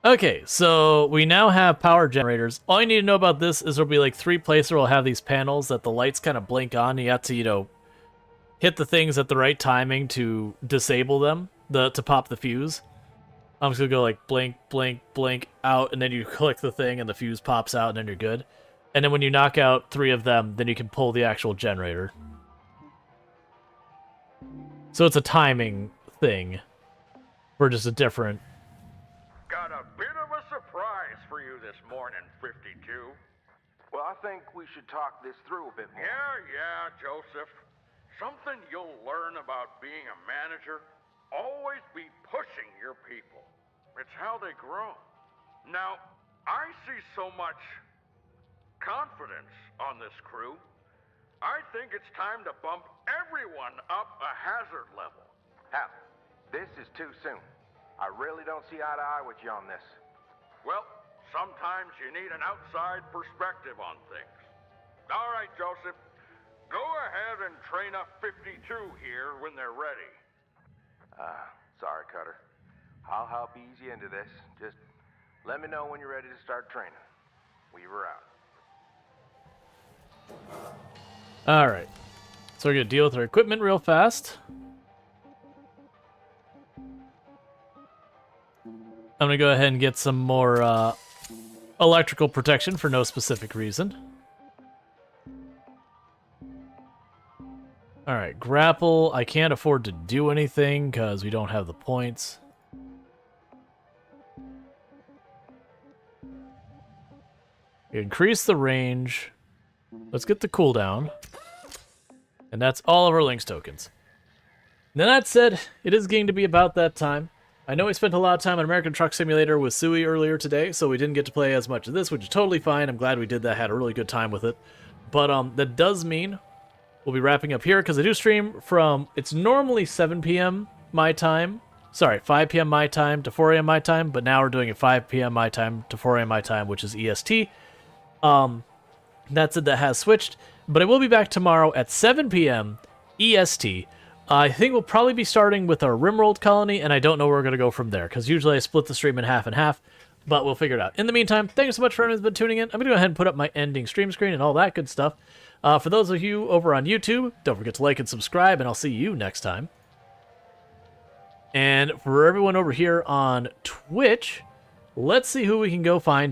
Speaker 1: Okay, so we now have power generators. All you need to know about this is there'll be like 3 places where we'll have these panels that the lights kind of blink on. You have to, you know, hit the things at the right timing to disable them, to pop the fuse. I'm just gonna go like blink, blink, blink out, and then you click the thing and the fuse pops out and then you're good. And then when you knock out 3 of them, then you can pull the actual generator. So it's a timing thing. For just a different...
Speaker 7: Got a bit of a surprise for you this morning, 52.
Speaker 3: Well, I think we should talk this through a bit more.
Speaker 7: Yeah, Joseph. Something you'll learn about being a manager, always be pushing your people. It's how they grow. Now, I see so much confidence on this crew. I think it's time to bump everyone up a hazard level.
Speaker 3: Hal, this is too soon. I really don't see eye to eye with you on this.
Speaker 7: Well, sometimes you need an outside perspective on things. All right, Joseph. Go ahead and train up 52 here when they're ready.
Speaker 3: Sorry, Cutter. I'll help ease you into this. Just let me know when you're ready to start training. Weaver out.
Speaker 1: Alright. So we're gonna deal with our equipment real fast. I'm gonna go ahead and get some more electrical protection for no specific reason. Alright, grapple. I can't afford to do anything because we don't have the points. Increase the range. Let's get the cooldown. And that's all of our links tokens. Now that said, it is getting to be about that time. I know we spent a lot of time on American Truck Simulator with Sui earlier today, so we didn't get to play as much of this, which is totally fine. I'm glad we did that, had a really good time with it. But that does mean we'll be wrapping up here, because I do stream from, it's normally 7 p.m. my time. Sorry, 5 p.m. my time to 4 a.m. my time, but now we're doing it 5 p.m. my time to 4 a.m. my time, which is EST. That's it, that has switched. But I will be back tomorrow at 7 p.m. EST. I think we'll probably be starting with our Rimworld colony, and I don't know where we're going to go from there, because usually I split the stream in half and half, but we'll figure it out. In the meantime, thank you so much for everyone who's been tuning in. I'm going to go ahead and put up my ending stream screen and all that good stuff. For those of you over on YouTube, don't forget to like and subscribe, and I'll see you next time. And for everyone over here on Twitch, let's see who we can go find to